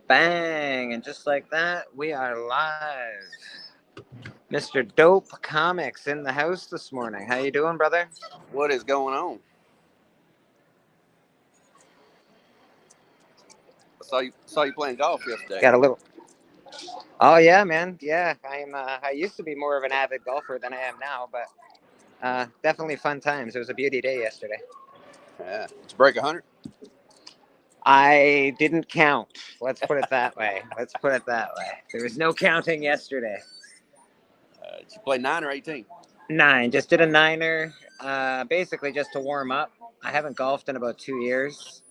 Bang! And just like that, we are live. Mr. Dope Comics in the house this morning. How you doing, brother? What is going on? I saw you playing golf yesterday. Got a little. Oh yeah, man. Yeah, I'm. I used to be more of an avid golfer than I am now, but definitely fun times. It was a beauty day yesterday. Yeah. Did you break 100? I didn't count. Let's put it that way. There was no counting yesterday. Did you play 9 or 18? 9. Just did a niner. Basically just to warm up. I haven't golfed in about 2 years.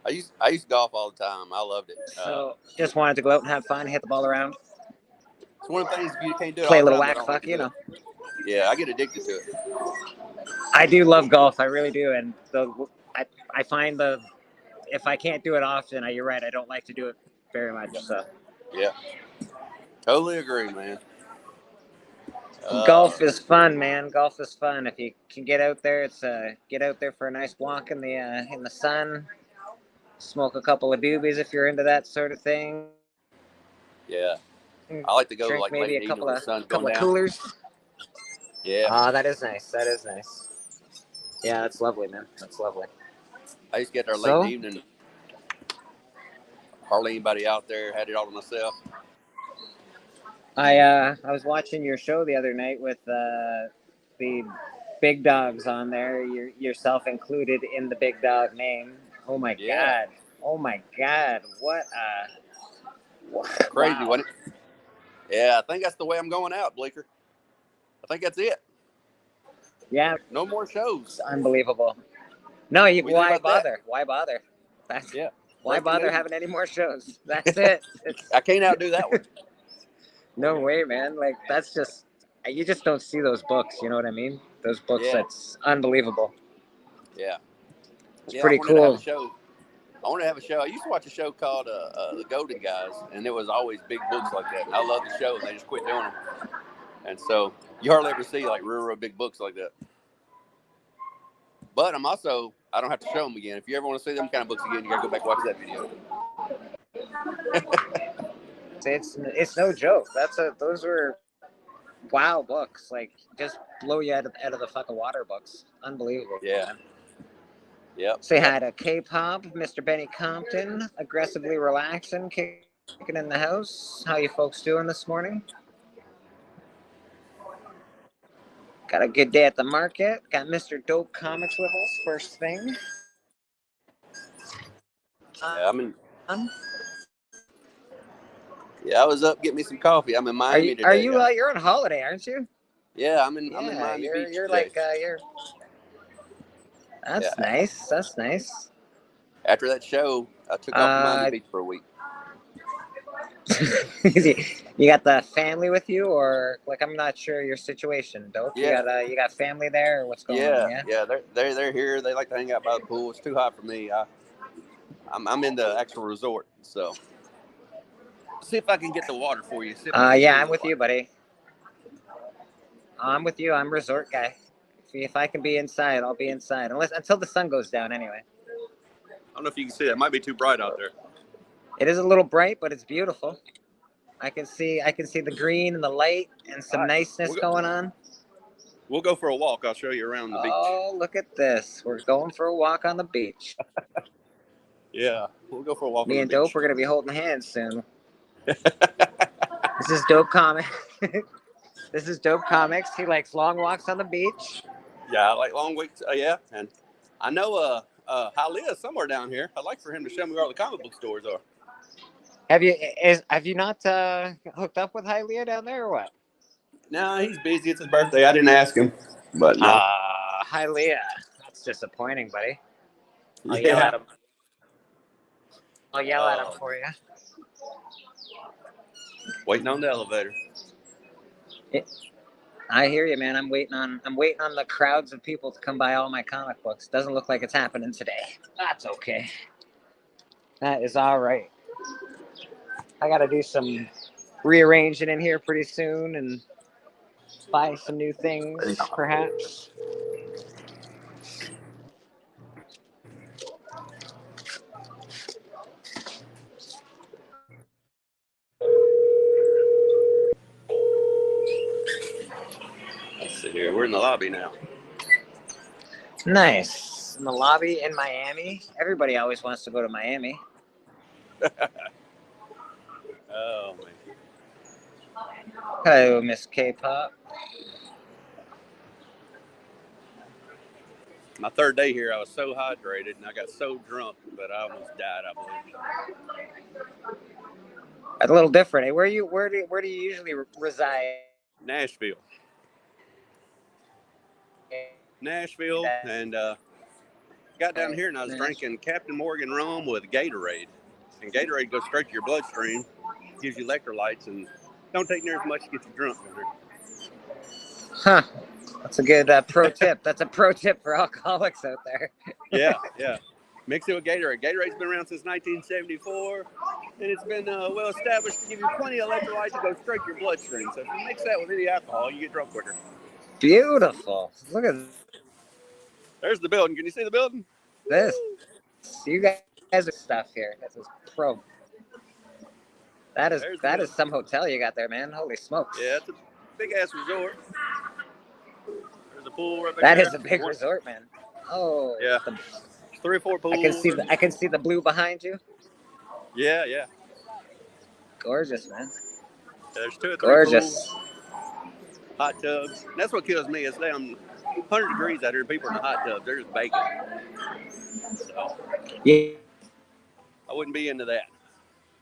I used to golf all the time. I loved it. So just wanted to go out and have fun, hit the ball around. It's one of the things you can't do it Play all a the little time. whack fuck, you know. Yeah, I get addicted to it. I do love golf. I really do. And I find if I can't do it often, you're right, I don't like to do it very much. So yeah, totally agree, man. Golf is fun, man. Golf is fun. If you can get out there, get out there for a nice walk in the sun. Smoke a couple of doobies if you're into that sort of thing. Yeah, I like to go drink like maybe late a couple when the sun's of going down. coolers. Yeah. That is nice. Yeah, that's lovely, man. That's lovely. I used to get there late in the evening. Hardly anybody out there. Had it all to myself. I was watching your show the other night with the big dogs on there. Yourself included in the big dog name. Oh my god! Oh my god! What crazy, wow. wasn't it? Yeah, I think that's the way I'm going out, Bleeker. I think that's it. Yeah. No more shows. It's unbelievable. No, why bother? Why bother? Why bother having any more shows? That's it. I can't outdo that one. No way, man. Like, that's just, you just don't see those books. You know what I mean? Those books, that's unbelievable. Yeah. It's pretty cool. I want to have a show. I used to watch a show called The Golden Guys, and there was always big books like that. And I love the show, and they just quit doing them. And so you hardly ever see like real big books like that. But I don't have to show them again. If you ever want to see them kind of books again, you got to go back and watch that video. It's no joke. Those were wow books. Like, just blow you out of the fucking water books. Unbelievable. Yeah. Yep. Say hi to K-Pop, Mr. Benny Compton, aggressively relaxing, kicking in the house. How you folks doing this morning? Got a good day at the market. Got Mr. Dope Comics with us, first thing. Yeah, I was up getting me some coffee. I'm in Miami today. You're on holiday, aren't you? Yeah, I'm in Miami Beach You're today. That's nice. That's nice. After that show, I took off to Miami Beach for a week. You got the family with you, or like, I'm not sure your situation, Dope. Yeah. You got family there, or what's going on? Yeah, they're here. They like to hang out by the pool. It's too hot for me. I'm in the actual resort, so see if I can get the water for you. I'm with you, buddy. I'm with you. I'm resort guy. If I can be inside, I'll be inside. Until the sun goes down, anyway. I don't know if you can see that. It might be too bright out there. It is a little bright, but it's beautiful. I can see the green and the light and some niceness going on. We'll go for a walk. I'll show you around the beach. Oh, look at this. We're going for a walk on the beach. Yeah, we'll go for a walk. Me and Dope, we're going to be holding hands soon. This is Dope Comics. This is Dope Comics. He likes long walks on the beach. Yeah, I like long weeks. Yeah, and I know Hialeah's somewhere down here. I'd like for him to show me where all the comic book stores are. Have you not hooked up with Hialeah down there or what? No, he's busy. It's his birthday. I didn't ask him, but no. Hialeah. That's disappointing, buddy. I'll yell at him for you. Waiting on the elevator. I hear you, man. I'm waiting on the crowds of people to come buy all my comic books. Doesn't look like it's happening today. That's okay. That is all right. I got to do some rearranging in here pretty soon and buy some new things, perhaps. in the lobby now. Nice. In the lobby in Miami. Everybody always wants to go to Miami. Oh, man. Hello, Miss K-pop. My third day here, I was so hydrated and I got so drunk that I almost died, I believe. That's a little different. Where do you usually reside? Nashville, and got down here and I was drinking Captain Morgan rum with Gatorade. And Gatorade goes straight to your bloodstream, gives you electrolytes, and don't take near as much to get you drunk. Huh. That's a good pro tip. That's a pro tip for alcoholics out there. Yeah. Mix it with Gatorade. Gatorade's been around since 1974, and it's been well established to give you plenty of electrolytes to go straight to your bloodstream. So if you mix that with any alcohol, you get drunk quicker. Beautiful. Look at There's the building. Can you see the building? this. You guys are stuff here. This is pro. That is some hotel you got there, man. Holy smokes. Yeah, it's a big ass resort. There's a pool right back there. there. That is a big resort, man. Oh. Yeah. 3 or 4 pools. I can see the blue behind you. Yeah. Gorgeous, man. Yeah, there's 2 or 3 Gorgeous. pools. Hot tubs. And that's what kills me. It's down 100 degrees out here and people in the hot tubs. They're just baking. So, yeah. I wouldn't be into that.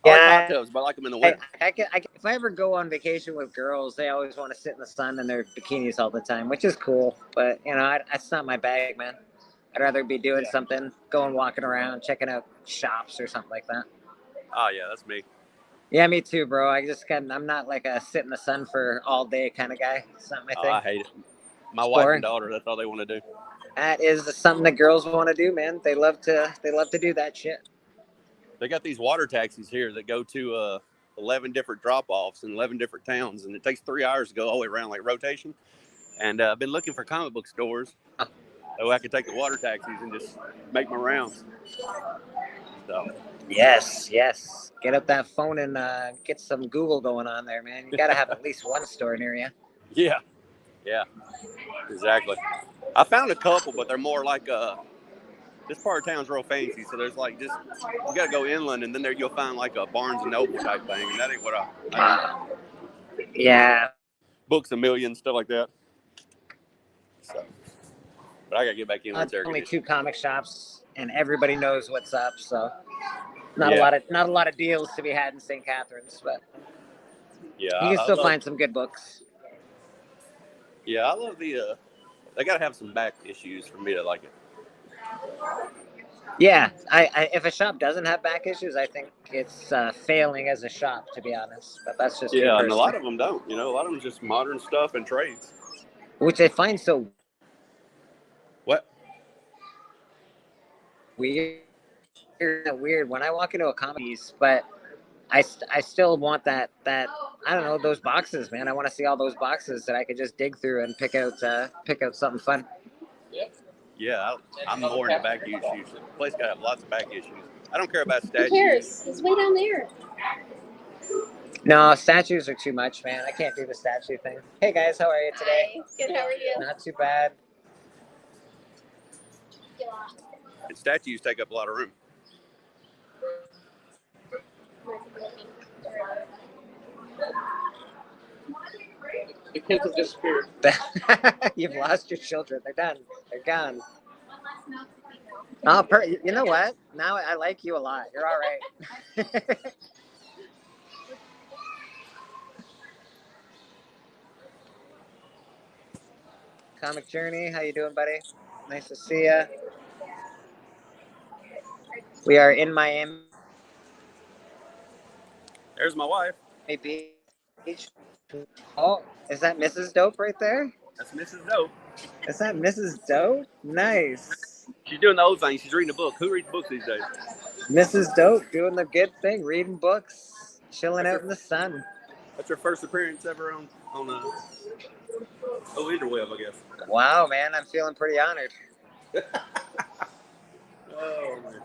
I like hot tubs, but I like them in the winter. If I ever go on vacation with girls, they always want to sit in the sun in their bikinis all the time, which is cool. But, that's not my bag, man. I'd rather be doing something, going walking around, checking out shops or something like that. Oh, yeah, that's me. Yeah, me too, bro. I'm not like a sit in the sun for all day kind of guy. It's not my thing. I hate it. My wife and daughter, that's all they want to do. That is something that girls want to do, man. They love to do that shit. They got these water taxis here that go to 11 different drop-offs in 11 different towns, and it takes 3 hours to go all the way around, like rotation. And I've been looking for comic book stores so I could take the water taxis and just make my rounds. So. Yes. Get up that phone and get some Google going on there, man. You got to have at least one store near you. Yeah, exactly. I found a couple, but they're more like this part of town's real fancy, so there's like you got to go inland, and then there you'll find like a Barnes and Noble type thing, and that ain't what I need. Yeah. Books a million, stuff like that. So, but I gotta get back in. Only 2 comic shops, and everybody knows what's up. So, not a lot of deals to be had in St. Catharines, but you can still find some good books. Yeah, I love the. They gotta have some back issues for me to like it. Yeah, I if a shop doesn't have back issues, I think it's failing as a shop, to be honest. But that's just and a lot of them don't. A lot of them just modern stuff and trades, which I find so weird. When I walk into a comic piece, but I still want that I don't know, those boxes, man. I want to see all those boxes that I could just dig through and pick out something fun. Yeah, I'm more into back issues. The place got to have lots of back issues. I don't care about statues. Who cares? It's way down there. No, statues are too much, man. I can't do the statue thing. Hey guys, how are you today? Hi. Good. How are you? Not too bad. Yeah. And statues take up a lot of room. The kids have disappeared. You've lost your children. They're done. They're gone. Oh, you know what? Now I like you a lot. You're all right. Comic Journey, how you doing, buddy? Nice to see you. We are in Miami. There's my wife. Beach. Oh, is that Mrs. Dope right there? That's Mrs. Dope. Is that Mrs. Dope? Nice. She's doing the old thing. She's reading a book. Who reads books these days? Mrs. Dope doing the good thing, reading books, chilling out in the sun. That's her first appearance ever on interweb, I guess. Wow, man, I'm feeling pretty honored. Oh, man.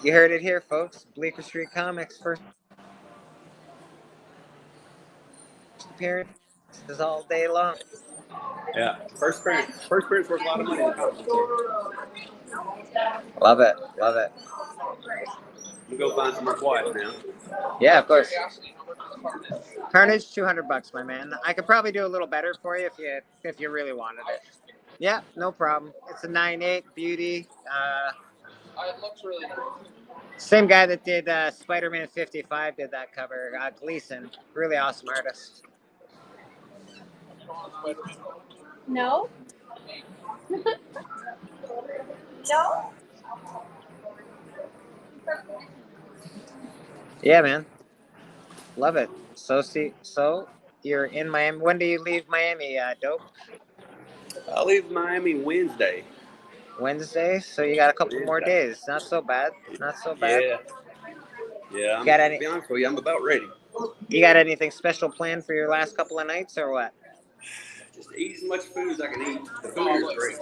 You heard it here, folks. Bleeker Street Comics first appearance. This is all day long. Yeah. First appearance worth a lot of money in the comic book store. Love it. Love it. You go find somewhere quiet now. Yeah, of course. Carnage, $200, my man. I could probably do a little better for you if you really wanted it. Yeah, no problem. It's a 9.8 beauty. It looks really good. Same guy that did Spider-Man 55 did that cover. Gleason, really awesome artist. No? No? Yeah, man. Love it. So you're in Miami. When do you leave Miami, Dope? I leave Miami Wednesday. Wednesday. So you got a couple more Wednesday. days. Not so bad. Not so bad. Yeah. Yeah. Got To be honest with you, I'm about ready. You got anything special planned for your last couple of nights or what? Just eat as much food as I can eat. The food is great.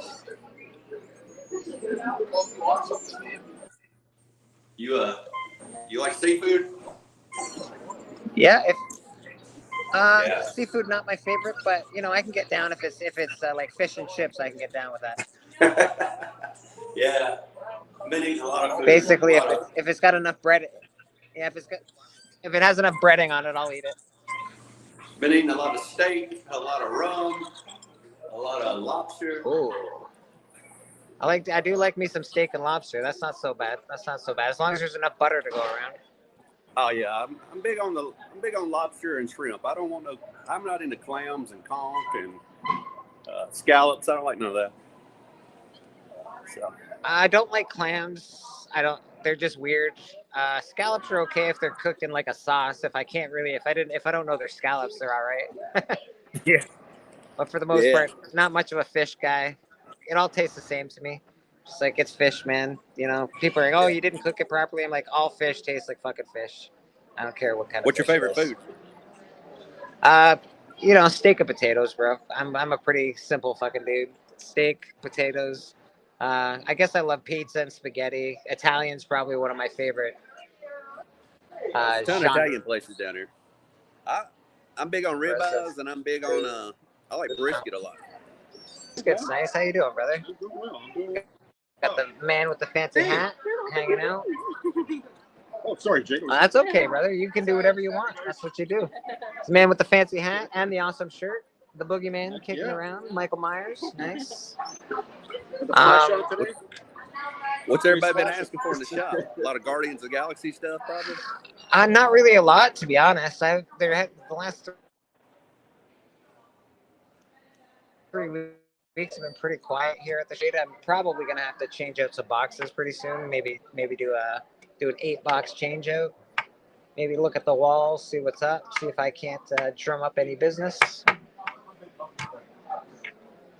You like seafood? Yeah, if Yeah. seafood not my favorite, but I can get down if it's like fish and chips. I can get down with that. Yeah. I've been eating a lot of food. Basically, if it's got enough bread, yeah, if it has enough breading on it, I'll eat it. Been eating a lot of steak, a lot of rum, a lot of lobster. Ooh. I do like me some steak and lobster. That's not so bad. As long as there's enough butter to go around. Oh yeah, I'm big on lobster and shrimp. I'm not into clams and conch and scallops. I don't like none of that. So. I don't like clams. They're just weird. Scallops are okay if they're cooked in like a sauce. If I don't know they're scallops, they're all right. Yeah. But for the most part, not much of a fish guy. It all tastes the same to me. Just like it's fish, man. People are like, "Oh, you didn't cook it properly." I'm like, all fish tastes like fucking fish. I don't care what kind of. What's your favorite food? Steak and potatoes, bro. I'm a pretty simple fucking dude. Steak, potatoes. I guess I love pizza and spaghetti. Italian's probably one of my favorite. There's a ton of Italian places down here. I'm big on ribeyes and I'm big on I like brisket a lot. Brisket's nice. How you doing, brother? Got the man with the fancy hat hanging out. Oh, sorry, Jake. That's okay, brother. You can do whatever you want. That's what you do. It's the man with the fancy hat and the awesome shirt. The boogeyman kicking around. Michael Myers. Nice. What's everybody been asking for in the shop? A lot of Guardians of the Galaxy stuff, probably? Not really a lot, to be honest. The last 3 weeks have been pretty quiet here at the shade. I'm probably gonna have to change out some boxes pretty soon. Maybe do an 8-box change out. Maybe look at the walls, see what's up, see if I can't drum up any business.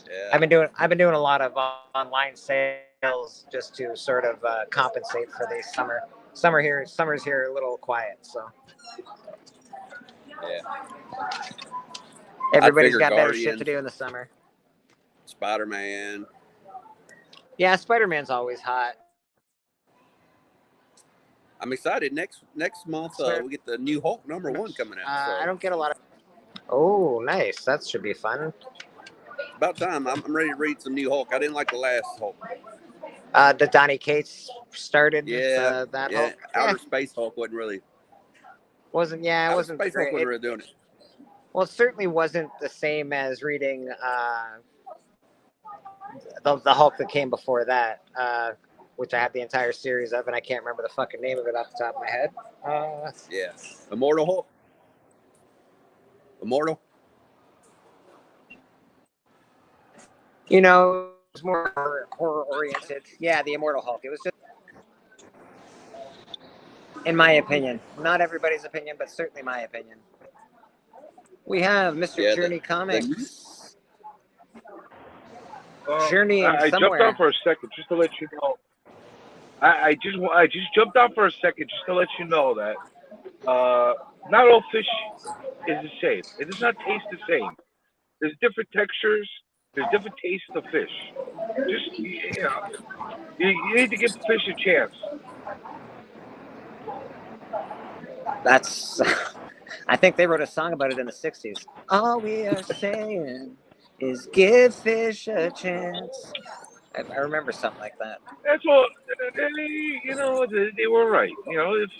Yeah. I've been doing a lot of online sales just to sort of compensate for the summer. Summer's here a little quiet, so. Yeah. Everybody's got better shit to do in the summer. Spider-Man. Yeah, Spider-Man's always hot. I'm excited. Next month we get the new Hulk #1 coming out. So. I don't get a lot of. Oh, nice. That should be fun. About time. I'm ready to read some new Hulk. I didn't like the last Hulk. The Donny Cates started. That Hulk. Outer Space Hulk wasn't really. It wasn't great. Hulk wasn't really doing it. Well, it certainly wasn't the same as reading the Hulk that came before that, which I have the entire series of, and I can't remember the fucking name of it off the top of my head. Yeah. Immortal Hulk? Immortal? It was more horror-oriented. Yeah, the Immortal Hulk. It was just, in my opinion, not everybody's opinion, but certainly my opinion. We have Mr. Journey Comics. Journey I somewhere. jumped on for a second just to let you know. I just jumped on for a second just to let you know that not all fish is the same. It does not taste the same. There's different textures. There's different tastes of fish. Just you need to give the fish a chance. I think they wrote a song about it in the 60s. All we are saying is give fish a chance. I remember something like that. That's all. They were right. If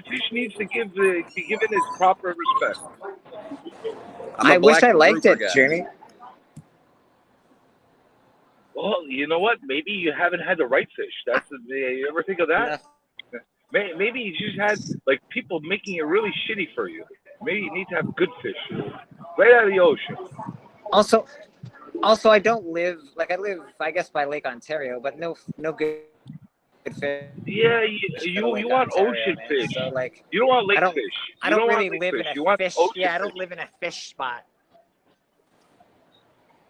fish needs to be given its proper respect. I'm a I wish black I liked grouper it, guy. Journey. Well, you know what? Maybe you haven't had the right fish. You ever think of that? Maybe you just had like people making it really shitty for you. Maybe you need to have good fish, right out of the ocean. Also, I don't live like I live, I guess, by Lake Ontario, but no good fish Yeah, out of you Lake want Ontario, ocean man. fish. So like, You don't want I lake don't fish. I You don't don't want really lake live fish. in a You want fish. ocean Yeah, I don't fish. live in a fish spot.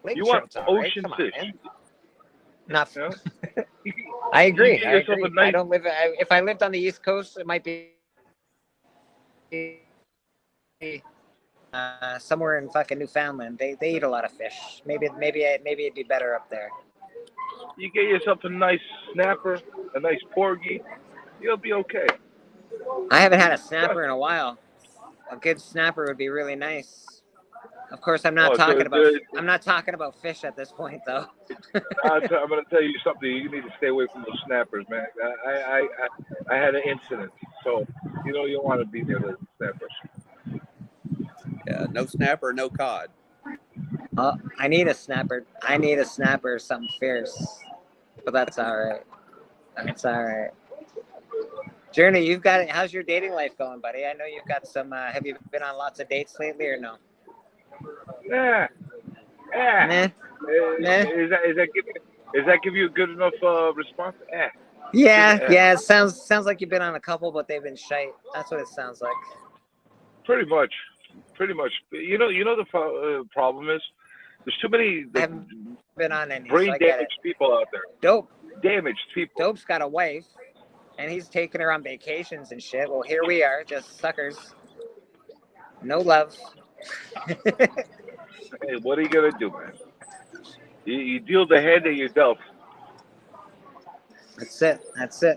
Lake You want trout's all right. ocean Come on, fish. man. Not. You know? I You agree. get I yourself a agree. I nice. don't live. If I lived on the East Coast, it might be somewhere in fucking Newfoundland. They eat a lot of fish. Maybe it'd be better up there. You get yourself a nice snapper, a nice porgy. You'll be okay. I haven't had a snapper in a while. A good snapper would be really nice. Of course, I'm not Oh, talking about fish at this point, though. I'm going to tell you something. You need to stay away from those snappers, man. I had an incident, so you don't want to be near the snappers. Yeah, no snapper, no cod. I need a snapper. I need a snapper, something fierce. But that's all right. That's all right. Journey, you've got it. How's your dating life going, buddy? I know you've got some. Have you been on lots of dates lately, or no? Yeah. Nah. Nah. Is that give you a good enough response? Yeah. It sounds like you've been on a couple, but they've been shite. That's what it sounds like. Pretty much. You know the problem is there's too many I haven't been on any, brain so I get damaged it. people out there. Dope. Damaged people. Dope's got a wife, and he's taking her on vacations and shit. Well, here we are, just suckers. No love. Hey, what are you gonna do, man? You deal the hand that you're dealt. That's it.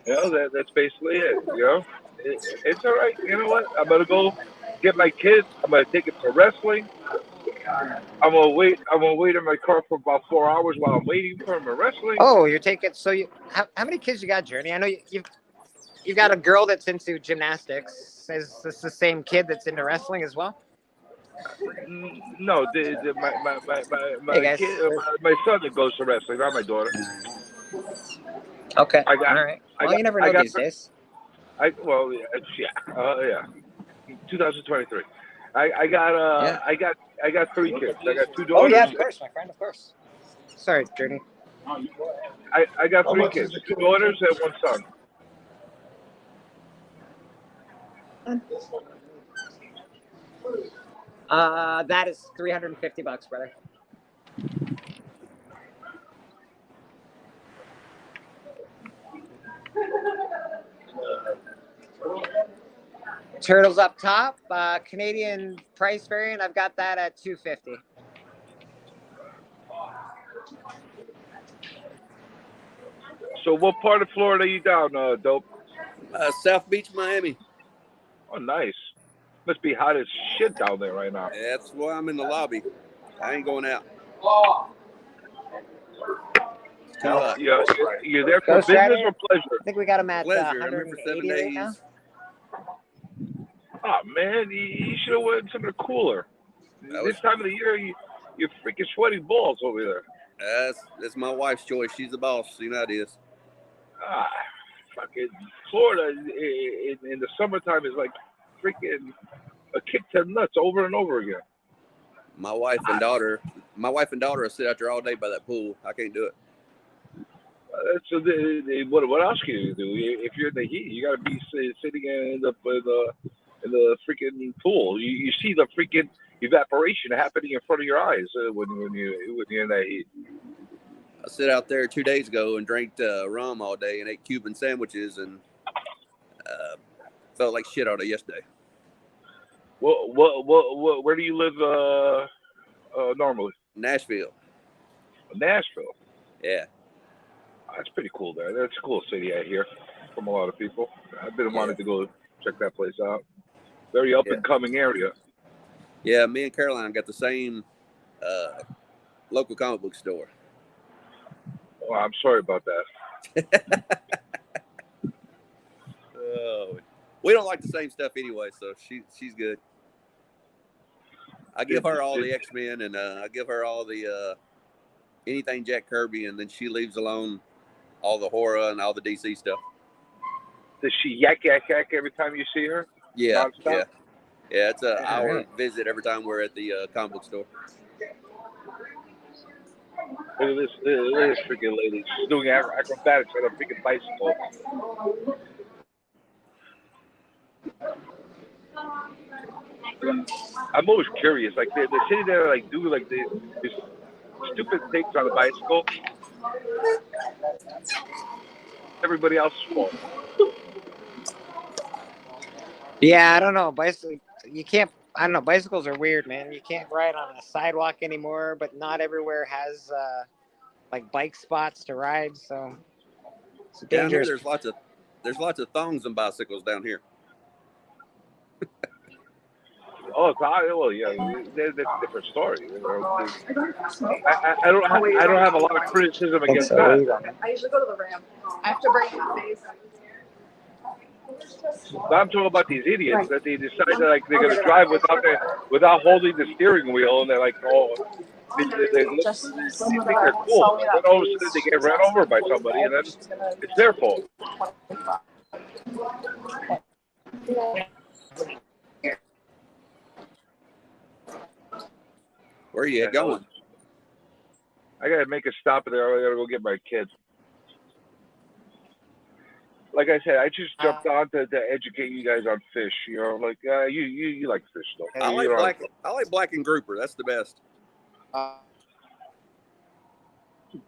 You know that's basically it. You know, it's all right. You know what? I'm gonna go get my kids. I'm gonna take it for wrestling. I'm gonna wait in my car for about 4 hours while I'm waiting for him at wrestling. Oh, you're taking. So you how many kids you got, Journey? I know you've got a girl that's into gymnastics. Is this the same kid that's into wrestling as well? No, my Hey guys. kid, my son that goes to wrestling, not my daughter. Okay. I got. All right. I Well, got. you never I know got. these days. Yeah. 2023. I got. Yeah. I got 3 kids. I got 2 Oh daughters. yeah, of course, my friend, of course. Sorry, Journey. I got 3 kids, 2 daughters and 1 son. That is $350, brother. Turtles up top, Canadian price variant. I've got that at $250. So, what part of Florida are you down, Dope? South Beach, Miami. Oh, nice. Must be hot as shit down there right now. That's why I'm in the lobby. I ain't going out. Too hot. You're there for Ghost business Rider? or pleasure? I think we got him at Pleasure. I'm here for 7 180 right days. now. Oh man, you should have went somewhere cooler. This time of the year, you're freaking sweaty balls over there. That's my wife's choice. She's the boss. You know how it is. Fucking Florida in the summertime is like freaking a kick to the nuts over and over again. My wife and daughter will sit out there all day by that pool. I can't do it. So what else can you do? If you're in the heat, you got to be sitting in the freaking pool. You see the freaking evaporation happening in front of your eyes when you're in that heat. I sit out there 2 days ago and drank rum all day and ate Cuban sandwiches and felt like shit all day yesterday. Where do you live normally? Nashville. Nashville. Yeah. That's pretty cool there. That's a cool city, I hear, from a lot of people. I've been wanting to go check that place out. very up and coming area. Yeah, me and Caroline got the same local comic book store. Oh, I'm sorry about that. We don't like the same stuff anyway, so she's good. I give her all the X-Men, and I give her all the anything Jack Kirby, and then she leaves alone all the horror and all the DC stuff. Does she yak every time you see her? Yeah, nonstop? yeah. It's an hour visit every time we're at the comic book store. Look at this freaking lady. She's doing acrobatics on a freaking bicycle. I'm always curious. Like they're sitting there, like doing like these stupid things on a bicycle. Everybody else's fault. Yeah, I don't know. You can't. I don't know. Bicycles are weird, man. You can't ride on a sidewalk anymore, but not everywhere has like bike spots to ride. So it's dangerous. Down here, there's lots of thongs and bicycles down here. Oh, well, yeah, that's a different story. I don't have a lot of criticism against that. I usually go to the ramp. I have to bring my face. I'm talking about these idiots that they decide that like they're gonna drive without holding the steering wheel, and they're like, oh, they think they're cool. Then all of a sudden they get ran over by somebody, and then it's their fault. Where are you going? I gotta make a stop there. I gotta go get my kids. Like I said, I just jumped on to educate you guys on fish. You know, like you like fish though. I like black and grouper. That's the best.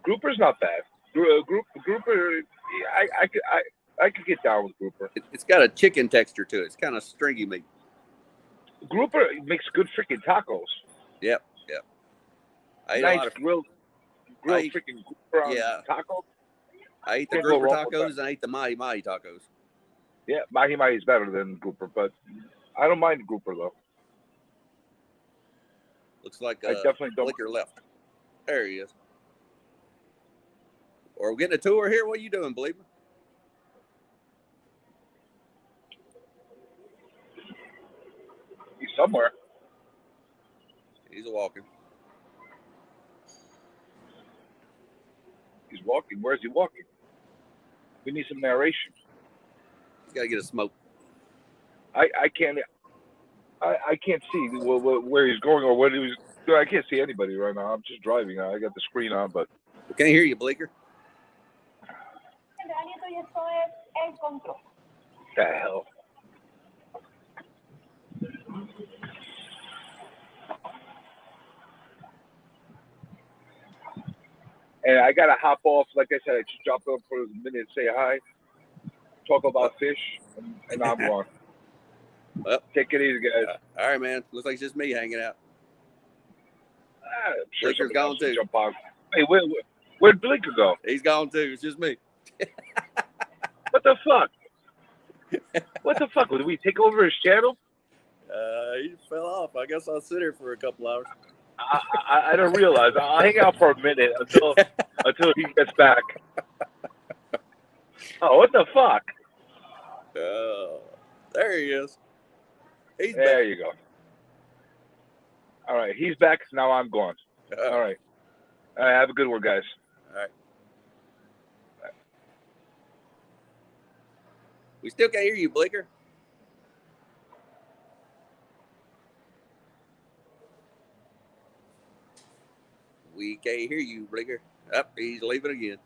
Grouper's not bad. Grouper, I could get down with grouper. It's got a chicken texture to it. It's kind of stringy meat. Grouper makes good freaking tacos. Yep. I eat nice a lot of grilled freaking grouper on tacos. I eat the grouper tacos and I eat the mahi mahi tacos. Yeah, mahi mahi is better than grouper, but I don't mind grouper though. Looks like I definitely don't. Bleeker left. There he is. Or we're getting a tour here. What are you doing, Bleeker? He's somewhere. He's walking. He's walking. Where's he walking? We need some narration. He's got to get a smoke. I can't see where he's going or what he was. I can't see anybody right now. I'm just driving. I got the screen on, but we can't hear you, Bleeker. The hell. And I gotta hop off. Like I said, I just dropped off for a minute, say hi, talk about fish, and I'm gone. Well, take it easy, guys. All right, man. Looks like it's just me hanging out. I'm sure Bleeker's gone too. Jump on. Hey, where'd Bleeker go? He's gone too. It's just me. What the fuck? What the fuck? Did we take over his channel? He fell off. I guess I'll sit here for a couple hours. I don't realize. I'll hang out for a minute until he gets back. Oh, what the fuck? There he is. He's there back. You go. All right, he's back. Now I'm gone. All right. Have a good one, guys. All right. We still can't hear you, Bleeker. We can't hear you, Bleeker. He's leaving again.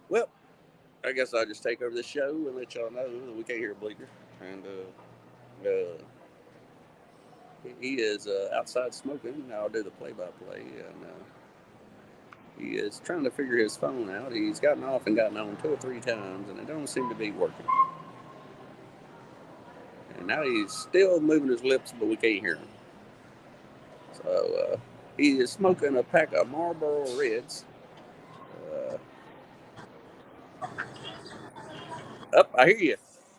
Well, I guess I'll just take over the show and let y'all know that we can't hear Bleeker. And he is outside smoking. I'll do the play-by-play. And he is trying to figure his phone out. He's gotten off and gotten on 2 or 3 times, and it don't seem to be working. And now he's still moving his lips, but we can't hear him. So he is smoking a pack of Marlboro Reds. I hear you.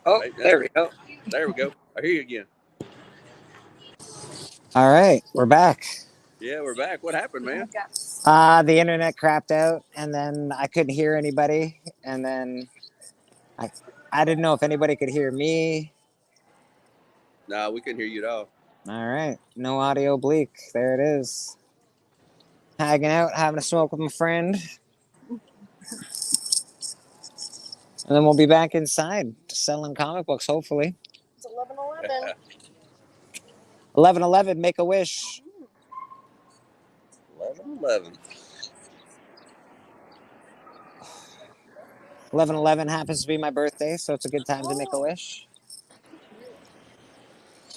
Oh, Hey, there we go. There we go. I hear you again. All right, we're back. Yeah, we're back. What happened, man? The internet crapped out, and then I couldn't hear anybody, and then I didn't know if anybody could hear me. No, we couldn't hear you at all. All right, no audio bleak. There it is. Hanging out, having a smoke with my friend. And then we'll be back inside selling comic books, hopefully. It's 11:11. 11/11, make a wish. 11/11. 11/11 happens to be my birthday, so it's a good time to make a wish.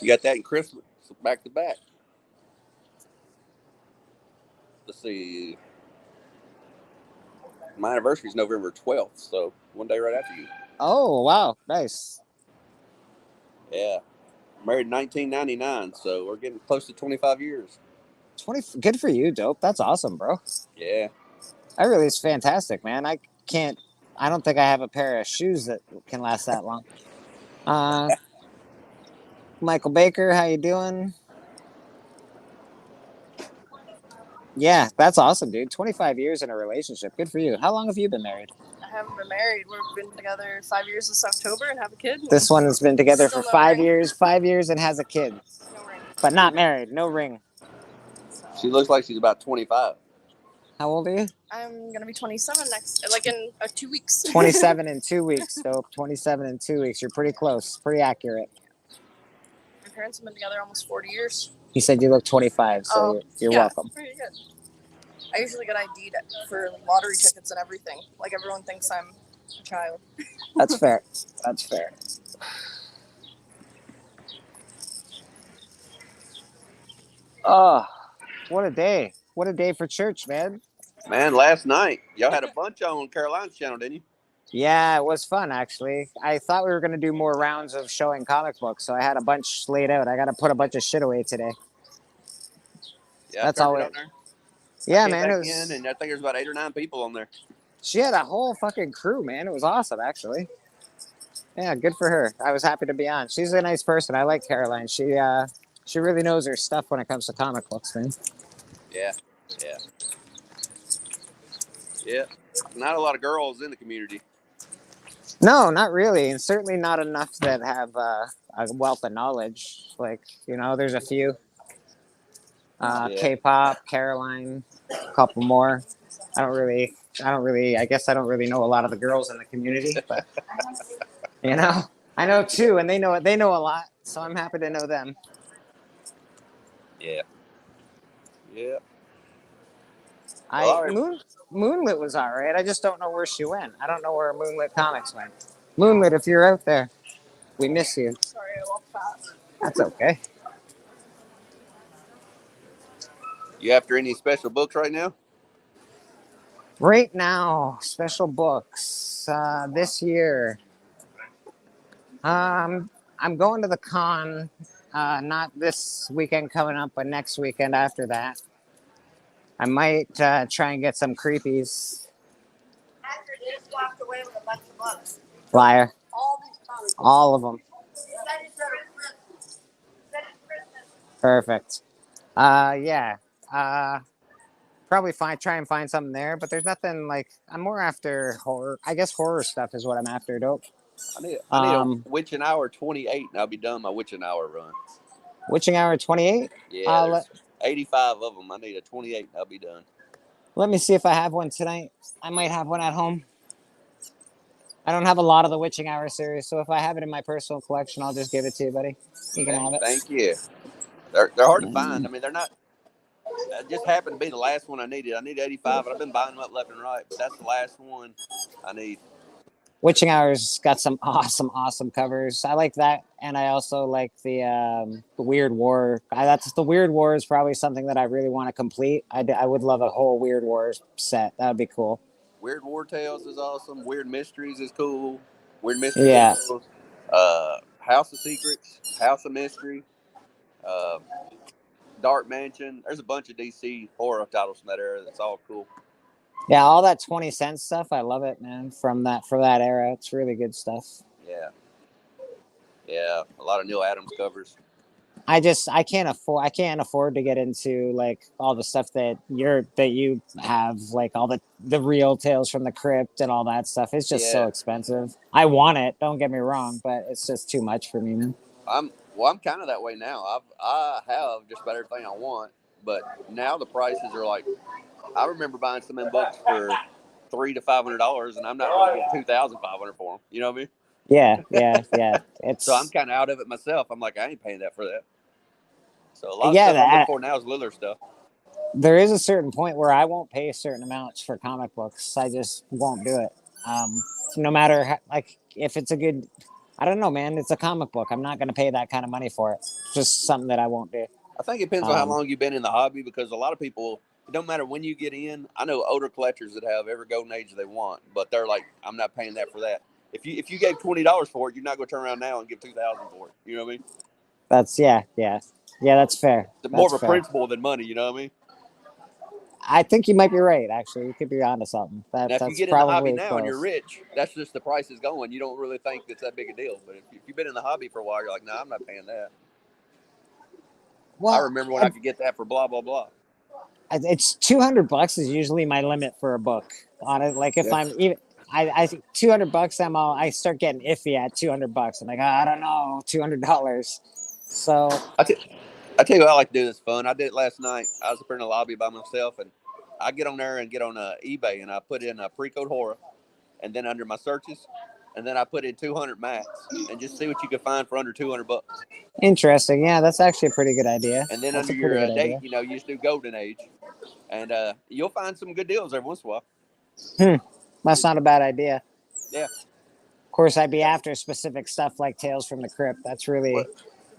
You got that in Christmas back to back. Let's see. My anniversary is November 12th, so one day right after you. Oh, wow. Nice. Yeah. Married in 1999, so we're getting close to 25 years. 20. Good for you, dope. That's awesome, bro. Yeah. That really is fantastic, man. I don't think I have a pair of shoes that can last that long. Michael Baker, how you doing? Yeah, that's awesome, dude. 25 years in a relationship. Good for you. How long have you been married? I haven't been married. We've been together 5 years this October and have a kid. This one has been together for Still no 5 ring. years, 5 years, and has a kid, No ring. but not married. No ring. She looks like she's about 25. How old are you? I'm gonna be 27 in 2 weeks. 27 in 2 weeks, dope. 27 in 2 weeks. You're pretty close. Pretty accurate. My parents have been together almost 40 years. You said you look 25, so you're welcome. Pretty good. I usually get ID'd for lottery tickets and everything. Like everyone thinks I'm a child. That's fair. That's fair. Oh, what a day. What a day for church, man. Man, last night, y'all had a bunch on Caroline's channel, didn't you? Yeah, it was fun, actually. I thought we were going to do more rounds of showing comic books, so I had a bunch laid out. I got to put a bunch of shit away today. Yeah, That's all. on there. Yeah, I man. It was, and I think there's about 8 or 9 people on there. She had a whole fucking crew, man. It was awesome, actually. Yeah, good for her. I was happy to be on. She's a nice person. I like Caroline. She really knows her stuff when it comes to comic books, man. Yeah. Not a lot of girls in the community. No, not really, and certainly not enough that have a wealth of knowledge. Like, there's a few. K-pop, Caroline, a couple more. I guess I don't really know a lot of the girls in the community, but I know two, and they know a lot, so I'm happy to know them. Yeah. Moonlit was all right. I just don't know where she went. I don't know where Moonlit Comics went. Moonlit, if you're out there, we miss you. Sorry, I walked fast. That's okay. You after any special books right now? Right now, special books this year. I'm going to the con, not this weekend coming up, but next weekend after that. I might try and get some creepies. After just walked away with a bunch of books. Liar. All these comics. All of them. Perfect. Yeah. Probably try and find something there, but there's nothing like. I'm more after horror. I guess horror stuff is what I'm after, dope. I need a Witching Hour 28, and I'll be done my Witching Hour run. Witching Hour 28? Yeah, there's 85 of them. I need a 28, and I'll be done. Let me see if I have one tonight. I might have one at home. I don't have a lot of the Witching Hour series, so if I have it in my personal collection, I'll just give it to you, buddy. You can have it. Thank you. They're hard to find. I mean, they're not. It just happened to be the last one I needed. I need 85, and I've been buying them up left and right, but that's the last one I need. Witching Hour's got some awesome covers. I like that, and I also like the Weird War. The Weird War is probably something that I really want to complete. I would love a whole Weird War set. That would be cool. Weird War Tales is awesome. Weird Mysteries is cool. Weird Mysteries. Yeah. Cool. House of Secrets, House of Mystery, Dark Mansion. There's a bunch of DC horror titles from that era. That's all cool. Yeah, all that 20 cent stuff, I love it, man. From that era, it's really good stuff. Yeah. Yeah, a lot of Neil Adams covers. I can't afford to get into like all the stuff that you have, like all the real Tales from the Crypt and all that stuff. It's just so expensive. I want it, don't get me wrong, but it's just too much for me, man. I'm kind of that way now. I have just about everything I want, but now the prices are like, I remember buying some of them books for $300 to $500, and I'm not going to get $2,500 for them. You know what I mean? Yeah. So I'm It's kind of out of it myself. I'm like, I ain't paying that for that. So a lot of stuff I look for now is Lillard stuff. There is a certain point where I won't pay certain amounts for comic books. I just won't do it. No matter how, like if it's a good, I don't know, man. It's a comic book. I'm not going to pay that kind of money for it. It's just something that I won't do. I think it depends on how long you've been in the hobby, because a lot of people, it don't matter when you get in. I know older collectors that have every golden age they want, but they're like, I'm not paying that for that. If you gave $20 for it, you're not going to turn around now and give $2,000 for it. You know what I mean? That's yeah. That's fair. It's more of a principle than money. You know what I mean? I think you might be right. Actually, you could be onto something. Now, if you get in the hobby now and you're rich, that's just the price is going. You don't really think it's that big a deal. But if you've been in the hobby for a while, you're like, nah, I'm not paying that. Well, I remember when I could get that for blah blah blah. It's $200 is usually my limit for a book. On it, like if I'm even, I think $200. I start getting iffy at $200. I'm like, I don't know, $200. So I tell you what I like to do that's fun. I did it last night. I was up in the lobby by myself, and I get on there and get on eBay, and I put in a pre-code horror, and then under my searches, and then I put in 200 max, and just see what you can find for under $200. Interesting. Yeah, that's actually a pretty good idea. And then that's under your date, you just do golden age, and you'll find some good deals every once in a while. That's not a bad idea. Yeah. Of course, I'd be after specific stuff like Tales from the Crypt. That's really. Well,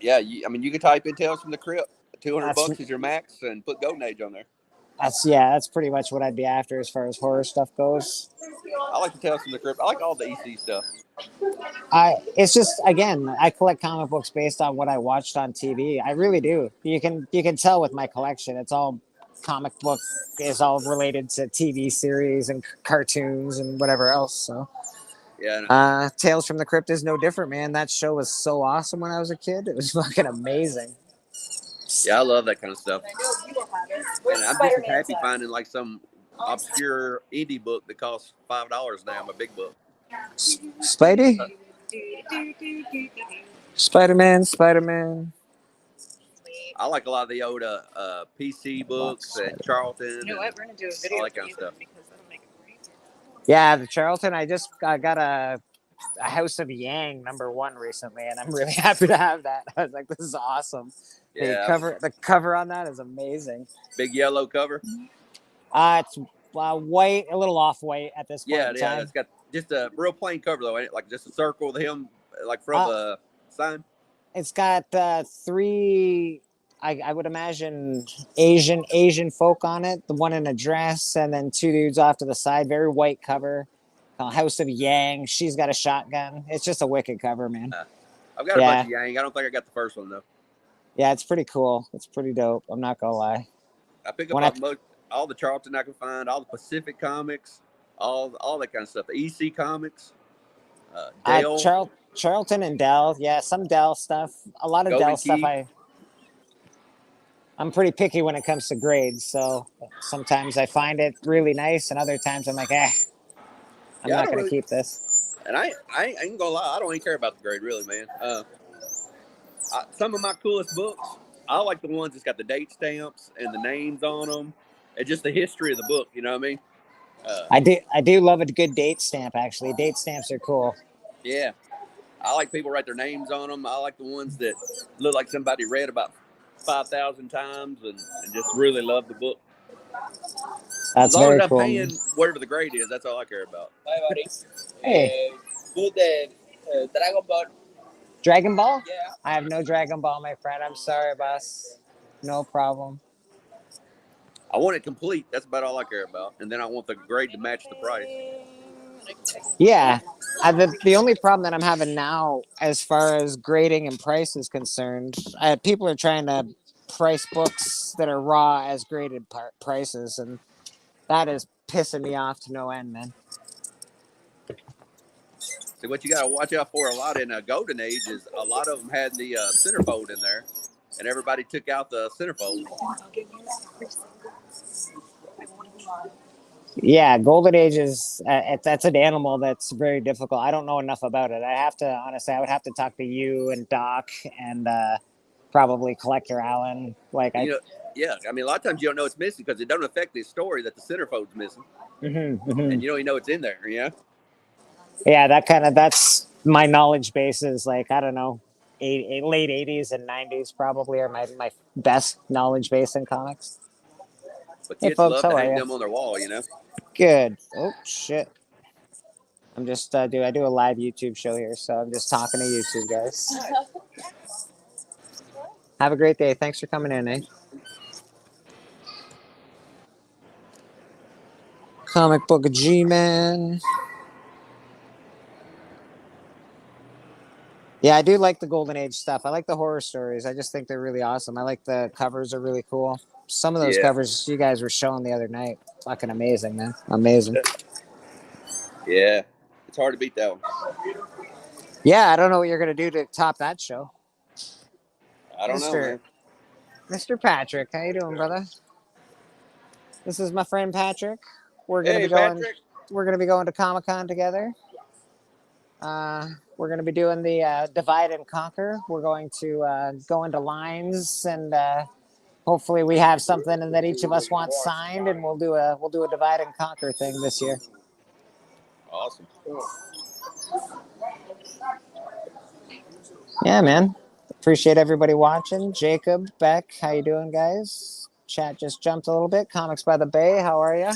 yeah, you can type in Tales from the Crypt. $200 is your max, and put golden age on there. That's pretty much what I'd be after as far as horror stuff goes. I like the Tales from the Crypt. I like all the EC stuff. It's just, again, I collect comic books based on what I watched on TV. I really do. You can tell with my collection. It's all comic book is all related to TV series and cartoons and whatever else. So yeah. Tales from the Crypt is no different, man. That show was so awesome when I was a kid. It was fucking amazing. Yeah, I love that kind of stuff. And I'm just happy finding like some obscure indie book that costs $5 now. A big book. Spidey? Spider-Man. I like a lot of the old PC books and Charlton. You know what? We're going to do a video all that kind of stuff. Because that'll make it great. Yeah, the Charlton. I just got a House of Yang #1 recently, and I'm really happy to have that. I was like, this is awesome. Yeah. The cover on that is amazing. Big yellow cover. It's white, a little off white at this point. Yeah, it's got just a real plain cover though, ain't it? Like just a circle with him, like from the sign. It's got 3. I would imagine Asian folk on it. The one in a dress, and then 2 dudes off to the side. Very white cover. House of Yang. She's got a shotgun. It's just a wicked cover, man. I've got a bunch of Yang. I don't think I got the first one though. Yeah, it's pretty cool. It's pretty dope. I'm not gonna lie. I pick up all the Charlton I can find, all the Pacific comics, all that kind of stuff. The EC comics. Dell. Charlton and Dell. Yeah, some Dell stuff. A lot of Golden Dell Key. stuff. I'm pretty picky when it comes to grades, so sometimes I find it really nice, and other times I'm like, I'm not going to keep this. And I ain't gonna lie, I don't even care about the grade, really, man. Some of my coolest books, I like the ones that's got the date stamps and the names on them, and just the history of the book. You know what I mean? I do love a good date stamp. Actually, date stamps are cool. Yeah, I like people write their names on them. I like the ones that look like somebody read about 5,000 times and just really love the book. That's as long very as I'm cool. paying whatever the grade is, that's all I care about. Hi, buddy. Hey. Do the Dragon Ball. Dragon Ball? Yeah. I have no Dragon Ball, my friend. I'm sorry, boss. No problem. I want it complete. That's about all I care about. And then I want the grade to match the price. Yeah. The only problem that I'm having now as far as grading and price is concerned, people are trying to price books that are raw as graded prices, and that is pissing me off to no end, man. So what you got to watch out for a lot in a golden age is a lot of them had the centerfold in there, and everybody took out the centerfold. Yeah, golden age is that's an animal that's very difficult. I don't know enough about it. I have to honestly, I would have to talk to you and Doc and probably Collector Allen. Like I, yeah. I mean, a lot of times you don't know it's missing because it don't affect the story that the centerfold's missing, and you don't even know it's in there. Yeah, that's my knowledge base is like I don't know, late '80s and '90s probably are my best knowledge base in comics. But Hey kids folks, love how to are hang you? them on their wall. Good. Oh shit. I'm just I do a live YouTube show here, so I'm just talking to YouTube guys. Have a great day. Thanks for coming in, eh? Comic Book G-Man. Yeah, I do like the Golden Age stuff. I like the horror stories. I just think they're really awesome. I like the covers are really cool. Some of those covers you guys were showing the other night. Fucking amazing, man. Amazing. Yeah. It's hard to beat that one. Yeah, I don't know what you're going to do to top that show. I don't know, man. Mr. Patrick, how you doing, brother? This is my friend Patrick. We're going to be going to Comic-Con together. We're going to be doing the divide and conquer. We're going to go into lines and hopefully we have something that each of us wants signed, and we'll do a divide and conquer thing this year. Awesome. Yeah, man. Appreciate everybody watching. Jacob, Beck, how you doing, guys? Chat just jumped a little bit. Comics by the Bay, how are you?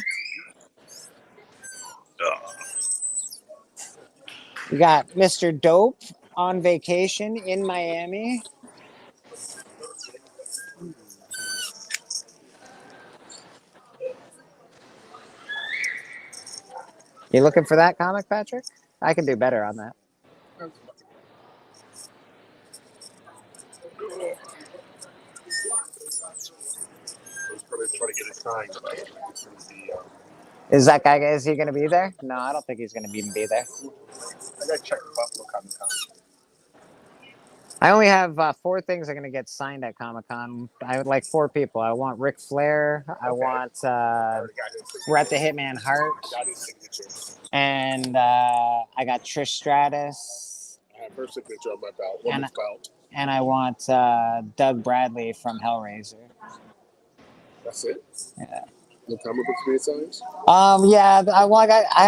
We got Mr. Dope on vacation in Miami. You looking for that comic, Patrick? I can do better on that. Try to get it signed. Is that guy? Is he going to be there? No, I don't think he's going to even be there. I got to check the Buffalo Comic Con. I only have 4 things I'm going to get signed at Comic Con. I would like 4 people. I want Ric Flair. I want Bret the Hitman Hart. And I got Trish Stratus. I have her signature on my belt. Woman's belt. And I want Doug Bradley from Hellraiser. That's it? Yeah. No comic books being signed? Yeah. I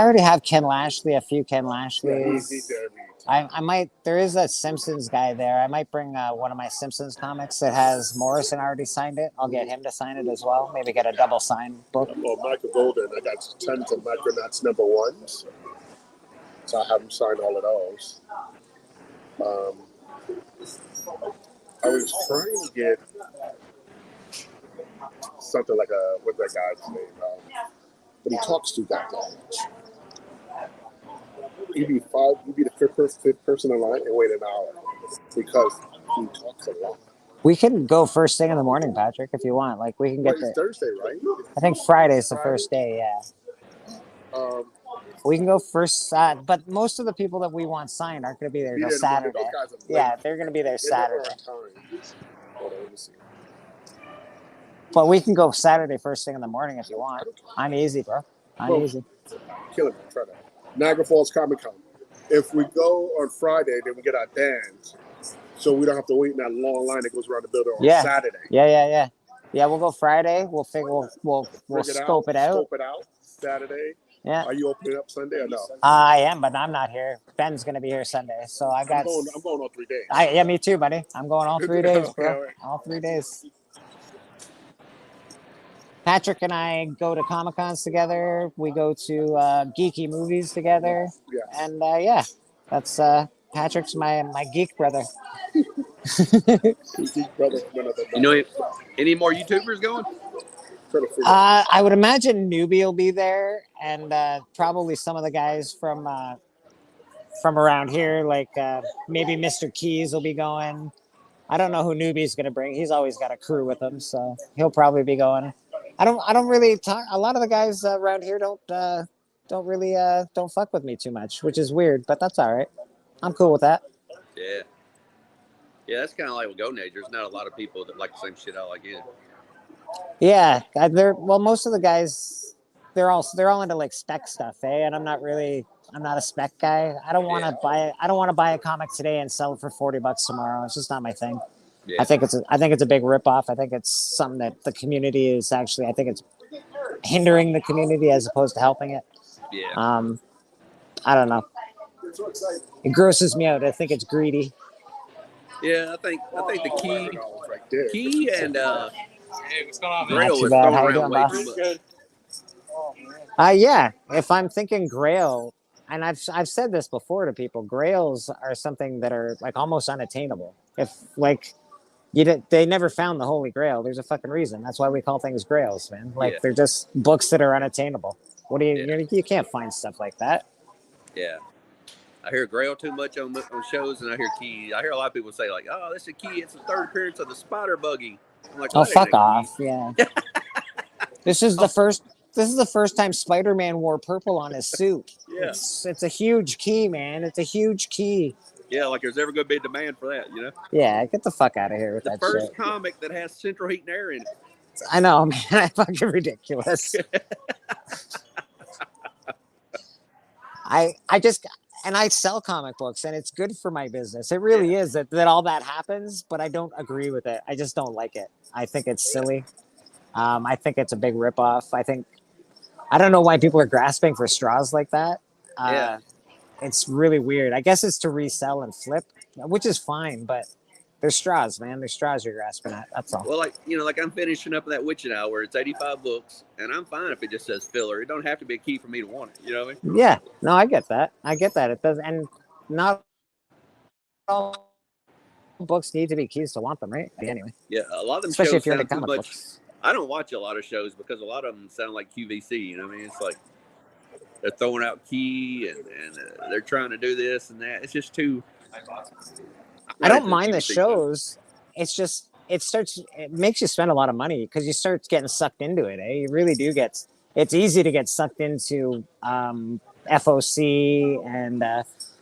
already have Ken Lashley, a few Ken Lashleys. Yeah, he's there every time. I might. There is a Simpsons guy there. I might bring one of my Simpsons comics that has Morrison already signed it. I'll get him to sign it as well. Maybe get a double signed book. Well, Michael Golden, I got tons of Micronauts #1s, so I have him sign all of those. I was trying to get something like what's that guy's name? But he talks too goddamn much. You'd be the fifth person in line and wait an hour because he talks a lot. We can go first thing in the morning, Patrick, if you want. Like we can get It's Thursday, right? I think Friday's the first day. Yeah. We can go first, but most of the people that we want signed aren't going to be there till Saturday. Yeah, they're going to be there Saturday. Hold on, let me see. But we can go Saturday first thing in the morning if you want. I'm easy, bro. I'm easy. Killing me. Try that. Niagara Falls Comic Con. If we go on Friday, then we get our bands, so we don't have to wait in that long line that goes around the building on Saturday. Yeah. We'll go Friday. We'll figure. We'll scope it out. Scope it out Saturday. Yeah. Are you opening up Sunday or no? I am, but I'm not here. Ben's gonna be here Sunday, so I got. I'm going all 3 days. Yeah, me too, buddy. I'm going all 3 days, bro. Right. All 3 days. Patrick and I go to Comic Cons together. We go to geeky movies together. Yes. And that's Patrick's my geek brother. Geek brother. You know, any more YouTubers going? I would imagine Newbie will be there, and probably some of the guys from around here, like maybe Mr. Keys will be going. I don't know who Newbie's going to bring. He's always got a crew with him, so he'll probably be going. I don't really talk. A lot of the guys around here don't don't fuck with me too much, which is weird, but that's all right. I'm cool with that. Yeah. Yeah, that's kind of like with Golden Age. There's not a lot of people that like the same shit I like either. Yeah, most of the guys, they're all into like spec stuff, eh? And I'm not a spec guy. I don't want to buy a comic today and sell it for $40 tomorrow. It's just not my thing. Yeah. I think it's a big ripoff. I think it's something that the community is actually. I think it's hindering the community as opposed to helping it. Yeah. I don't know. It grosses me out. I think it's greedy. Yeah, I think the key and Hey, what's going on, man? Grail Not too is bad. thrown How you around doing, way boss? too much. Yeah. If I'm thinking Grail, and I've said this before to people, Grails are something that are like almost unattainable. If like they never found the Holy Grail, there's a fucking reason. That's why we call things Grails, man. Like Yeah. they're just books that are unattainable. What do you Yeah. you can't find stuff like that. Yeah. I hear Grail too much on shows, and I hear Key. I hear a lot of people say like, "Oh, this is Key. It's the third appearance of the Spider Buggy." I'm like, Oh, "That ain't fuck a off! Key." Yeah. This is the first time Spider-Man wore purple on his suit. Yeah. It's a huge key, man. It's a huge key. Yeah, like there's ever going to be a demand for that, you know? Yeah, get the fuck out of here with The that first shit. comic that has central heat and air in it. I know, man. It's fucking ridiculous. I sell comic books, and it's good for my business. It really is that all that happens, but I don't agree with it. I just don't like it. I think it's silly. I think it's a big ripoff. I don't know why people are grasping for straws like that. Yeah. It's really weird. I guess it's to resell and flip, which is fine, but they're straws, man. They're straws you're grasping at. That's all. Well, like I'm finishing up that Witching Hour. It's 85 books, and I'm fine if it just says filler. It don't have to be a key for me to want it. You know what I mean? Yeah. No, I get that. It does, and not all books need to be keys to want them, right? Anyway. Yeah, a lot of them Especially shows if you're into sound too comic much. books. I don't watch a lot of shows because a lot of them sound like QVC. You know what I mean? It's like they're throwing out key and they're trying to do this and that. It's just too. I don't mind the shows. It's just it makes you spend a lot of money because you start getting sucked into it. You really do get. It's easy to get sucked into FOC and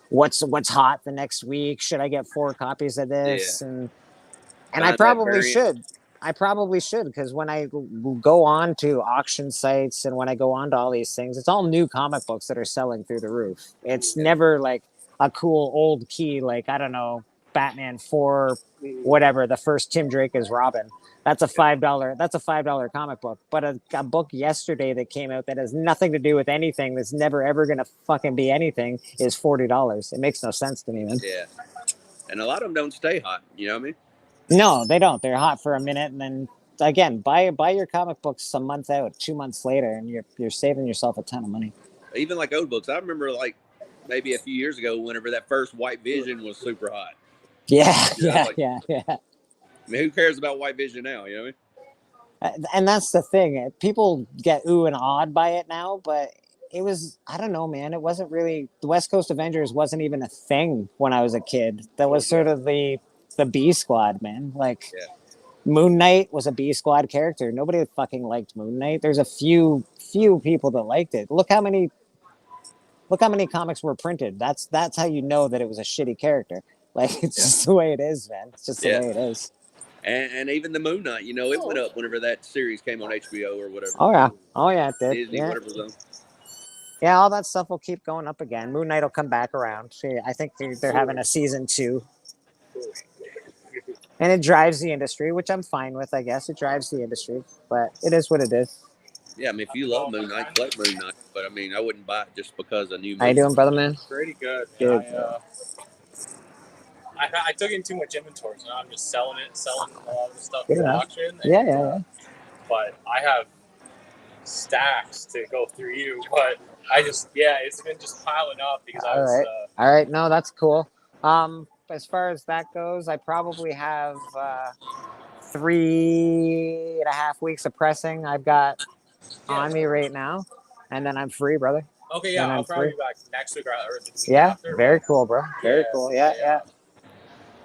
what's hot the next week. Should I get 4 copies of this? Yeah. And I probably should. I probably should, because when I go on to auction sites and when I go on to all these things, it's all new comic books that are selling through the roof. It's never like a cool old key, like, I don't know, Batman 4, whatever, the first Tim Drake as Robin. That's a $5 comic book. But a book yesterday that came out that has nothing to do with anything, that's never ever gonna fucking be anything, is $40. It makes no sense to me, man. Yeah. And a lot of them don't stay hot, you know what I mean? No, they don't. They're hot for a minute, and then again, buy your comic books a month out, 2 months later, and you're saving yourself a ton of money. Even like old books. I remember like maybe a few years ago, whenever that first White Vision was super hot. Yeah. I mean, who cares about White Vision now? You know what I mean? And that's the thing. People get ooh and awed by it now, but it was, I don't know, man. It wasn't really, the West Coast Avengers wasn't even a thing when I was a kid. That was sort of the B Squad, man. Like, Moon Knight was a B Squad character. Nobody fucking liked Moon Knight. There's a few people that liked it. Look how many comics were printed. That's how you know that it was a shitty character. Like, it's just the way it is, man. It's just the way it is. And even the Moon Knight, you know, it went up whenever that series came on HBO or whatever. Oh yeah, it did. Disney, whatever was on. Yeah, all that stuff will keep going up again. Moon Knight will come back around. I think they're having a season 2. And it drives the industry, which I'm fine with, I guess. It drives the industry, but it is what it is. Yeah, I mean, if you love Moon Knight, collect Moon Knight. But, I mean, I wouldn't buy it just because a new movie. How you doing, brother, man? Pretty good. Good. I took in too much inventory, so now I'm just selling a lot of the stuff at auction. Yeah. But I have stacks to go through you, but it's been just piling up because All right, no, that's cool. As far as that goes, I probably have 3.5 weeks of pressing I've got on me right now, and then I'm free, brother. Okay, yeah, I'll probably be back next week or the week after. Very cool, bro. Very cool. Yeah.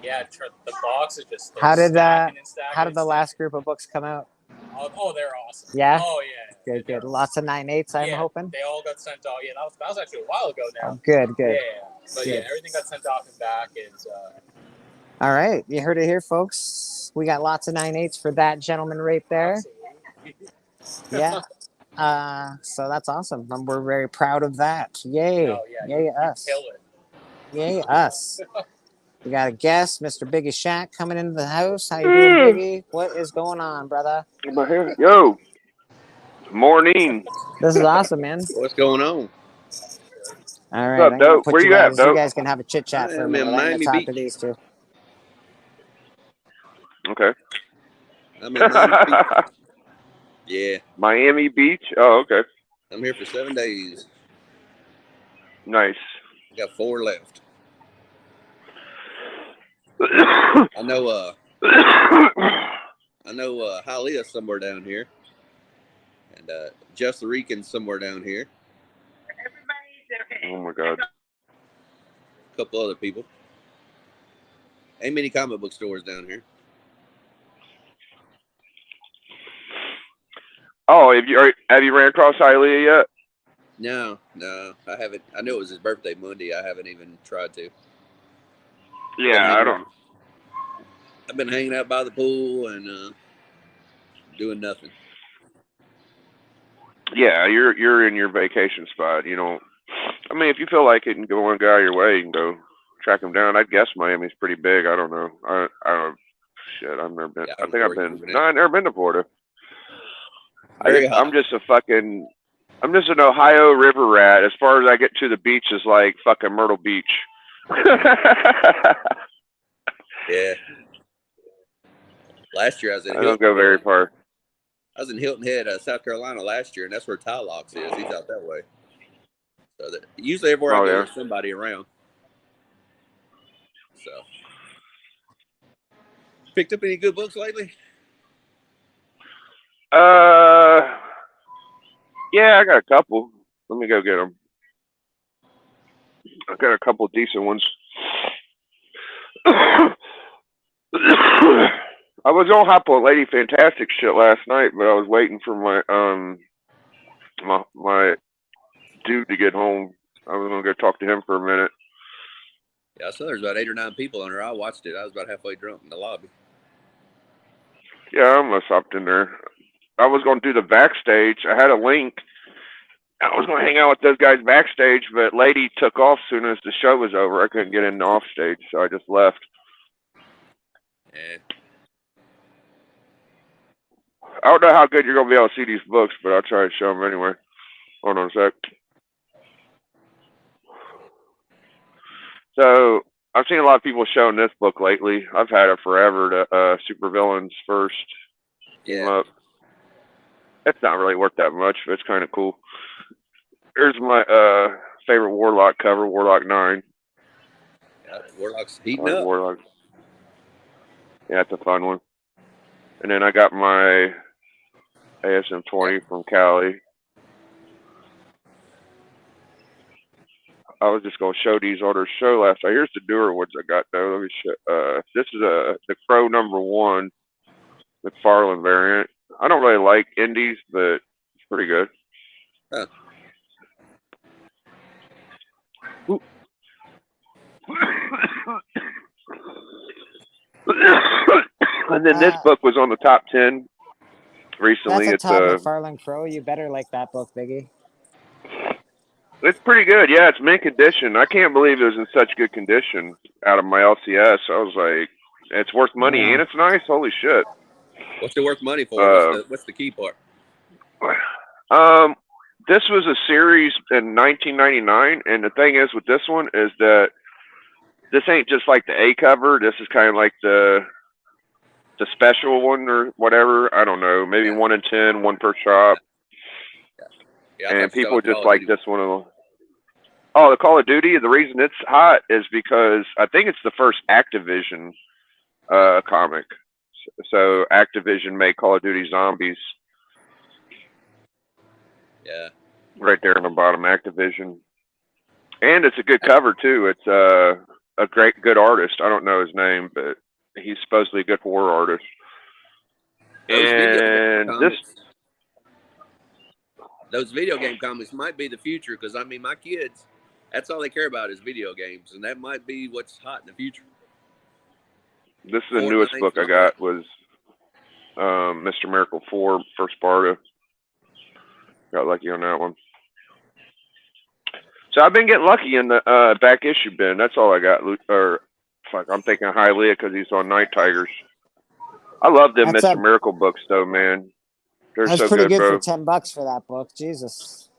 Yeah, the box is just how did stacking the last group of books come out? Oh, they're awesome. Yeah? Oh, yeah. Good, good. Lots of 9/8s, I'm yeah, hoping. They all got sent off. Yeah, that was actually a while ago now. Oh, good, good. Yeah. But yeah, everything got sent off and back. And All right. You heard it here, folks. We got lots of 9/8s for that gentleman right there. absolutely. Yeah. So that's awesome. And we're very proud of that. Yay. No, yeah, Yay, you us. kill it. Yay, us. We got a guest, Mr. Biggie Shack, coming into the house. How you doing, Biggie? What is going on, brother? My hair. Yo. Morning. This is awesome, man. What's going on? All right, What's up, I'm gonna Dope? put Where you you at, guys. You Dope? guys can have a chit chat for a I'm minute. in I'm gonna Miami talk Beach. to these two. Okay. I'm in Miami Beach. Yeah, Miami Beach. Oh, okay. I'm here for 7 days. Nice. I got 4 left. I know Hialeah's somewhere down here. And Just the Rican's somewhere down here. Oh my God. A couple other people. Ain't many comic book stores down here. Oh, have you ran across Hialeah yet? No, I haven't. I knew it was his birthday Monday. I haven't even tried to. Yeah, I don't. I've been hanging out by the pool and doing nothing. Yeah, you're in your vacation spot. You know, I mean, if you feel like it and go one guy your way, you can go track him down. I'd guess Miami's pretty big. I don't know. I don't. Shit, I've never been. Yeah, I think I've been. No, it. I've never been to Florida. Very hot. I'm just an Ohio river rat. As far as I get to the beach is like fucking Myrtle Beach. Yeah. Last year I was in. I don't go very far. I was in Hilton Head, South Carolina last year, and that's where Ty Locks is. He's out that way. So usually everywhere I go, there's somebody around. So, picked up any good books lately? Yeah, I got a couple. Let me go get them. I got a couple decent ones. I was on hop on Lady Fantastic shit last night, but I was waiting for my dude to get home. I was gonna go talk to him for a minute. Yeah, I saw there's about 8 or 9 people on there. I watched it. I was about halfway drunk in the lobby. Yeah, I almost hopped in there. I was gonna do the backstage. I had a link. I was gonna hang out with those guys backstage, but Lady took off as soon as the show was over. I couldn't get in the off stage, so I just left. Yeah. I don't know how good you're gonna be able to see these books, but I'll try to show them anyway. Hold on a sec. So I've seen a lot of people showing this book lately. I've had it forever. The Supervillains First. Yeah. It's not really worth that much, but it's kind of cool. Here's my favorite Warlock cover, Warlock 9. Yeah, Warlock's heating up. Warlock. Yeah, it's a fun one. And then I got my ASM 20 from Cali. I was just gonna show these on our show last night. Here's the newer ones I got though. Let me show. This is the Crow #1 McFarlane variant. I don't really like indies, but it's pretty good. Huh. And then this book was on the top 10 recently. That's a Todd McFarlane Crow. You better like that book, Biggie. It's pretty good. Yeah, it's mint condition. I can't believe it was in such good condition out of my LCS. I was like, it's worth money and it's nice. Holy shit. What's it worth money for? What's the key part? This was a series in 1999, and the thing is with this one is that this ain't just like the A cover. This is kind of like the special one or whatever. I don't know. Maybe 1 in 10, one per shop. Yeah, and people just like this one. Oh, the Call of Duty. The reason it's hot is because I think it's the first Activision comic. So Activision made Call of Duty Zombies. Yeah. Right there on the bottom, Activision. And it's a good cover too. It's a good artist. I don't know his name, but he's supposed to be a good horror artist. And those video game comics might be the future because I mean, my kids, that's all they care about is video games, and that might be what's hot in the future. This is the newest book I got was Mr. Miracle 4, First Sparta. Got lucky on that one. So I've been getting lucky in the back issue bin. That's all I got. Or fuck, I'm thinking Hialeah because he's on Night Tigers. I love them Mr. Miracle books though, man. They're That's so pretty good bro. for $10 for that book. Jesus.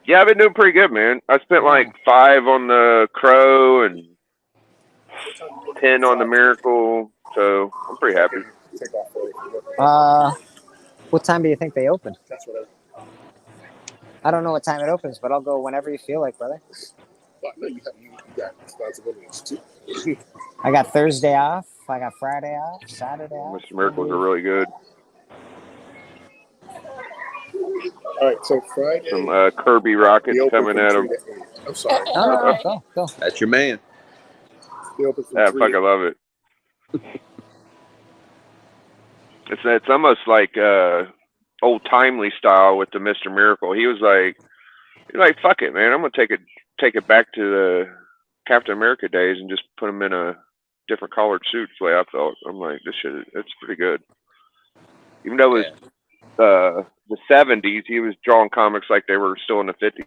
Yeah, I've been doing pretty good, man. I spent like 5 on the Crow and 10 on the Miracle, so I'm pretty happy. What time do you think they open? I don't know what time it opens, but I'll go whenever you feel like, brother. You got responsibilities too. I got Thursday off. I got Friday off. Saturday off. Mr. Miracles are really good. All right, so Friday. Some Kirby rockets coming at them. I'm sorry. Go. That's your man. Yeah, fuck, I love it. It's almost like old timely style with the Mr. Miracle. He was like, fuck it, man. I'm gonna take it back to the Captain America days and just put him in a different collared suit. The way I felt. I'm like, this shit, it's pretty good. Even though it was the 70s, he was drawing comics like they were still in the 50s.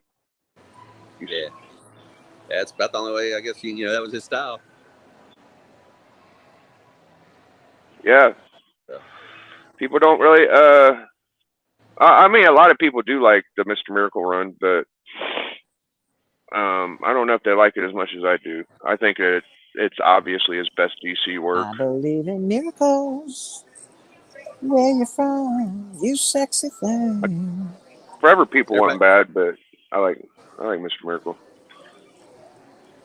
Yeah, that's about the only way I guess that was his style. Yeah. People don't really. I mean, a lot of people do like the Mr. Miracle run, but I don't know if they like it as much as I do. I think it's obviously his best DC work. I believe in miracles. Where you from, you sexy thing? Forever People wasn't bad, but I like Mr. Miracle.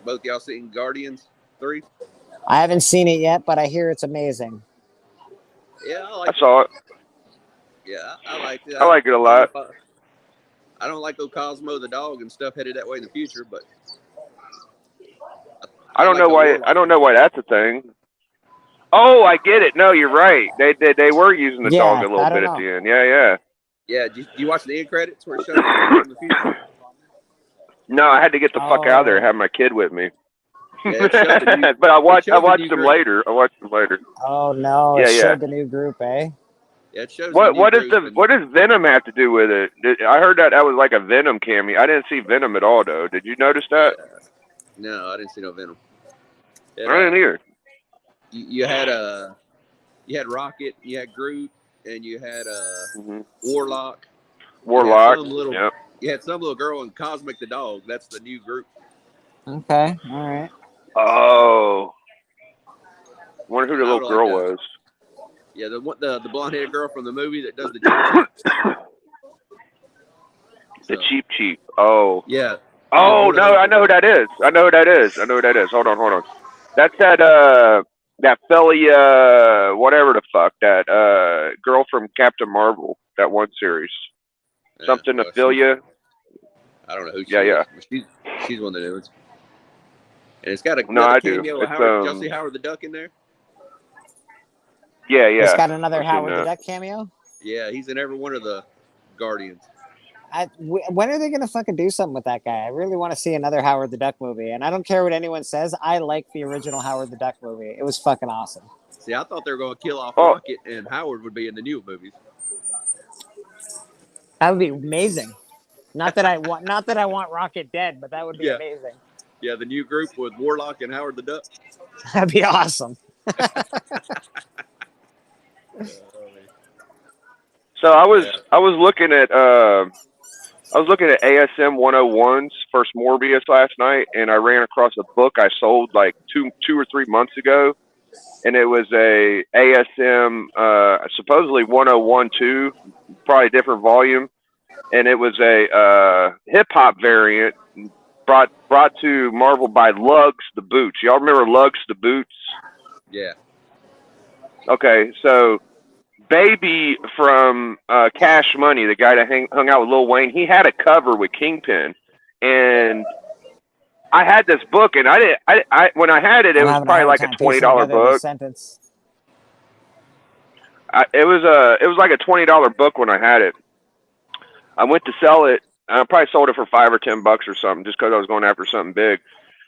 Both y'all seen Guardians 3? I haven't seen it yet, but I hear it's amazing. Yeah, I saw it. Yeah, I liked it. I like it a lot. I don't like Cosmo the dog and stuff headed that way in the future, but I don't know why. I don't know why that's a thing. Oh, I get it. No, you're right. They were using the dog a little bit at the end. Yeah. Yeah. Did you watch the end credits where it shows in the future? No, I had to get the fuck out of there. I had my kid with me. Yeah, but I watched them later. Oh no! It showed the new group, eh? Yeah, it shows. What does Venom have to do with it? I heard that was like a Venom cameo. I didn't see Venom at all, though. Did you notice that? No, I didn't see no Venom. I didn't either. You had Rocket, you had Groot, and you had Warlock. You had some little girl and Cosmic the dog. That's the new group. Okay, all right. Oh, I wonder who the little girl was. Yeah, the blonde-headed girl from the movie that does the Cheap Cheap. Oh. Yeah. Oh no, I know who that is. Hold on. That's that Felia, whatever the fuck, that girl from Captain Marvel, that one series. Something to Felia. I don't know who she is. Yeah. She's one of the new ones. And it's got a cameo of Howard. Did y'all see Howard the Duck in there? Yeah. It's got another Howard the Duck cameo? Yeah, he's in every one of the Guardians. When are they going to fucking do something with that guy? I really want to see another Howard the Duck movie. And I don't care what anyone says. I like the original Howard the Duck movie. It was fucking awesome. See, I thought they were going to kill off Rocket and Howard would be in the new movies. That would be amazing. Not that I want Rocket dead, but that would be amazing. Yeah, the new group with Warlock and Howard the Duck. That'd be awesome. So I was looking at ASM 101's first Morbius last night, and I ran across a book I sold like two or 3 months ago, and it was a ASM supposedly 101-2, probably a different volume, and it was a hip hop variant brought to Marvel by Lugs the Boots. Y'all remember Lugs the Boots? Yeah. Okay, so Baby from Cash Money, the guy that hung out with Lil Wayne, he had a cover with Kingpin, and I had this book, and when I had it, it was probably like a $20 book. It was like a $20 book when I had it. I went to sell it. I probably sold it for $5 or $10 or something, just because I was going after something big.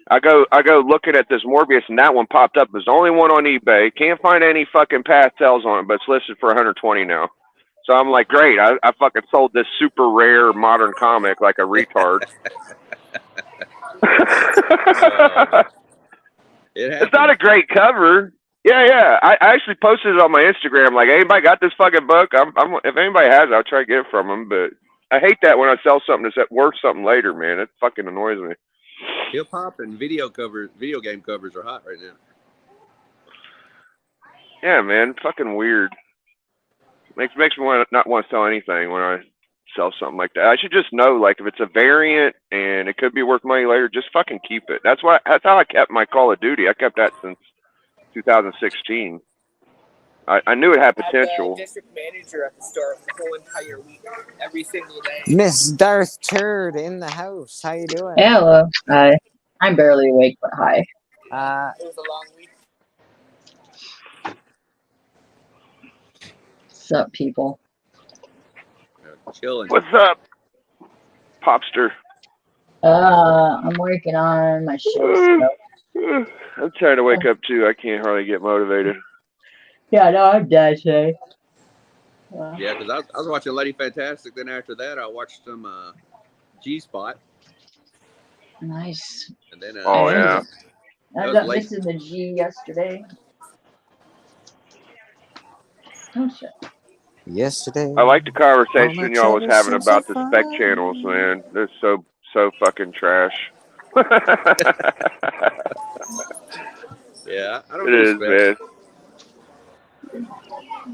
I go looking at this Morbius, and that one popped up. It's the only one on eBay. Can't find any fucking pastels on it, but it's listed for $120 now. So I'm like, great. I fucking sold this super rare modern comic like a retard. It's not a great cover. Yeah. I actually posted it on my Instagram. Like, anybody got this fucking book? If anybody has it, I'll try to get it from them. But I hate that when I sell something that's worth something later, man. It fucking annoys me. Hip hop and video game covers are hot right now. Yeah, man. Fucking weird. Makes me not want to sell anything when I sell something like that. I should just know, like, if it's a variant and it could be worth money later, just fucking keep it. That's how I kept my Call of Duty. I kept that since 2016. I knew it had potential. I'm the district manager at the store the whole entire week, every single day. Miss Darth Turd in the house. How you doing? Hello. Hi. I'm barely awake, but hi. It was a long week. What's up, people? Chilling. What's up, Popster? I'm working on my show stuff. I'm trying to wake up too. I can't hardly get motivated. Yeah, no, I'm dead today. Yeah, because I was watching Lady Fantastic. Then after that, I watched some G-Spot. Nice. And then Oh yeah. I ended up missing the G yesterday. Oh shit. Yesterday. I like the conversation y'all was having about the spec channels, man. They're so fucking trash. Yeah, I don't It know is, man.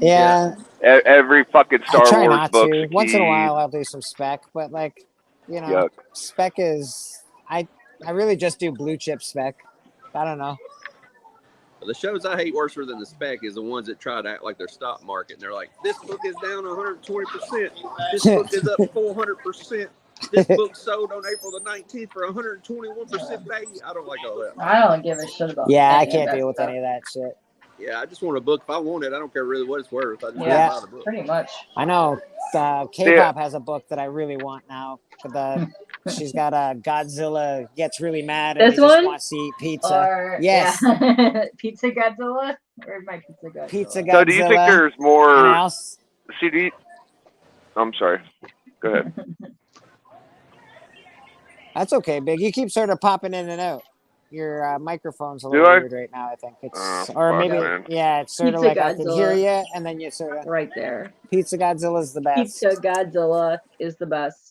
Yeah. Every fucking Star I try Wars not book. to. Once in a while, I'll do some spec, but like, you know, Yuck. spec is I really just do blue chip spec. I don't know. The shows I hate worse than the spec is the ones that try to act like they're stock market. And they're like, this book is down 120%. This book is up 400%. This book sold on April the 19th for 121% value. I don't like all that. I don't give a shit about Yeah, I any of can't that deal with stuff. any of that shit. Yeah, I just want a book. If I want it, I don't care really what it's worth. I just Yeah, want to buy the book. pretty much. I know K-pop has a book that I really want now. She's got a Godzilla gets really mad and This he just one? wants to eat pizza. Or, Yes. Yeah. Pizza Godzilla? Where's my Pizza Godzilla? Pizza Godzilla. So do you think there's more CD? I'm sorry. Go ahead. That's okay, Big. You keep sort of popping in and out. Your microphone's a little weird right now, I think. It's sort of Pizza like I can hear Godzilla. you, and then you sort of... Right there. Pizza Godzilla's the best. Pizza Godzilla is the best.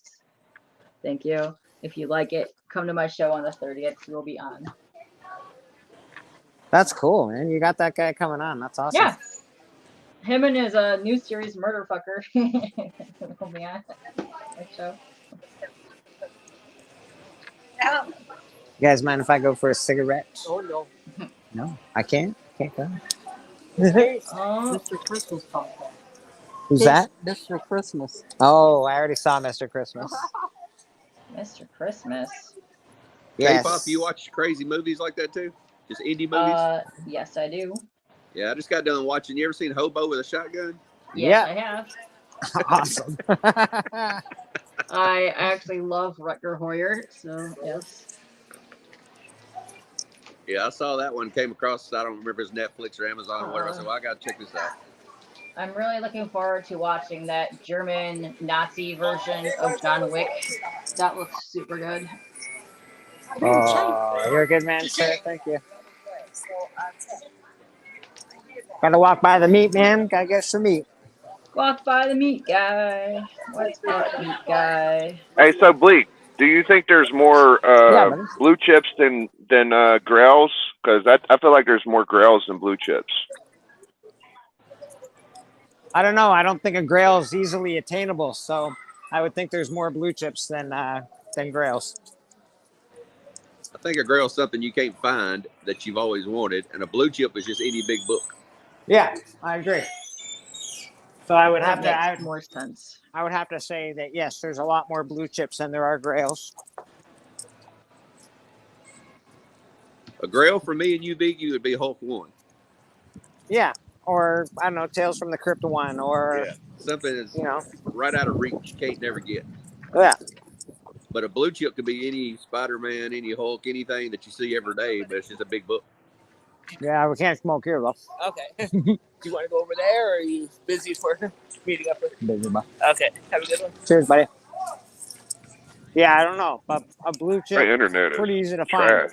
Thank you. If you like it, come to my show on the 30th. We'll be on. That's cool, man. You got that guy coming on. That's awesome. Yeah. Him and his new series, Murder Fucker. Will be on that show. You guys mind if I go for a cigarette? Oh no. No, I can't. Can't go. Mr. Christmas podcast. Who's that? Mr. Christmas. Oh, I already saw Mr. Christmas. Mr. Christmas. Yes. K-pop, you watch crazy movies like that too? Just indie movies? Yes, I do. Yeah, I just got done watching. You ever seen Hobo with a Shotgun? Yes, I have. Awesome. I actually love Rutger Hauer, so yes. Yeah, I saw that one. Came across. I don't remember if it's Netflix or Amazon or whatever. I said, well, I got to check this out. I'm really looking forward to watching that German Nazi version of John Wick. That looks super good. Oh, you're a good man, sir. Thank you. Gotta walk by the meat, man. Gotta get some meat. Walk by the meat guy. What's up, meat guy? Hey, so Bleak, do you think there's more blue chips than Grails? Because I feel like there's more Grails than blue chips. I don't know. I don't think a Grail is easily attainable, so I would think there's more blue chips than Grails. I think a Grail is something you can't find that you've always wanted, and a blue chip is just any big book. Yeah, I agree. So I would have to more sense. I would have to say that yes, there's a lot more blue chips than there are Grails. A Grail for me and you, Big, you would be Hulk 1. Yeah, or I don't know, Tales from the Crypt one, or Yeah, something that's you know, right out of reach, can't never get. yeah, But a blue chip could be any Spider-Man, any Hulk, anything that you see every day, but it's just a big book. yeah. We can't smoke here though. Okay. Do you want to go over there, or are you busy for meeting up with? Busy, bud. Okay. Have a good one. Cheers, buddy. Yeah, I don't know, but a blue chip, My internet is pretty easy to find. trash.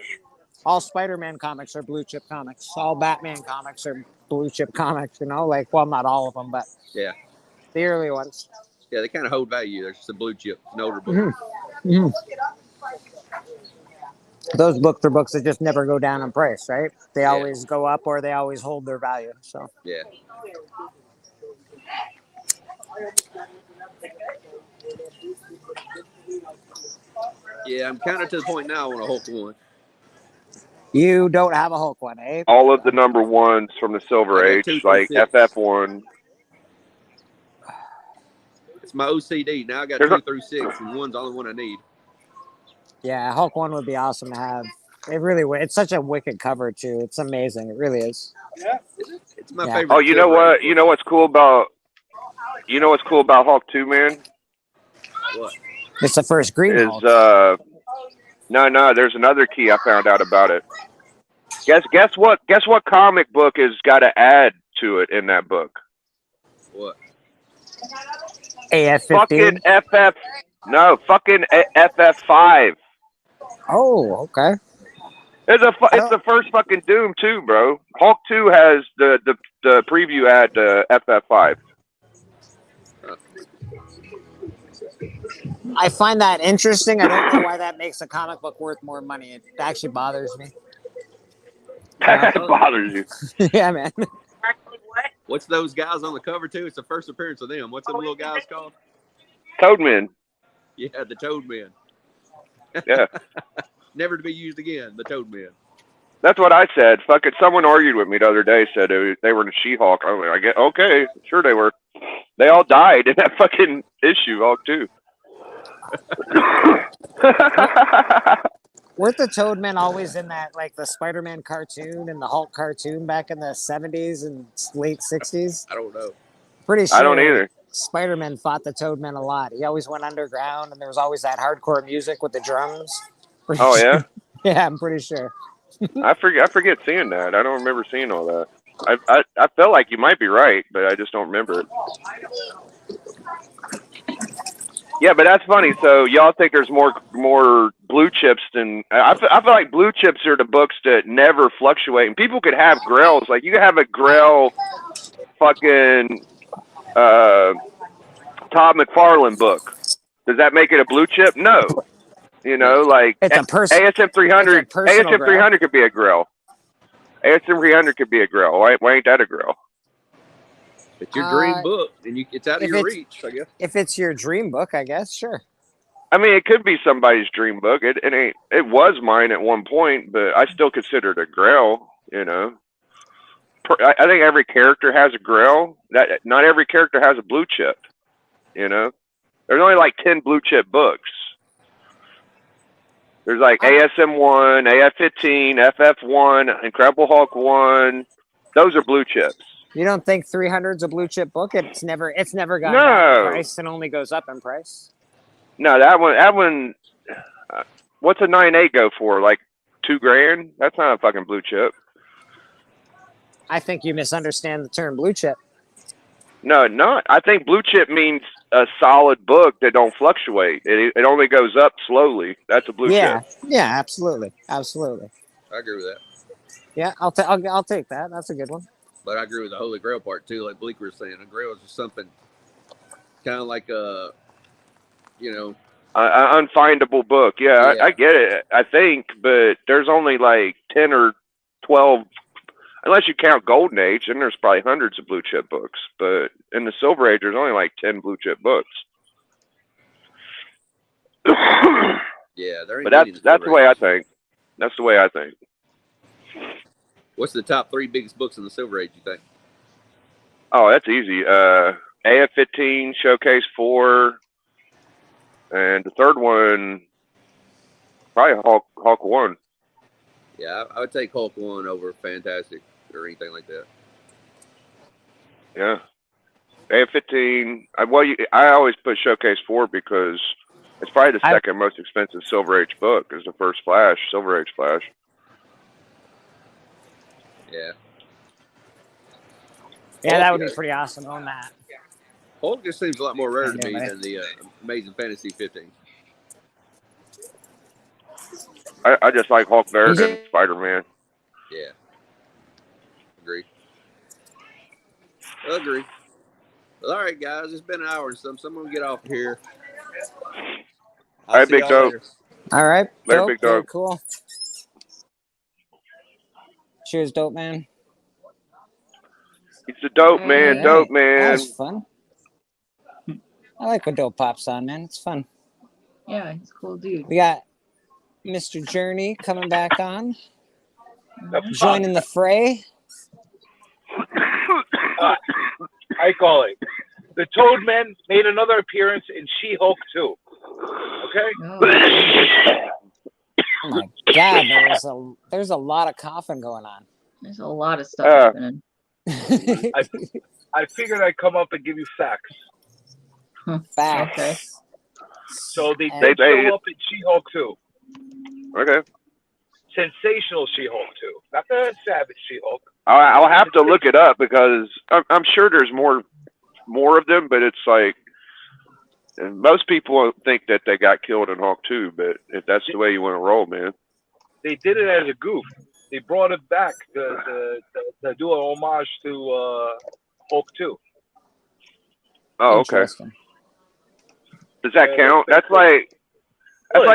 All Spider-Man comics are blue chip comics. All Batman comics are blue chip comics. You know, like well, not all of them, but Yeah, the early ones. yeah, they kind of hold value. They're just a blue chip, an older book. Mm-hmm. Mm-hmm. Those books are books that just never go down in price, right? They Yeah. always go up or they always hold their value. So Yeah. Yeah, I'm kind of to the point now I want a Hulk one. you don't have a Hulk one, eh? All of the number ones from the Silver I got Age, 2 through like 6. FF1. It's my OCD. Now I got There's 2 a- through 6, and 1's the only one I need. Yeah, Hulk one would be awesome to have. It really would. It's such a wicked cover too. It's amazing. It really is. It's my Yeah. favorite. Oh, you know Silver Age what? book. You know what's cool about? You know what's cool about Hulk 2, man? What? It's the first Green Is Hulk. no. There's another key I found out about it. Guess what? Guess what comic book has got to add to it in that book? What? AF-15. Fucking FF. No, fucking FF5. Oh, okay. It's the first fucking Doom too, bro. Hulk 2 has the preview ad to FF5. I find that interesting. I don't know why that makes a comic book worth more money. It actually bothers me. That bothers you. Yeah, man. What's those guys on the cover too? It's the first appearance of them. What's them little guys called? Toadman. Yeah, the Toad Men. Yeah. Never to be used again. The Toad Men. That's what I said. Fuck it. Someone argued with me the other day. Said they were in She-Hulk. I was like, I get okay. Sure they were. They all died in that fucking issue. Hulk 2. Weren't the Toadmen always in that, like the Spider-Man cartoon and the Hulk cartoon back in the 70s and late 60s? I don't know. Pretty sure I don't either. Spider-Man fought the Toadmen a lot. He always went underground, and there was always that hardcore music with the drums. Pretty Oh sure. yeah. Yeah, I'm pretty sure. I forget seeing that. I don't remember seeing all that. I felt like you might be right, but I just don't remember it. Yeah, but that's funny. So y'all think there's more blue chips than I feel like blue chips are the books that never fluctuate. And people could have grails. Like you could have a grail fucking Todd McFarlane book. Does that make it a blue chip? No. You know, like It's a ASM 300. it's a personal ASM 300 could be a grail. ASM 300 could be a grail. Why ain't that a grail? It's your dream book, and it's out of your reach, I guess. If it's your dream book, I guess, sure. I mean, it could be somebody's dream book. It ain't. It was mine at one point, but I still consider it a grail. You know, I think every character has a grail. That not every character has a blue chip. You know, there's only like 10 blue chip books. There's like ASM1, AF15, FF1, Incredible Hulk 1. Those are blue chips. You don't think 300's a blue chip book? It's never gone down in price and only goes up in price. No, that one. What's a 9.8 go for? Like $2,000? That's not a fucking blue chip. I think you misunderstand the term blue chip. No, not. I think blue chip means a solid book that don't fluctuate. It only goes up slowly. That's a blue chip. Yeah, absolutely. Absolutely. I agree with that. Yeah, I'll take that. That's a good one. But I agree with the Holy Grail part too, like Bleeker was saying. A Grail is just something kind of like a, an unfindable book. Yeah. I get it. I think, but there's only like 10 or 12, unless you count Golden Age, and there's probably hundreds of blue chip books. But in the Silver Age, there's only like 10 blue chip books. Yeah, but that's the way I think. That's the way I think. What's the top 3 biggest books in the Silver Age, you think? Oh, that's easy. AF15, Showcase 4, and the third one, probably Hulk 1. Yeah, I would take Hulk 1 over Fantastic or anything like that. Yeah. A15. I always put Showcase 4 because it's probably the second most expensive Silver Age book. Is the first Flash, Silver Age Flash. Yeah. Yeah, that would be pretty awesome on that. Hulk just seems a lot more rare to me than the Amazing Fantasy 15. I just like Hulk better than Spider-Man. Yeah. Agree. Agree. Well, all right, guys. It's been an hour and some. So I'm going to get off here. All right, Big Dog. All right. Later, Dope. Big Very Dog. cool. Cheers, Dope Man. He's a dope man, All dope right. man. That was fun. I like when Dope pops on, man. It's fun. Yeah, he's a cool dude. We got Mr. Journey coming back on, joining the fray. I call it. The Toadman made another appearance in She-Hulk 2. Okay? Oh my God, there's a lot of coughing going on. There's a lot of stuff happening. I figured I'd come up and give you facts. Facts. Okay. So they did show up in She-Hulk 2. Okay. Sensational She-Hulk 2. Not the Savage She-Hulk. I'll have to look it up because I'm sure there's more of them, but it's like, and most people think that they got killed in Hulk 2, but if that's the way you want to roll, man. They did it as a goof. They brought it back to do an homage to Hulk 2. Oh, okay. Does that count? That's like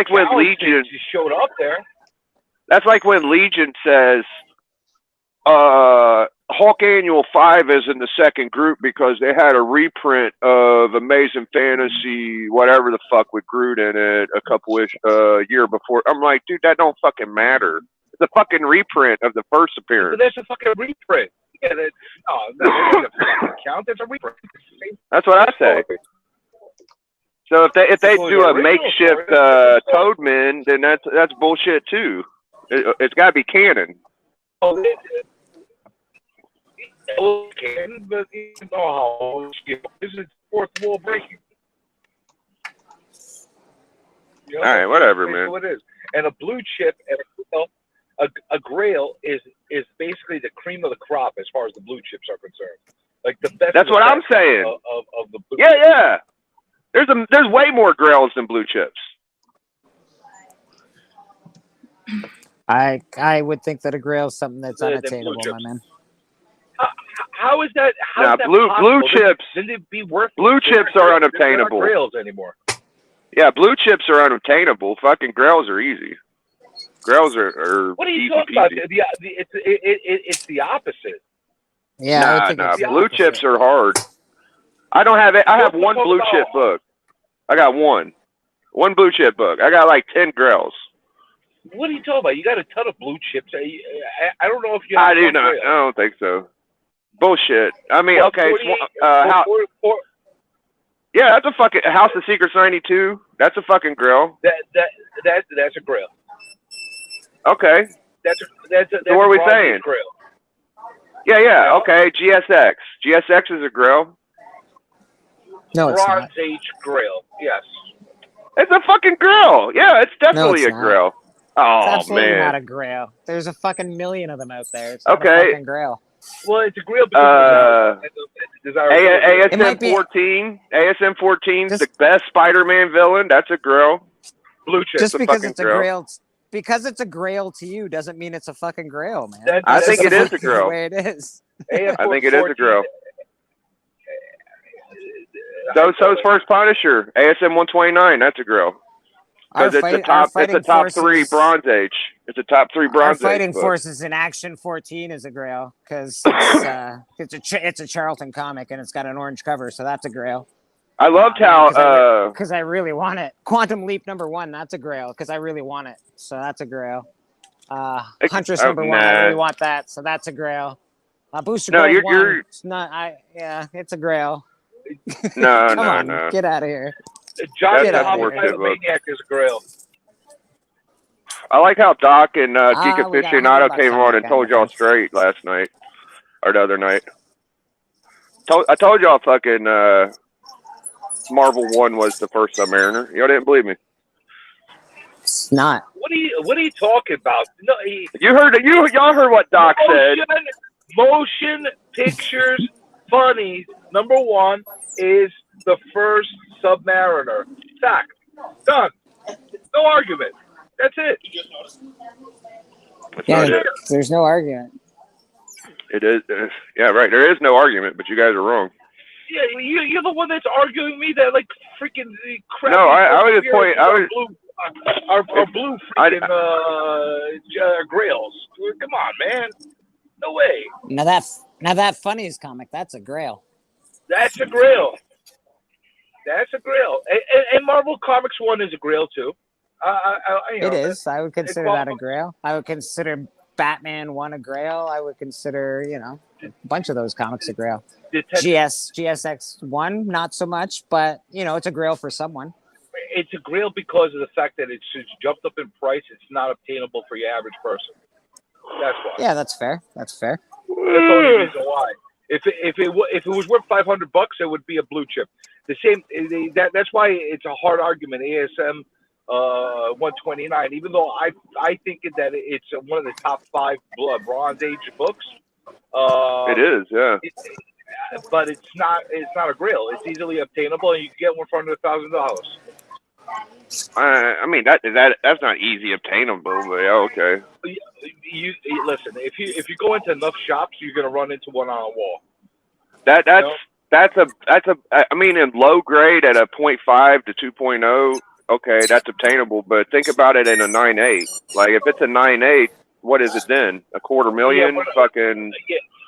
when Legion just showed up there. That's like when Legion says Hulk Annual 5 is in the second group because they had a reprint of Amazing Fantasy, whatever the fuck, with Groot in it a couple year before. I'm like, dude, that don't fucking matter. It's a fucking reprint of the first appearance. So that's a fucking reprint. Yeah, that doesn't count. That's a reprint. That's what I say. So if they do a makeshift Toadman, then that's bullshit too. It's got to be canon. Oh, canon, but this is fourth wall breaking. You know, all right, whatever, man. What it is, and a blue chip and a Grail is basically the cream of the crop as far as the blue chips are concerned. Like the best. That's what I'm saying. Of the blue chips. Yeah. There's way more Grails than blue chips. I would think that a Grail is something that's unattainable, my man. How is that? Blue chips. Didn't it be worth? Blue chips are unobtainable. They're not Grails anymore. Yeah, blue chips are unobtainable. Fucking Grails are easy. Grails are what are you easy talking peasy. about? It's the opposite. Yeah, nah. Blue chips are hard. I don't have it. I have one blue chip book. I got one blue chip book. I got like 10 Grails. What are you talking about? You got a ton of blue chips. I don't know if you. I do not. I don't think so. Bullshit. I mean, okay. Yeah, that's a fucking House of Secrets 92. That's a fucking Grail. That's a Grail. Okay. That's so what are we saying? Grail. Yeah. Okay. GSX. GSX is a Grail. No, it's Bronze not. Age Grail. Yes. It's a fucking Grail. Yeah, it's definitely a Grail. Oh, it's absolutely man. not a Grail. There's a fucking million of them out there. It's not a fucking Grail. Well, it's a Grail because ASM 14. ASM 14 is the best Spider-Man villain. That's a Grail. Blue chip. Just because it's a Grail. Because it's a Grail to you doesn't mean it's a fucking Grail, man. I think it is a Grail. The way it is. I think it is a Grail. So's first Punisher, ASM 129. That's a Grail. Because it's a top 3 Bronze Age. It's a top 3 Bronze Age. Our Fighting Forces in Action 14 is a Grail because it's a Charlton comic and it's got an orange cover, so that's a Grail. I loved how because I really want it. Quantum Leap #1, that's a Grail because I really want it, so that's a Grail. Huntress #1, I really want that, so that's a Grail. Booster Gold 1, it's not. It's a Grail. No. Get out of here. John the Maniac is a Grail. I like how Doc and Geek Aficionado came on and told y'all straight last night or the other night. I told y'all fucking Marvel 1 was the first Submariner. Y'all didn't believe me. It's not. What are you talking about? No, y'all heard what Doc said. Motion pictures funnies. Number 1 is the first Submariner. Fact. Done. No argument. That's it. That's not it. There's no argument. It is. Yeah, right. There is no argument, but you guys are wrong. Yeah, you're the one that's arguing me that like freaking crap. No, I was just pointing. Our blue freaking grails. Come on, man. No way. Now that Funnies comic, that's a grail. That's a grail. That's a grail. And Marvel Comics 1 is a grail too. It is. I would consider that a grail. I would consider Batman 1 a grail. I would consider, a bunch of those comics a grail. GSX 1, not so much, but it's a grail for someone. It's a grail because of the fact that it's jumped up in price. It's not obtainable for your average person. That's why. Yeah, that's fair. That's the only reason why. If it was worth $500, it would be a blue chip. The same. That's why it's a hard argument. ASM 129. Even though I think that it's one of the top 5 Bronze Age books. It is, yeah. But it's not a grail. It's easily obtainable, and you can get one for $100,000. I mean that's not easy obtainable, but yeah, okay. You listen. If you go into enough shops, you're gonna run into one on a wall. That's a. I mean, in low grade at a 0.5 to 2.0, okay, that's obtainable. But think about it in a 9.8. Like if it's a 9.8, what is it then? $250,000? Fucking.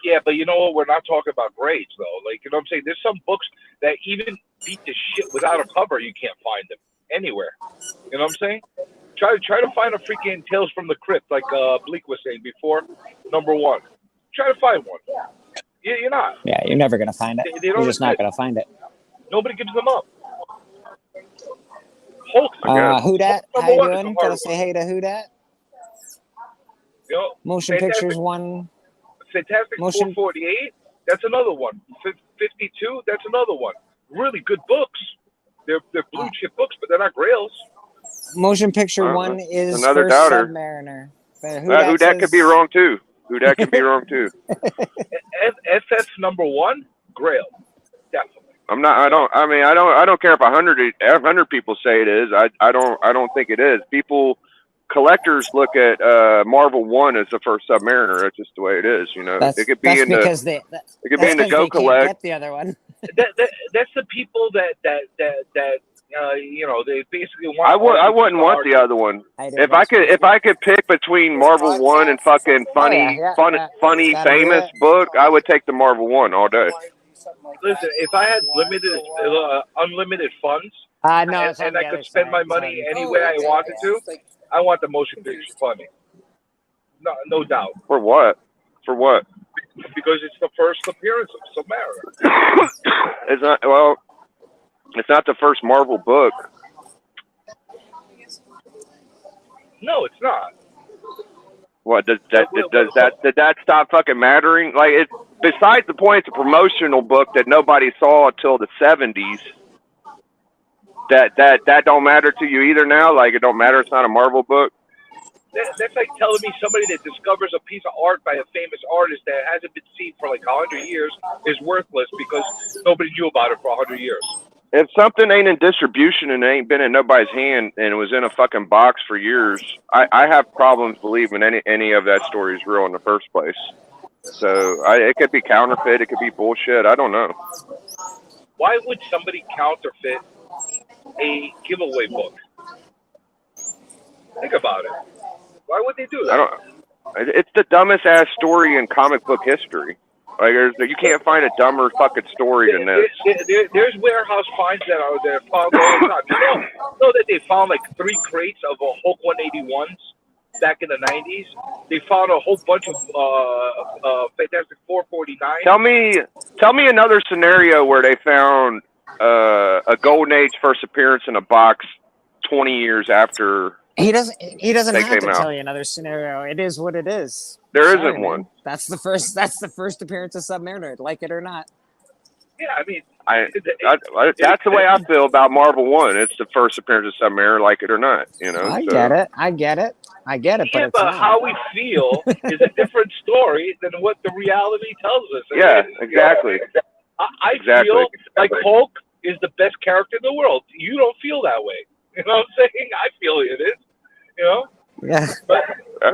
Yeah, but you know what? We're not talking about grades though. Like you know what I'm saying? There's some books that even beat the shit without a cover. You can't find them anywhere. You know what I'm saying? Try to find a freaking Tales from the Crypt, like Bleek was saying before. Number 1. Try to find one. You're not. Yeah, you're never gonna find it. You're just not gonna find it. Nobody gives them up. Hulk. Who dat? How you doing? Gotta say hey to who dat? Motion Pictures 1. Fantastic 448. That's another one. 52. That's another one. Really good books. They're blue chip books, but they're not grails. Motion Picture 1 is another first doubter. Submariner. Who that could be wrong too. Who that could be wrong too. FF number 1, grail. Definitely. I don't care if 100 people say it is. I don't think it is. Collectors look at Marvel 1 as the first Submariner. That's just the way it is, It could be in the Go Collect. Get the other one. That's the people that they basically want. I wouldn't want the other one. If I could pick between Marvel 1 and fucking funny famous book, I would take the Marvel 1 all day. Listen, if I had unlimited funds, and I could spend my money any way I wanted to, I want the motion picture funny. No doubt. For what? Because it's the first appearance of Submariner. It's not the first Marvel book. No, it's not. What did that stop fucking mattering? Like it. Besides the point, it's a promotional book that nobody saw until the 70s. That don't matter to you either now. Like it don't matter. It's not a Marvel book. That's like telling me somebody that discovers a piece of art by a famous artist that hasn't been seen for like 100 years is worthless because nobody knew about it for 100 years. If something ain't in distribution and ain't been in nobody's hand and it was in a fucking box for years, I have problems believing any of that story is real in the first place. So it could be counterfeit. It could be bullshit. I don't know. Why would somebody counterfeit a giveaway book? Think about it. Why would they do that? It's the dumbest ass story in comic book history. Like you can't find a dumber fucking story than this. There's warehouse finds that are found all the time. You know that they found like 3 crates of Hulk 181s back in the 90s. They found a whole bunch of Fantastic 449. Tell me another scenario where they found a Golden Age first appearance in a box 20 years after. He doesn't have to tell you another scenario. It is what it is. There isn't one. That's the first appearance of Submariner, like it or not. Yeah, I mean, that's the way I feel about Marvel 1. It's the first appearance of Submariner, like it or not. You know. I get it. I get it. I get it. But yeah, it's but not. how we feel is a different story than what the reality tells us. Yeah, exactly. I feel like Hulk is the best character in the world. You don't feel that way. You know what I'm saying? I feel it is. You know. Yeah. But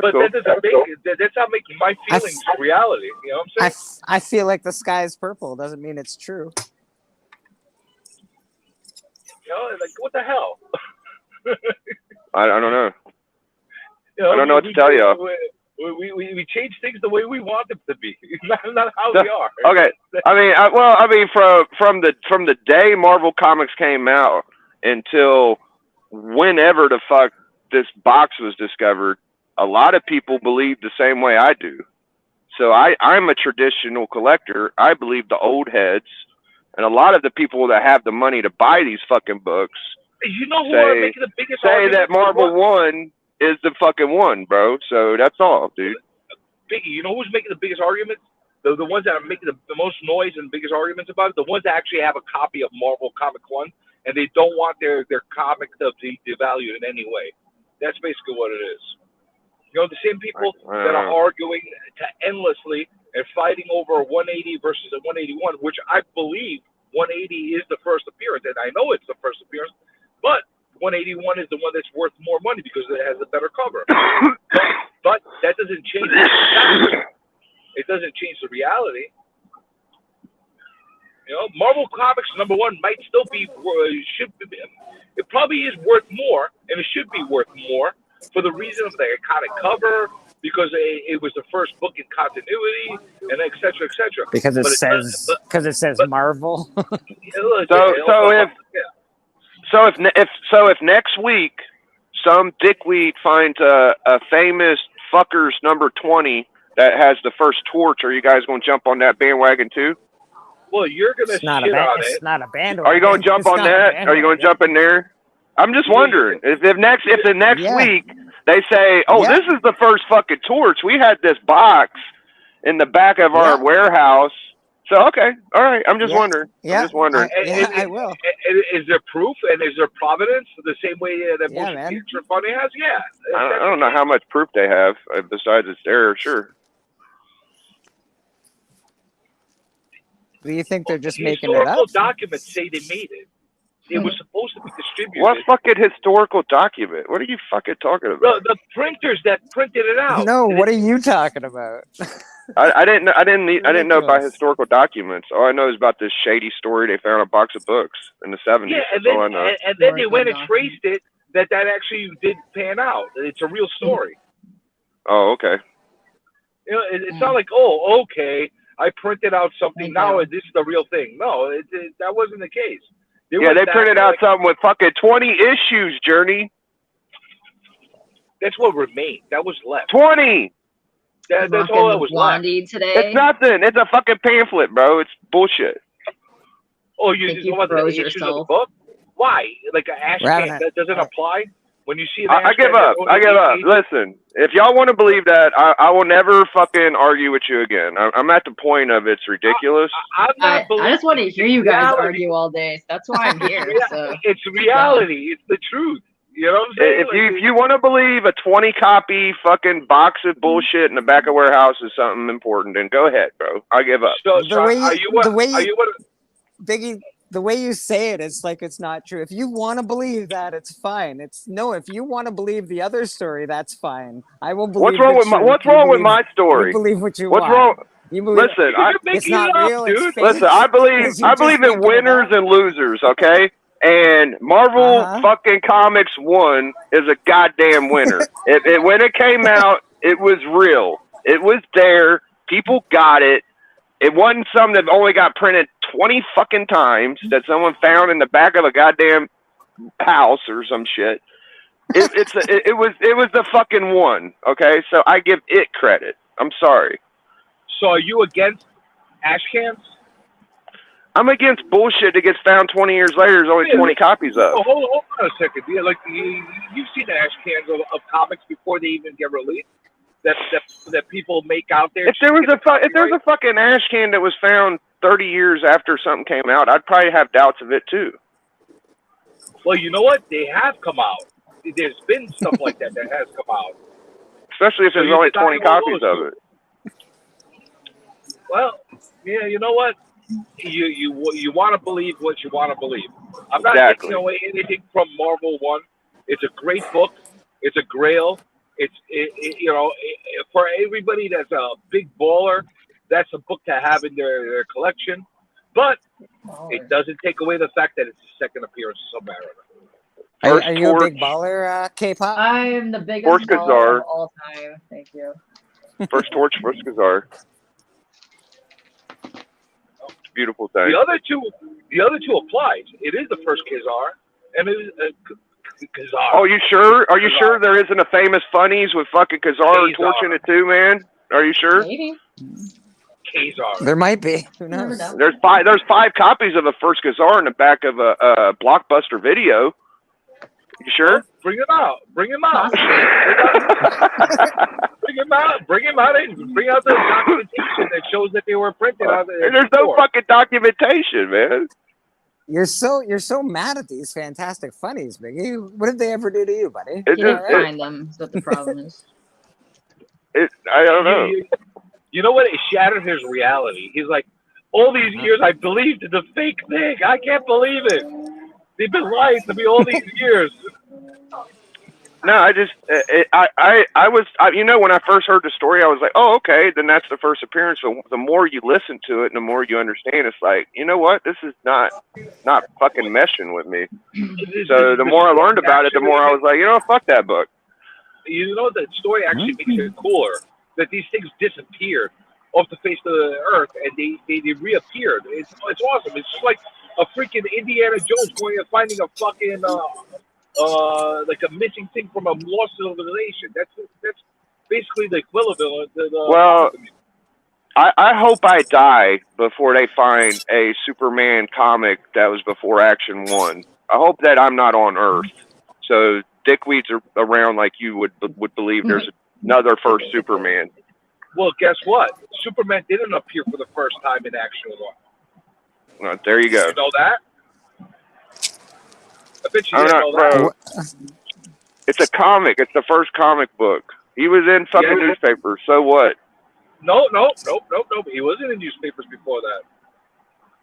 cool. that doesn't make it. That's not making my feelings reality. You know what I'm saying? I feel like the sky is purple. Doesn't mean it's true. You know, like what the hell? I don't know. You know, I don't know what to tell you. We change things the way we want them to be, not how they are. Okay. I mean, from the day Marvel Comics came out until whenever the fuck this box was discovered, a lot of people believe the same way I do. So I'm a traditional collector. I believe the old heads, and a lot of the people that have the money to buy these fucking books, you know who are making the biggest say argument? that Marvel 1 is the fucking one, bro. So that's all, dude. Biggie, you know who's making the biggest arguments? The ones that are making the most noise and biggest arguments about it, the ones that actually have a copy of Marvel Comic 1, and they don't want their comic to be devalued in any way. That's basically what it is. You know, the same people that are arguing endlessly and fighting over 180 versus a 181, which I believe 180 is the first appearance, and I know it's the first appearance, but 181 is the one that's worth more money because it has a better cover. But that doesn't change the reality. It doesn't change the reality. You know, Marvel Comics #1 might still be, it probably is worth more, and it should be worth more for the reason of the iconic cover, because it was the first book in continuity, and et cetera, et cetera. Because it says Marvel. So if next week some dickweed finds a famous fucker's number 20 that has the first torch, are you guys going to jump on that bandwagon too? Well, you're going to shit on it. It's not a bandwagon. Are you going to jump on that? Are you going to jump in there? I'm just wondering if the next week they say, "Oh, this is the first fucking torch. We had this box in the back of our warehouse." So okay, all right. I'm just wondering. Yeah, I'm just wondering. I will. Is there proof and is there providence the same way that Motion Picture Funny has? Yeah. I don't know how much proof they have besides it's there. Sure. Do you think they're just making it up? Historical documents say they made it. It was supposed to be distributed. What fucking historical document? What are you fucking talking about? The printers that printed it out. No, what are you talking about? I didn't know about historical documents. All I know is about this shady story they found a box of books in the 70s. Yeah, and then they went and traced it that actually did pan out. It's a real story. Oh, okay. You know, it's not like, oh, okay, I printed out something now and this is the real thing. No, that wasn't the case. They printed out something with fucking 20 issues, Journey. That's what remained. That was left. 20! That's all that was left. Today. It's nothing. It's a fucking pamphlet, bro. It's bullshit. Oh, you just want the issues of the book? Why? Like an ash can, that doesn't apply? When you see I give up. I give up. Listen, if y'all want to believe that, I will never fucking argue with you again. I'm at the point of it's ridiculous. I just want to hear you guys argue all day. That's why I'm here. So. It's reality. It's the truth. You know what I'm saying? If you want to believe a 20 copy fucking box of bullshit in the back of warehouse is something important, then go ahead, bro. I give up. Biggie, the way you say it, it's like it's not true. If you want to believe that, it's fine. If you want to believe the other story, that's fine. I will believe. What's wrong with my story? You believe what you want. What's wrong? You believe, listen, it's not real. It's fake. Listen, I believe in winners and losers. Okay. And Marvel fucking Comics 1 is a goddamn winner. When it came out, it was real. It was there. People got it. It wasn't something that only got printed 20 fucking times that someone found in the back of a goddamn house or some shit. It was the fucking one. Okay, so I give it credit. I'm sorry. So are you against ash cans? I'm against bullshit that gets found 20 years later. There's only 20 copies of. Oh, hold on a second. Yeah, like you've seen the ash cans of comics before they even get released. That people make out there. If there's a fucking ash can that was found 30 years after something came out, I'd probably have doubts of it too. Well, you know what? They have come out. There's been stuff like that has come out. Especially if So there's you only decide 20 on copies those of two. it. Well, yeah, you know what? You want to believe what you want to believe. I'm not Exactly. taking away anything from Marvel 1. It's a great book. It's a grail. For everybody that's a big baller, that's a book to have in their collection. But it doesn't take away the fact that it's the second appearance of Submariner. Are you a big baller, K-pop? I'm the biggest Torch baller Kazar. of all time. Thank you. First Torch, first Kazar. Beautiful thing. The other two applies. It is the first Kazar, and it is Kazar. Oh, you sure? Are you sure there isn't a famous funnies with fucking Kazar torching it too, man? Are you sure? Maybe. Kazar. There might be. Who knows? There's five copies of the first Kazar in the back of a Blockbuster video. You sure? Well, bring him out. Bring him out. Bring him out. Bring him out and bring out the documentation that shows that they were printed out there. There's no fucking documentation, man. You're so mad at these Fantastic Funnies, Biggie. What did they ever do to you, buddy? You didn't find them. Is what the problem is. I don't know. You know what? It shattered his reality. He's like, all these years I believed in the fake thing. I can't believe it. They've been lying to me all these years. No, I was, when I first heard the story, I was like, oh, okay, then that's the first appearance. So the more you listen to it and the more you understand, it's like, you know what? This is not fucking meshing with me. So the more I learned about it, the more I was like, fuck that book. You know, the story actually makes it cooler that these things disappeared off the face of the earth and they reappeared. It's awesome. It's just like a freaking Indiana Jones going and finding a fucking like a missing thing from a lost civilization. That's basically the equivalent of the well, I hope I die before they find a Superman comic that was before Action 1. I hope that I'm not on Earth. So dickweeds are around like you would believe there's another first Superman. Well, guess what? Superman didn't appear for the first time in Action 1. Well, there you go. You know that? I bet you didn't know that. Bro. It's a comic. It's the first comic book. He was in fucking newspapers. So what? No. He wasn't in newspapers before that.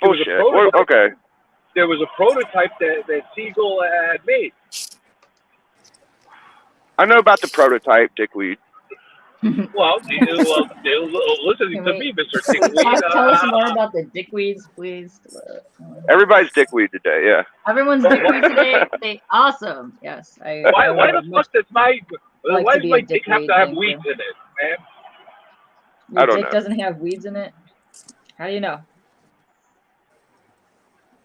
Bullshit. Okay. There was a prototype that Siegel had made. I know about the prototype, dickweed. Well, listen to me, Mr. Dickweed. Tell us more about the dickweeds, please. Everybody's dickweed today, yeah. Everyone's dickweed today. Awesome. Yes. Why the fuck does my dick have to have weeds in it, man? Your dick doesn't have weeds in it? How do you know?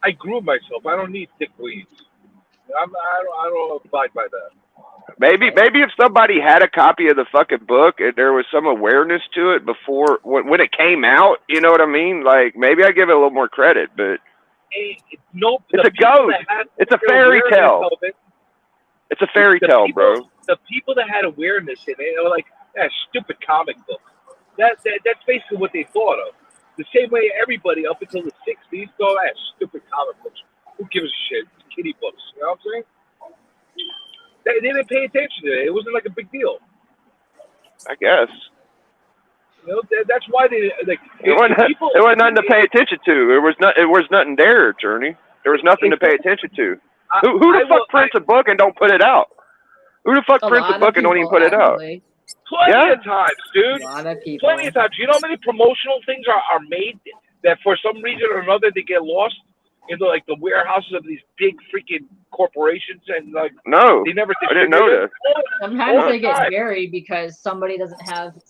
I grew myself. I don't need dickweeds. I don't abide by that. Maybe if somebody had a copy of the fucking book and there was some awareness to it before when it came out, you know what I mean? Like maybe I give it a little more credit, but it's a ghost. It's a fairy tale. It's a fairy tale, bro. The people that had awareness in it, they were like, that stupid comic book. That's basically what they thought of. The same way everybody up until the 60s go, that stupid comic books. Who gives a shit? It's kiddie books. You know what I'm saying? They didn't pay attention to it. It wasn't like a big deal. I guess. You know, that's why they like. It wasn't nothing to pay attention to. It was nothing there, attorney. There was nothing to pay attention to. Who the fuck prints a book and don't put it out? Who the fuck prints a book and don't even put it out? Plenty of times, dude. A lot of people. Plenty of times. You know how many promotional things are made that for some reason or another they get lost into like the warehouses of these big freaking corporations and like they never I didn't know that. Sometimes they get buried because somebody has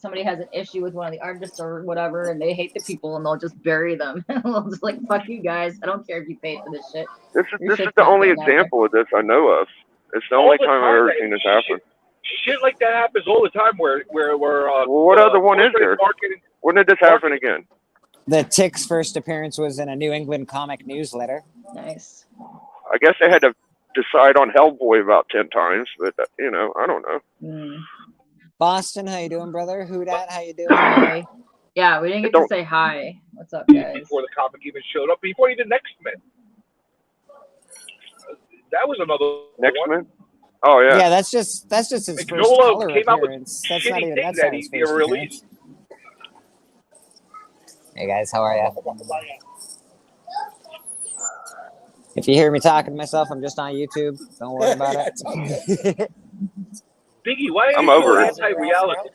an issue with one of the artists or whatever and they hate the people and they'll just bury them. They'll just like, fuck you guys. I don't care if you paid for this shit. This is the only example of this I know of. It's the only time I've ever seen this happen. Shit like that happens all the time where what other one is there? When did this happen again? The Tick's first appearance was in a New England comic newsletter. Nice. I guess they had to decide on Hellboy about 10 times, but I don't know. Boston, how you doing, brother? Who dat? How you doing? Yeah, we didn't It get to don't. say hi. What's up, guys? Before the comic even showed up, before even X-Men. That was another Next one. man. Oh yeah. Yeah, that's just his Like first Nola color came out with appearance. That's not shitty even things that's that not his he first released. appearance. Hey guys, how are you? If you hear me talking to myself, I'm just on YouTube. Don't worry about it. Biggie, why are I'm you so over it. anti-reality?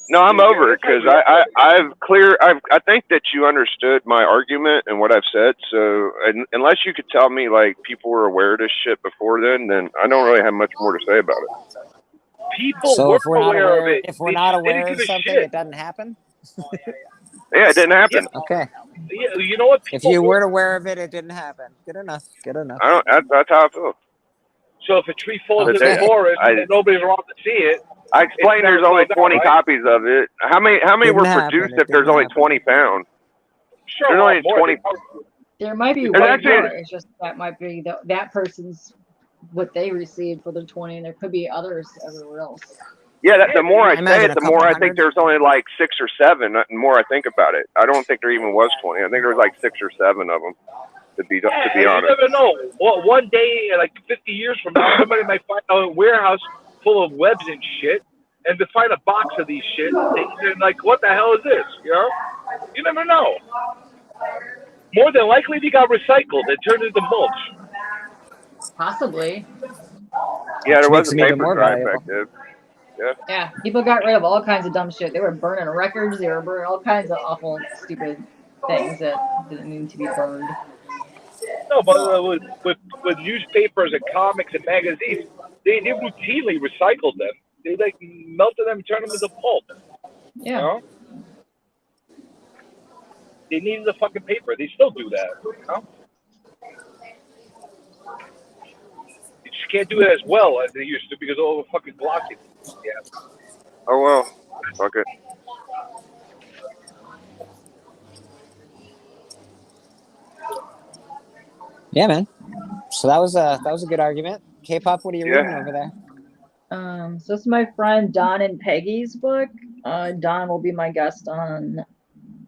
No, I'm You're over it because I think that you understood my argument and what I've said. So unless you could tell me like people were aware of this shit before then I don't really have much more to say about it. People So were if we're not aware of aware, it. if we're They not just didn't aware give of a something, shit. it doesn't happen. Yeah, it didn't happen. Okay. Yeah, you know what? If People you were. weren't aware of it, it didn't happen. Good enough. Good enough. I don't. That's how I feel. So if a tree falls in Okay. the forest I and nobody's around to see it, I explained never there's only fell down, 20 right? copies of it. How many Didn't were happen. produced It if there's didn't only happen. 20 pounds? Sure, There's a lot only more. 20. There might be There's way actually- more. It's just that might be that person's what they received for their 20, and there could be others everywhere else. Yeah, the more I say imagine it, a the more couple I think hundred. there's only like 6 or 7. The more I think about it, I don't think there even was 20. I think there was like 6 or 7 of them. To be You honest. never know. Well, one day, like 50 years from now, somebody might find a warehouse full of webs and shit, and to find a box of these shit things, and like, what the hell is this? You know? You never know. More than likely, they got recycled and turned into mulch. Possibly. Yeah, there Which was makes a them even paper more dry valuable. back then. Yeah. Yeah, people got rid of all kinds of dumb shit. They were burning records. They were burning all kinds of awful, stupid things that didn't need to be burned. No, but with newspapers and comics and magazines, they routinely recycled them. They like melted them and turned them into pulp. Yeah. You know? They needed the fucking paper. They still do that. You know? You just can't do it as well as they used to because of all the fucking glossy. Yeah. Oh well. Fuck it. Yeah, man. So that was a good argument. K-pop, what are you Yeah. reading over there? So this is my friend Don and Peggy's book. Don will be my guest on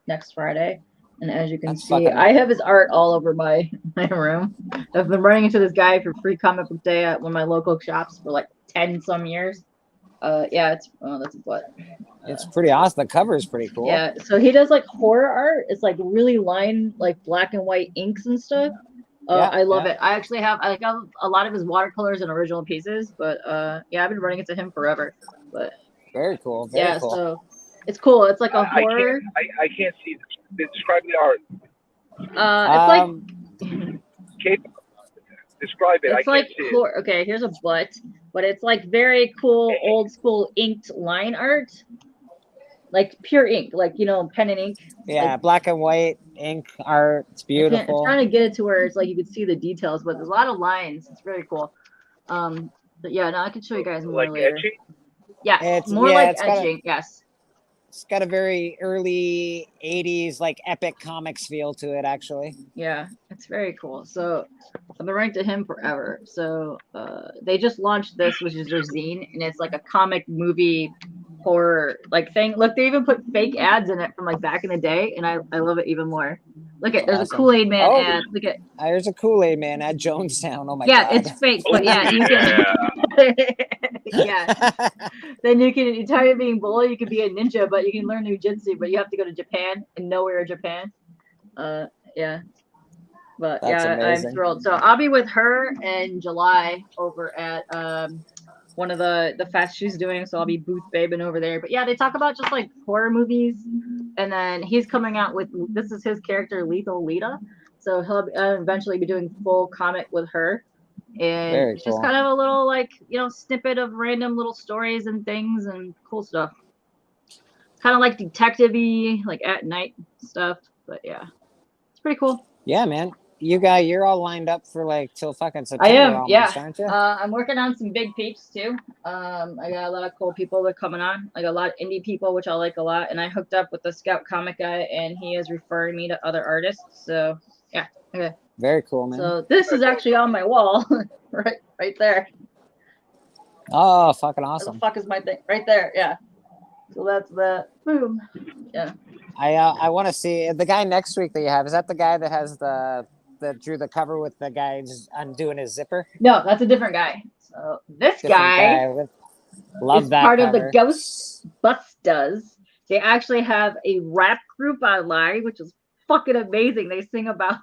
next Friday. And as you can That's see, fucking- I have his art all over my room. I've been running into this guy for free comic book day at one of my local shops for like 10 some years. Yeah, it's that's a butt. It's pretty awesome. The cover is pretty cool. Yeah, so he does like horror art. It's like really lined, like black and white inks and stuff. Yeah, I love yeah. it. I actually have a lot of his watercolors and original pieces, but yeah, I've been running into him forever. But Very cool. Very yeah, cool. so it's cool. It's like a horror. I can't see. Describe the art. It's like Kate, describe it. it's I like can't see it. okay, here's a butt, but it's like very cool old school inked line art. Like pure ink, like pen and ink. Yeah, Like, black and white ink art. It's I'm beautiful. trying to get it to where it's like you can see the details, but there's a lot of lines. It's very cool. But yeah, no, I can show you guys more Like later. etching? Yeah, It's- more yeah, like it's got a- etching. Yes. It's got a very early 80s like epic comics feel to it, actually. Yeah, it's very cool. So I've been writing to him forever. So they just launched this, which is their zine, and it's like a comic movie horror like thing. Look, they even put fake ads in it from like back in the day, and I love it even more. Look at there's Awesome. a Kool-Aid Man Oh. ad. Look at There's a Kool-Aid Man at Jonestown. Oh my yeah, god. it's fake, but yeah, you can yeah. Then you tired of being bully, you can be a ninja, but you can learn jujitsu, but you have to go to Japan and nowhere in Japan. Yeah. But That's yeah, amazing. I'm thrilled. So I'll be with her in July over at one of the fests she's doing. So I'll be booth babing over there. But yeah, they talk about just like horror movies, and then he's coming out with this is his character Lethal Lita. So he'll eventually be doing full comic with her. And Very it's just cool. kind of a little like snippet of random little stories and things and cool stuff. Kind of like detective-y, like at night stuff. But yeah, it's pretty cool. Yeah, man. You're all lined up for like till fucking September I am, almost, yeah. aren't you? I'm working on some big peeps too. I got a lot of cool people that are coming on. I got a lot of indie people, which I like a lot. And I hooked up with the Scout comic guy, and he is referring me to other artists. So yeah, okay. Very cool, man. So this is actually on my wall, right there. Oh, fucking Where awesome. the fuck is my thing? Right there, yeah. So that's that. Boom. Yeah. I want to see the guy next week that you have. Is that the guy that has that drew the cover with the guy just undoing his zipper? No, that's a different guy. So this Different guy love is that part cover. of the Ghostbusters. They actually have a rap group online, which is fucking amazing. They sing about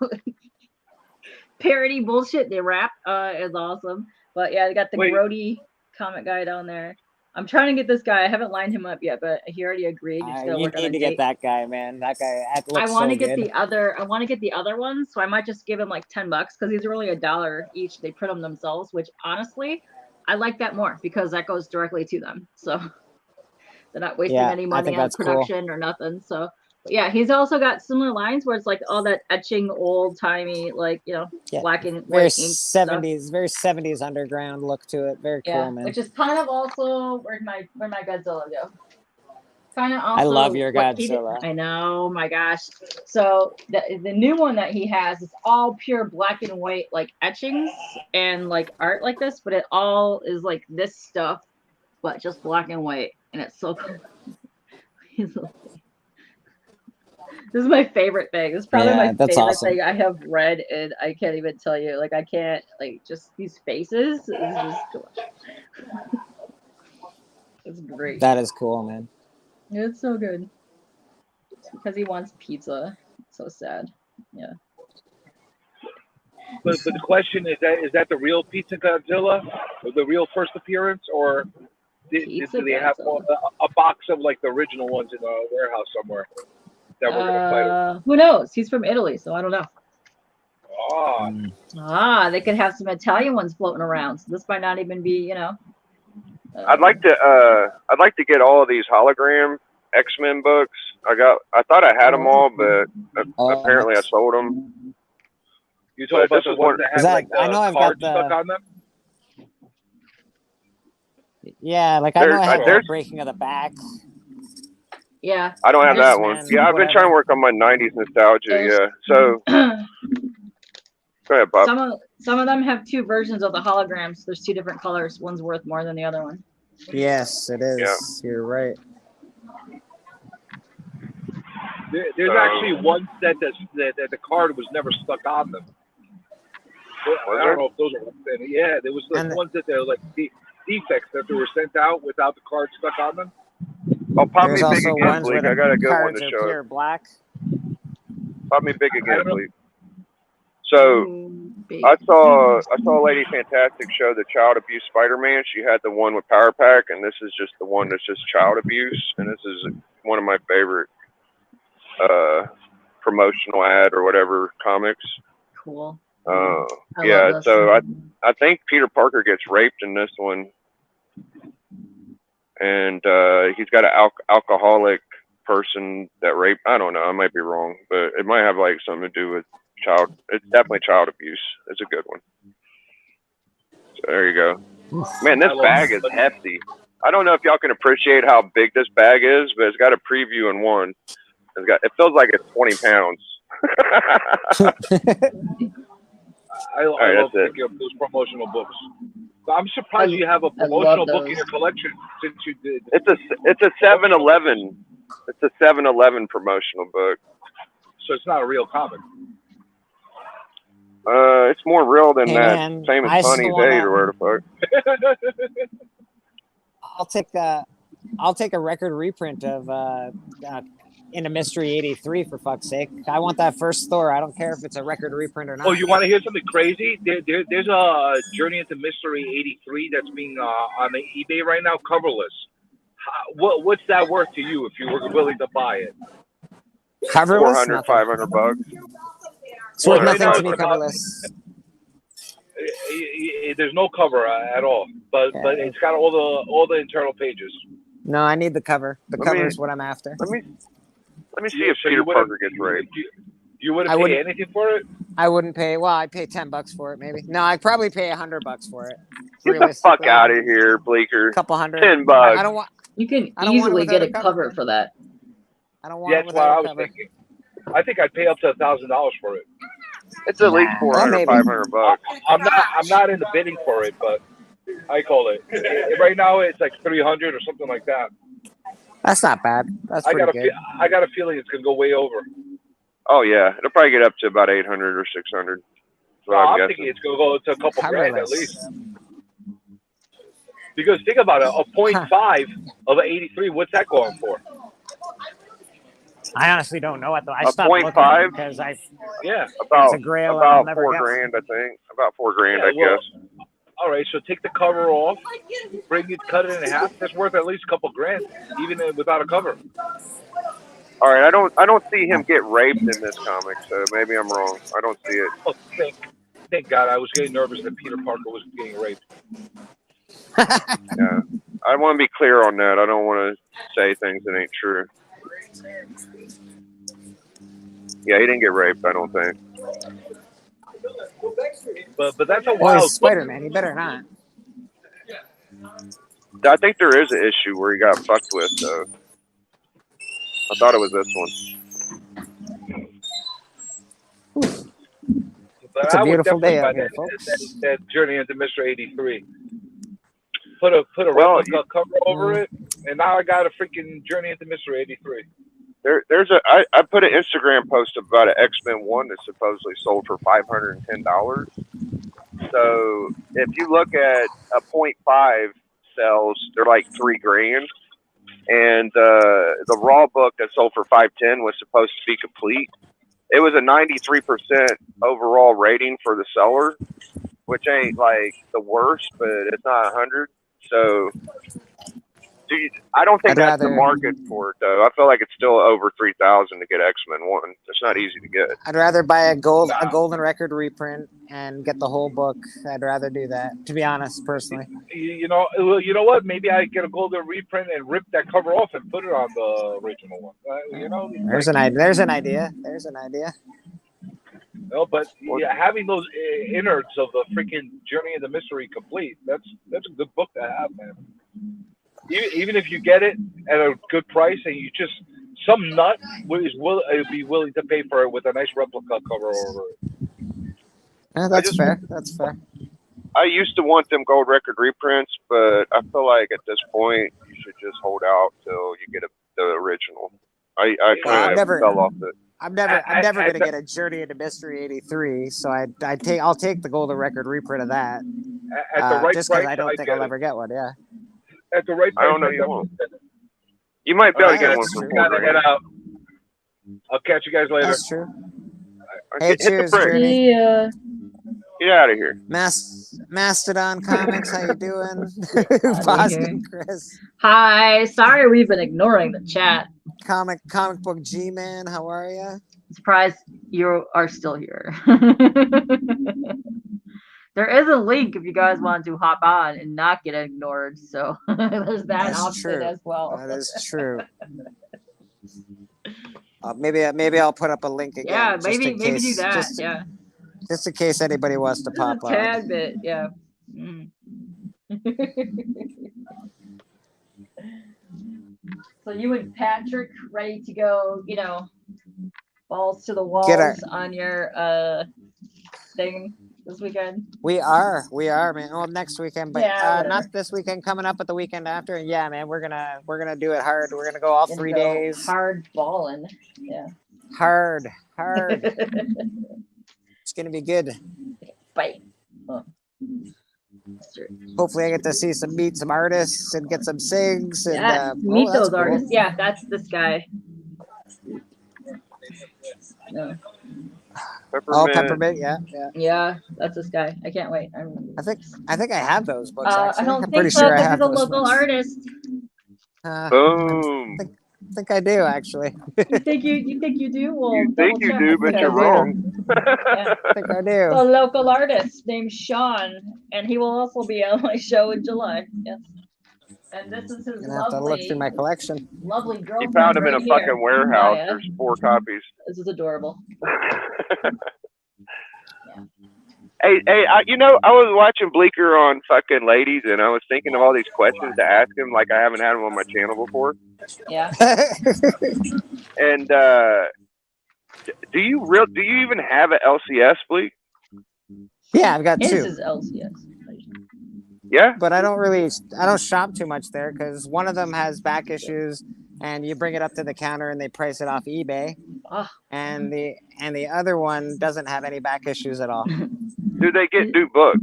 parody bullshit. They rap. It's awesome. But yeah, they got the Grody comic guy down there. I'm trying to get this guy. I haven't lined him up yet, but he already agreed. You need to get that guy, man. That guy looks I want to so get good. the other. I want to get the other ones, so I might just give him like $10 because these are only $1 each. They print them themselves, which honestly, I like that more because that goes directly to them. So they're not wasting any money on production or nothing. So but yeah, he's also got similar lines where it's like all that etching, old timey, like black and white ink '70s, stuff. very '70s underground look to it. Very cool, man. Which is kind of also where'd my Godzilla go? Kind of also. I love your Godzilla. I know, my gosh. So the new one that he has is all pure black and white, like etchings and like art like this, but it all is like this stuff, but just black and white, and it's so cool. This is my favorite thing. It's probably my favorite thing I have read, and I can't even tell you. Like I can't just these faces. It's just it's great. That is cool, man. It's so good. It's because he wants pizza. It's so sad. Yeah. But the question is that the real Pizza Godzilla, the real first appearance, or do they have a box of like the original ones in a warehouse somewhere that we're gonna fight him? Who knows? He's from Italy, so I don't know. They could have some Italian ones floating around. So this might not even be, I'd like to get all of these hologram X-Men books. I thought I had them all, but apparently I sold them. You talking about the ones that have I know I've got stuck on them? Yeah, like I know I have the breaking of the back. Yeah. I don't have that one. Yeah, I've been trying to work on my '90s nostalgia. Yeah, so go ahead, Bob. Some of them have two versions of the holograms. There's two different colors. One's worth more than the other one. Yes, it is. Yeah. You're right. There's actually one set that the card was never stuck on them. I don't know if those are. Yeah, there was ones that they're like defects that they were sent out without the card stuck on them. Oh, pop me big again, Bleak. I got a good one to show. Pure black. Pop me big again, Bleak. So I saw Lady Fantastic show the child abuse Spider-Man. She had the one with Power Pack, and this is just the one that's just child abuse. And this is one of my favorite promotional ad or whatever comics. Cool. Yeah, so I think Peter Parker gets raped in this one, and he's got an alcoholic person that raped. I don't know. I might be wrong, but it might have like something to do with child. It's definitely child abuse. It's a good one. So there you go. Man, this bag is hefty. I don't know if y'all can appreciate how big this bag is, but it's got a preview in one. It feels like it's 20 pounds. I love picking up those promotional books. I'm surprised you have a promotional book in your collection since you did. It's a 7-Eleven. It's a 7-Eleven promotional book. So it's not a real comic. It's more real than that famous Funny's 8 or where the fuck. I'll take a record reprint of In a Mystery 83 for fuck's sake. I want that first Thor. I don't care if it's a record reprint or not. Oh, you want to hear something crazy? There's a Journey into Mystery 83 that's being on the eBay right now, coverless. What's that worth to you if you were willing to buy it? Coverless? $400, $500. It's worth nothing to me, coverless. There's no cover at all, but it's got all the internal pages. No, I need the cover. The cover is what I'm after. Let me see if Peter Parker gets raped. You wouldn't pay anything for it? I wouldn't pay. Well, I'd pay $10 for it, maybe. No, I'd probably pay $100 for it. Get the fuck out of here, Bleeker. A couple hundred. $10. I don't want. You can easily get a cover for that. I don't want. That's what I was thinking. I think I'd pay up to $1,000 for it. It's at least $400, $500. I'm not in the bidding for it, but I call it. Right now it's like $300 or something like that. That's not bad. That's I pretty got a good. I got a feeling it's gonna go way over. Oh yeah, it'll probably get up to about 800 or 600. No, I'm thinking it's gonna go to a couple grand at Coverless. least. Because think about it, a .5 of an 83. What's that going for? I honestly don't know it though. I A stopped looking .5? because Yeah. About it's a grail and I'll about never 4 get grand, I think. About 4 grand, I well, guess. all right, so take the cover off, bring it, cut it in half. That's worth at least a couple grand, even without a cover. All right, I don't see him get raped in this comic, so maybe I'm wrong. I don't see it. Oh, thank God, I was getting nervous that Peter Parker was getting raped. Yeah, I want to be clear on that. I don't want to say things that ain't true. Yeah, he didn't get raped, I don't think. But that's a Well, wild he's Spider-Man. He better not. I think there is an issue where he got fucked with, though. I thought it was this one. But It's a I would beautiful definitely day buy out here, folks. that Journey into Mr. 83. Put a Well, replica cover over it, and now I got a freaking Journey into Mr. 83. I put an Instagram post about an X-Men 1 that supposedly sold for $510. So if you look at a .5 sales, they're like 3 grand. And the raw book that sold for $510 was supposed to be complete. It was a 93% overall rating for the seller, which ain't like the worst, but it's not 100. So, I don't think that's the market for it, though. I feel like it's still over 3,000 to get X-Men 1. It's not easy to get. I'd rather buy a golden record reprint and get the whole book. I'd rather do that, to be honest, personally. You know what? Maybe I get a golden reprint and rip that cover off and put it on the original one. There's an idea. There's an idea. No, but yeah, having those innards of the freaking Journey into Mystery complete, that's a good book to have, man. Even if you get it at a good price and you just some nut would be willing to pay for it with a nice replica cover over it. That's fair. That's fair. I used to want them gold record reprints, but I feel like at this point you should just hold out till you get the original. I kind of fell off it. I'm never gonna get a Journey into Mystery 83, so I'll take the golden record reprint of that. At the right just price, because I don't think I'll ever get one. Yeah. At the right price, I don't know you won't. You might be able to get one for $4 grand. I'll catch you guys later. That's true. Hey, cheers, Journey. Get out of here. Mastodon Comics, how you doing? Boston Chris. Hi. Sorry, we've been ignoring the chat. Comic book G-Man, how are you? Surprised you are still here. There is a link if you guys want to hop on and not get ignored. So there's that option as well. That is true. Maybe I'll put up a link again. Yeah, maybe do that. Just in case anybody wants to pop on. A tad bit, yeah. So you and Patrick ready to go, balls to the walls on your thing this weekend? We are, man. Well, next weekend, but not this weekend coming up, but the weekend after. And yeah, man, we're gonna do it hard. We're gonna go all 3 days. Hard balling. Yeah. Hard. It's gonna be good. Bye. Hopefully I get to meet some artists and get some sings and meet those artists. Yeah, that's this guy. No. Peppermint. Yeah, that's this guy. I can't wait. I think I have those books. I don't think so. This is a local artist. Boom. I think I do actually. You think you do? Well, you think you do, but you're wrong. I think I do. A local artist named Sean, and he will also be on my show in July. Yes. And this is his have to look through my collection. Lovely girlfriend. You found him in a fucking warehouse. There's 4 copies. This is adorable. Hey, I was watching Bleeker on fucking Ladies, and I was thinking of all these questions to ask him, like I haven't had him on my channel before. Yeah. And do you even have an LCS, Bleek? Yeah, I've got 2. This is LCS. Yeah, but I don't shop too much there because one of them has back issues. and you bring it up to the counter and they price it off eBay. Ah. And the other one doesn't have any back issues at all. Do they get new books?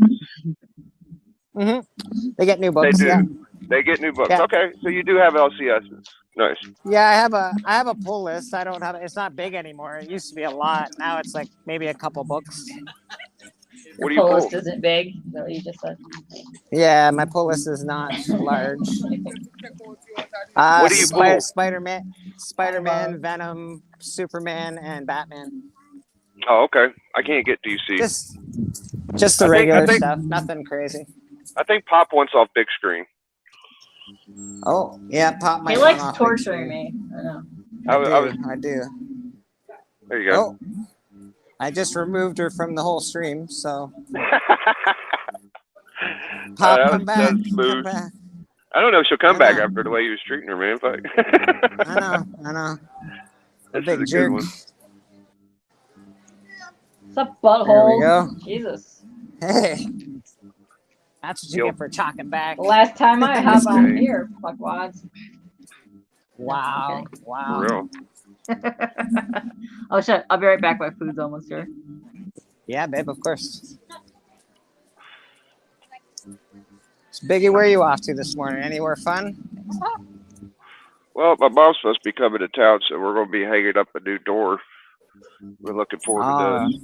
They get new books. They do. Yeah. They get new books. Yeah. Okay, so you do have LCSs. Nice. Yeah, I have a pull list. I don't have it's not big anymore. It used to be a lot. Now it's like maybe a couple books. What do Your you pull pull? list isn't big. Is that what you just said? Yeah, my pull list is not large. What do you pull? Spider-Man, Venom, Superman, and Batman. Oh, okay. I can't get DC. Just the I regular think- stuff. Nothing crazy. I think Pop wants off big screen. Oh, yeah, Pop might He want likes off big torturing screen. me. I know. I do. There you go. Oh, I just removed her from the whole stream, so Pop, that come was back. smooth. Come back. I don't know if she'll come I back know. after the way he was treating her, man. But I know. A This big is a good jerk. one. What's up, butthole? There we go. Jesus. Hey, that's what you get for chalking back. The last time I hop on Okay. here, fuckwads. Wow. For Wow. real. Oh shit! I'll be right back. My food's almost here. Yeah, babe, of course. So, Biggie, where are you off to this morning? Anywhere fun? Well, my mom's supposed to be coming to town, so we're going to be hanging up a new door. We're looking forward to this.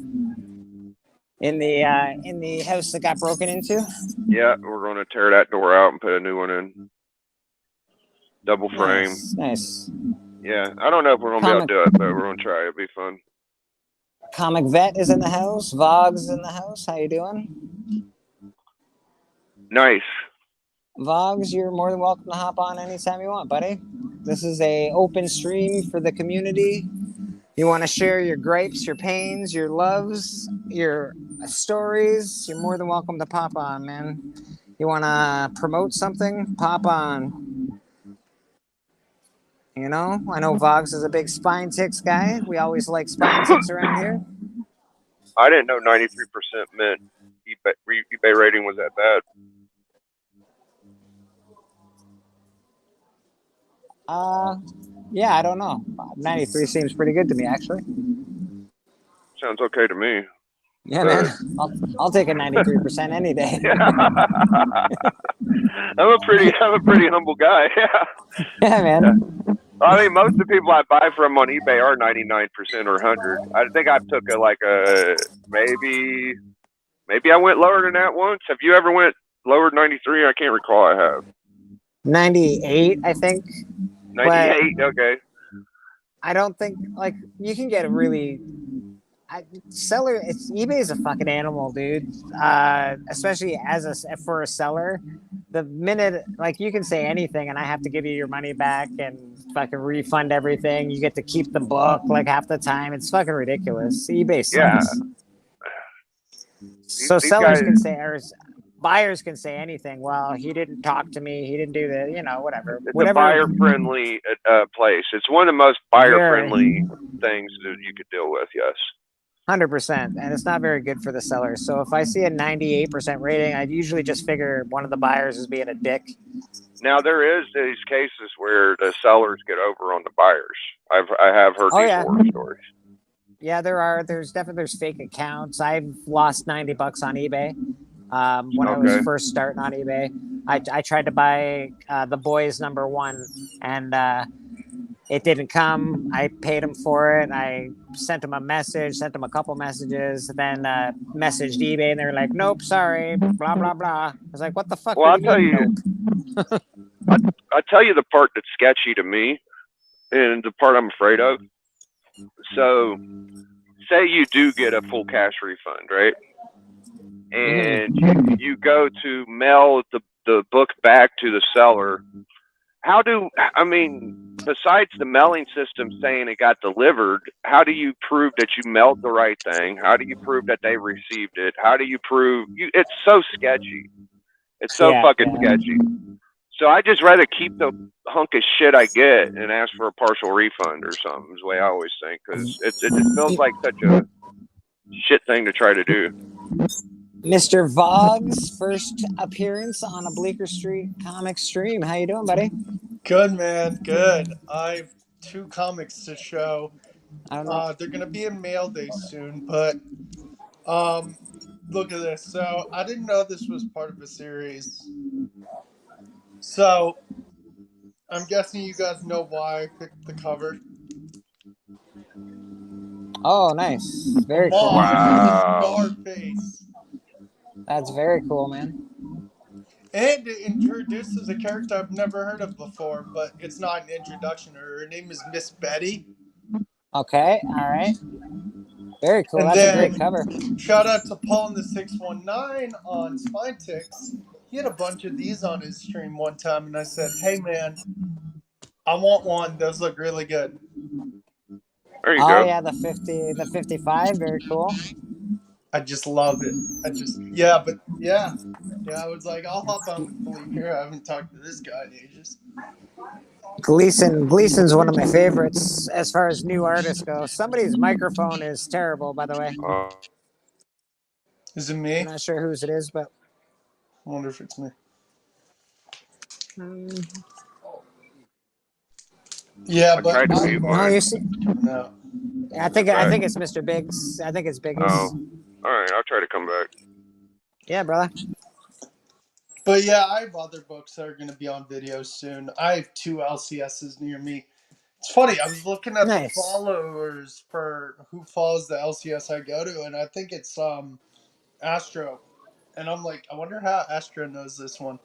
In the house that got broken into? Yeah, we're going to tear that door out and put a new one in. Double frame. Nice. Yeah, I don't know if we're going to be able to do it, but we're going to try. It'll be fun. Comic Vet is in the house. Vogs in the house. How you doing? Nice. Vogs, you're more than welcome to hop on anytime you want, buddy. This is a open stream for the community. You want to share your gripes, your pains, your loves, your stories, you're more than welcome to pop on, man. You want to promote something? Pop on. You know, I know Vogs is a big spine ticks guy. We always like spine ticks around here. I didn't know 93% meant eBay rating was that bad. Yeah, I don't know. 93 seems pretty good to me, actually. Sounds okay to me. Yeah, man. I'll take a 93% any day. I'm a pretty humble guy. Yeah, man. I mean, most of the people I buy from on eBay are 99% or 100. I think I took maybe I went lower than that once. Have you ever went lower than 93? I can't recall. I have 98, I think. 98. Okay. I don't think you can get a really seller. eBay is a fucking animal, dude. Especially for a seller. The minute you can say anything and I have to give you your money back and fucking refund everything. You get to keep the book half the time. It's fucking ridiculous. eBay sucks. Yeah. So these sellers guys, can say, or buyers can say anything. Well, he didn't talk to me. He didn't do that. Whatever. It's a buyer-friendly place. It's one of the most buyer-friendly things that you could deal with. Yes. 100%, and it's not very good for the seller. So if I see a 98% rating, I usually just figure one of the buyers is being a dick. Now there is these cases where the sellers get over on the buyers. I have heard these horror stories. Yeah, there's fake accounts. I've lost $90 on eBay when I was first starting on eBay. I tried to buy the Boys #1 and it didn't come. I paid him for it. I sent him a message, sent him a couple messages, then messaged eBay, and they were like, "Nope, sorry, blah blah blah." I was like, "What the fuck?" Well, I'll tell you. I'll tell you the part that's sketchy to me, and the part I'm afraid of. So, say you do get a full cash refund, right? And you go to mail the book back to the seller. Besides the mailing system saying it got delivered, how do you prove that you mailed the right thing? How do you prove that they received it? How do you prove it's so sketchy. It's so fucking sketchy. So I just rather keep the hunk of shit I get and ask for a partial refund or something is the way I always think, because it feels like such a shit thing to try to do. Mr. Vogg's first appearance on a Bleeker Street comic stream. How you doing, buddy? Good, man. Good. I have 2 comics to show. I don't know. They're gonna be in mail day soon, but look at this. So I didn't know this was part of a series. So I'm guessing you guys know why I picked the cover. Oh, nice. A Very cool. moth with a Wow. scar face. That's very cool, man. And it introduces a character I've never heard of before, but it's not an introduction. Her name is Miss Betty. Okay, all right. Very cool. And That's a great then cover. shout out to Paul in the 619 on Spinetix. He had a bunch of these on his stream one time, and I said, "Hey man, I want one. Those look really good." There you Oh go. yeah, the 50, the 55. Very cool. I just love it. Yeah. I was like, I'll hop on with Bleeker. I haven't talked to this guy in ages. Gleason's one of my favorites as far as new artists go. Somebody's microphone is terrible, by the way. Is it I'm me? not sure whose it is, but I wonder if it's me. Yeah, I but tried to mute no, mine. you see. no. I Is it back? think it's Mr. Biggs. I think it's Oh, Biggs. all right. I'll try to come back. Yeah, brother. But yeah, I have other books that are going to be on video soon. I have 2 LCSs near me. It's funny. I was looking at the Nice. followers for who follows the LCS I go to, and I think it's Astro. And I'm like, I wonder how Astro knows this one.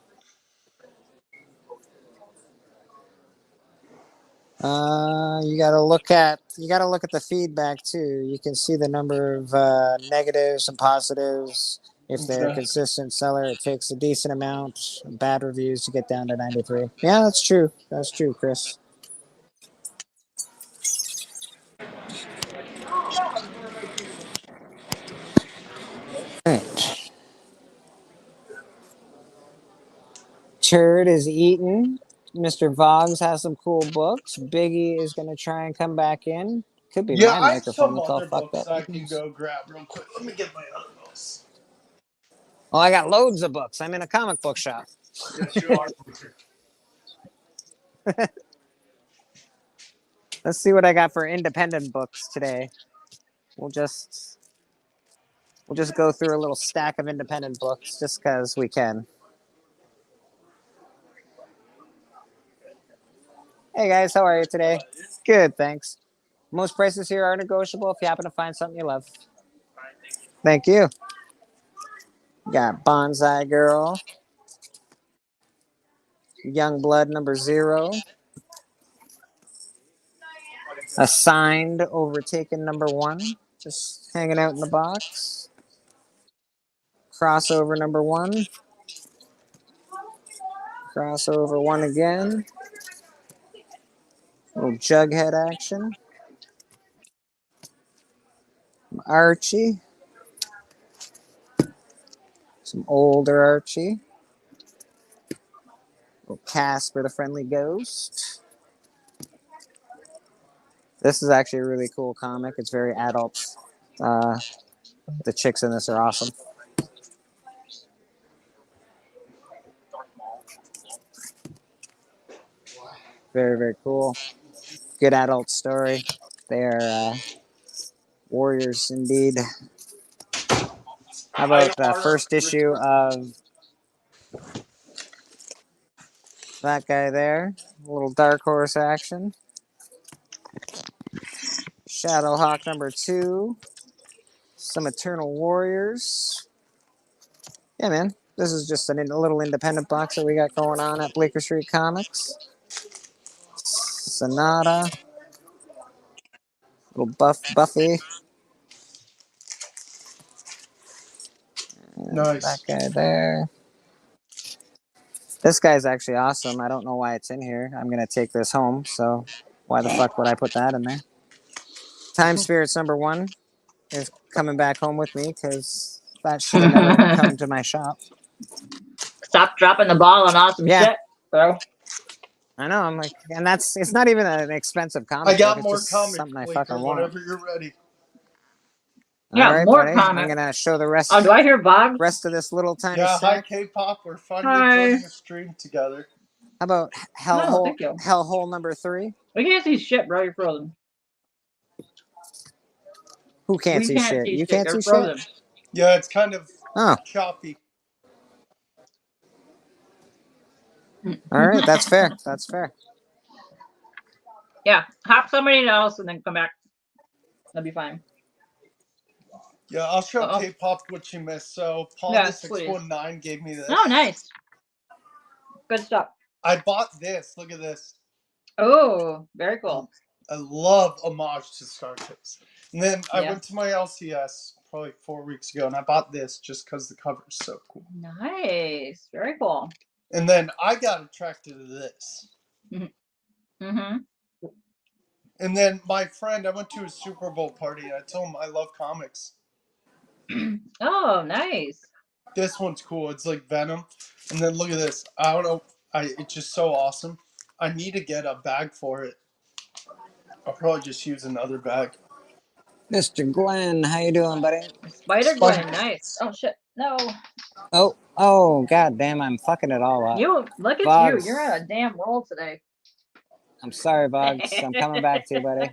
You gotta look at the feedback too. You can see the number of negatives and positives. If they're a Okay. consistent seller, it takes a decent amount of bad reviews to get down to 93. Yeah, that's true. That's true, Chris. Right. Turd is eaten. Mr. Voggs has some cool books. Biggie is gonna try and come back in. Could be Yeah, my I have microphone. some It's all other fucked books up. I can go grab real quick. Let me get my other books. Oh, I got loads of books. I'm in a comic book shop. Yes, you are. Let's see what I got for independent books today. We'll just go through a little stack of independent books just because we can. Hey guys, how are you today? Good, thanks. Most prices here are negotiable if you happen to find something you love. Thank you. Got Bonsai Girl, Young Blood #0, Assigned Overtaken #1, just hanging out in the box. Crossover #1. Crossover 1 again. Little Jughead action. Archie. Some older Archie. Little Casper the Friendly Ghost. This is actually a really cool comic. It's very adult. The chicks in this are awesome. Very, very cool. Good adult story. They are warriors indeed. How about the first issue of that guy there? A little Dark Horse action. Shadowhawk #2. Some Eternal Warriors. Yeah, man. This is just a little independent box that we got going on at Bleeker Street Comics. Sonata. Little Buffy. Nice. That guy there. This guy's actually awesome. I don't know why it's in here. I'm going to take this home, so why the fuck would I put that in there? Time Spirits #1 is coming back home with me because that should have never come to my shop. Stop dropping the ball on awesome shit, bro. I know. I'm like, and it's not even an expensive comic. I got book. more It's just comics, something I Bleeker, fucking want. whenever you're ready. Yeah, all right, more buddy. comics. I'm gonna show the rest. Oh, do I hear Boggs? Rest of this little tiny Yeah, hi stack. K-pop. We're finally Hi. joining a stream together. How about No, thank you. Hellhole number 3? We can't see shit, bro. You're frozen. Who can't We see can't shit? see You shit. can't You're see frozen. shit? Yeah, it's kind of Oh. choppy. All right, that's fair. That's fair. Yeah, hop somebody else and then come back. That'd be fine. Yeah, I'll show Uh-oh. K-pop what you missed. So Paul Yeah, the 619 gave me this. Oh, nice. Good stuff. I bought this. Look at this. Oh, very cool. I love homage to Star Tips. And then I Yeah. went to my LCS probably 4 weeks ago, and I bought this just because the cover is so cool. Nice. Very cool. And then I got attracted to this. Mm-hmm. And then my friend, I went to a Super Bowl party, and I told him I love comics. Oh, nice. This one's cool. It's like Venom. And then look at this. I don't know. It's just so awesome. I need to get a bag for it. I'll probably just use another bag. Mr. Glenn, how you doing, buddy? Spider Gwen, nice. Oh shit, no. Oh, god damn, I'm fucking it all up. You look at Boggs. you. You're on a damn roll today. I'm sorry, Boggs. I'm coming back to you, buddy.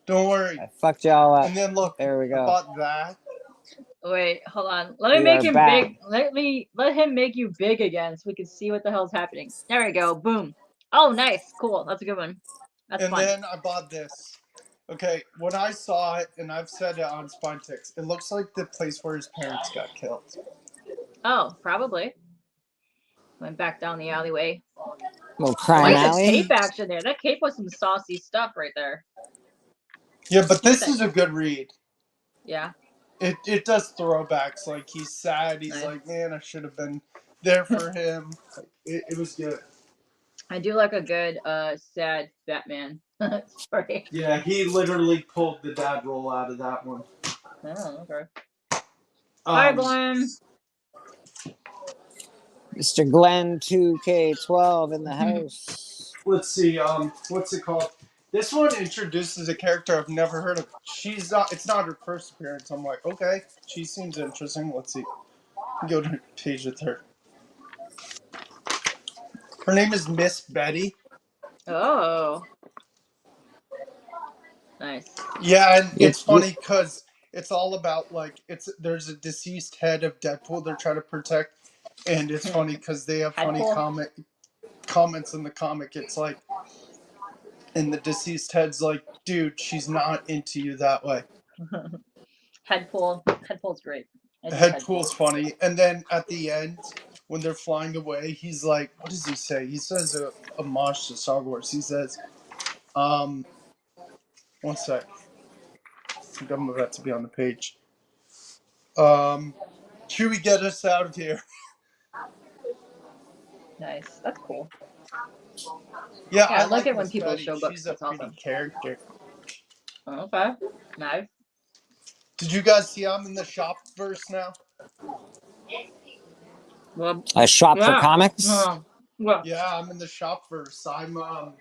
Don't worry. I fucked you all up. And then look, there we go. I bought that. Wait, hold on. Let me make him big. Let him make you big again so we can see what the hell's happening. There we go. Boom. Oh, nice. Cool. That's a good one. That's and fun. then I bought this. Okay, when I saw it, and I've said it on Spine Ticks, it looks like the place where his parents got killed. Oh, probably. Went back down the alleyway. Little crime alley. alley. Cape action there. That cape was some saucy stuff right there. Yeah, but this is a good read. Yeah. It does throwbacks. Like, he's sad. He's like, man, I should have been there for him. It was good. I do like a good sad Batman story. Yeah, he literally pulled the dad role out of that one. Oh, okay. Hi, Glenn. Mr. Glenn 2K12 in the house. Let's see. What's it called? This one introduces a character I've never heard of. She's not. It's not her first appearance. I'm like, okay, she seems interesting. Let's see. Go to her page with her. Her name is Miss Betty. Oh. Nice. Yeah, and it's funny because it's all about like there's a deceased head of Deadpool they're trying to protect, and it's funny because they have funny comments in the comic. It's like, and the deceased head's like, dude, she's not into you that way. Headpool's great. Headpool's funny, and then at the end when they're flying away, he's like, what does he say? He says a homage to Star Wars. He says, one sec. I think I'm about to be on the page. Chewie, get us out of here. Nice. That's cool. Yeah, I like it when Miss people Betty. show books. She's a pretty character. Okay. Nice. Did you guys see I'm in the shop verse now? Well, a shop for comics? Well, yeah, I'm in the shop verse. I'm the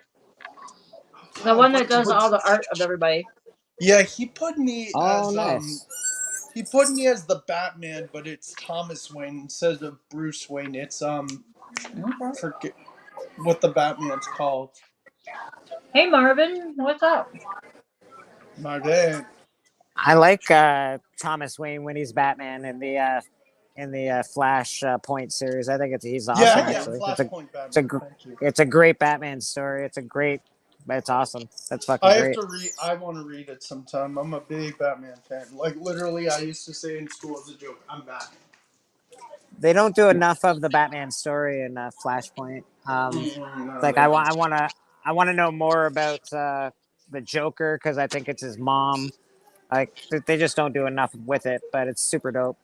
one that does all the art of everybody. Yeah, he put me as nice. He put me as the Batman, but it's Thomas Wayne instead of Bruce Wayne. It's forget what the Batman's called. Hey Marvin, what's up? Marvin. I like Thomas Wayne when he's Batman in the Flash Point series. I think he's awesome. Actually, it's a great Batman story. It's awesome. That's fucking great. I want to read it sometime. I'm a big Batman fan. Like literally, I used to say in school as a joke, "I'm Batman." They don't do enough of the Batman story in Flashpoint. I want to know more about the Joker because I think it's his mom. Like they just don't do enough with it, but it's super dope.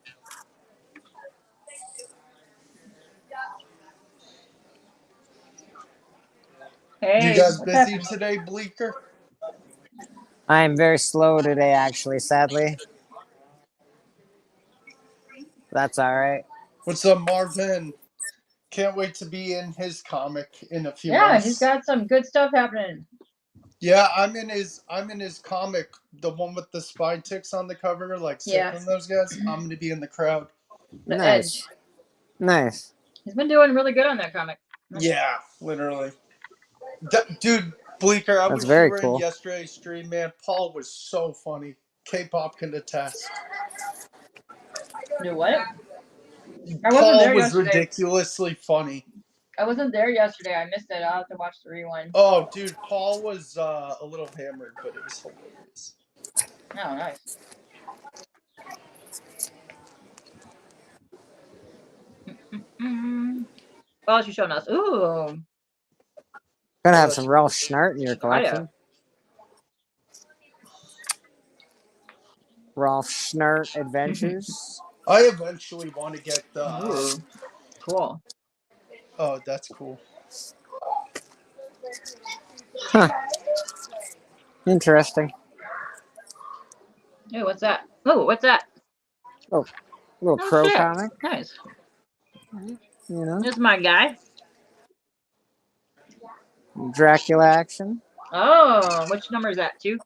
Hey, you guys busy today, Bleeker? I am very slow today, actually. Sadly, that's all right. What's up, Marvin? Can't wait to be in his comic in a few months. Yeah, he's got some good stuff happening. Yeah, I'm in his comic, the one with the spine ticks on the cover, like from those guys. I'm gonna be in the crowd. Nice. He's been doing really good on that comic. Yeah, Literally. Dude, Bleeker, I That's wish very you were in cool. yesterday's stream, man. Paul was so funny. K-pop can attest. Do what? I wasn't Paul there was yesterday. ridiculously funny. I wasn't there yesterday. I missed it. I'll have to watch the rewind. Oh, dude, Paul was a little hammered, but it was hilarious. Oh, nice. What else you showing us? Ooh. Gonna have some Ralph Schnart in your collection. Ralph Schnart Adventures. I eventually want to get the. Ooh, cool. Oh, that's cool. Huh. Interesting. Hey, what's that? Oh, what's that? Oh, little Crow shit. comic. Nice. You know, This is my guy. Dracula action. Oh, which number is that? 2?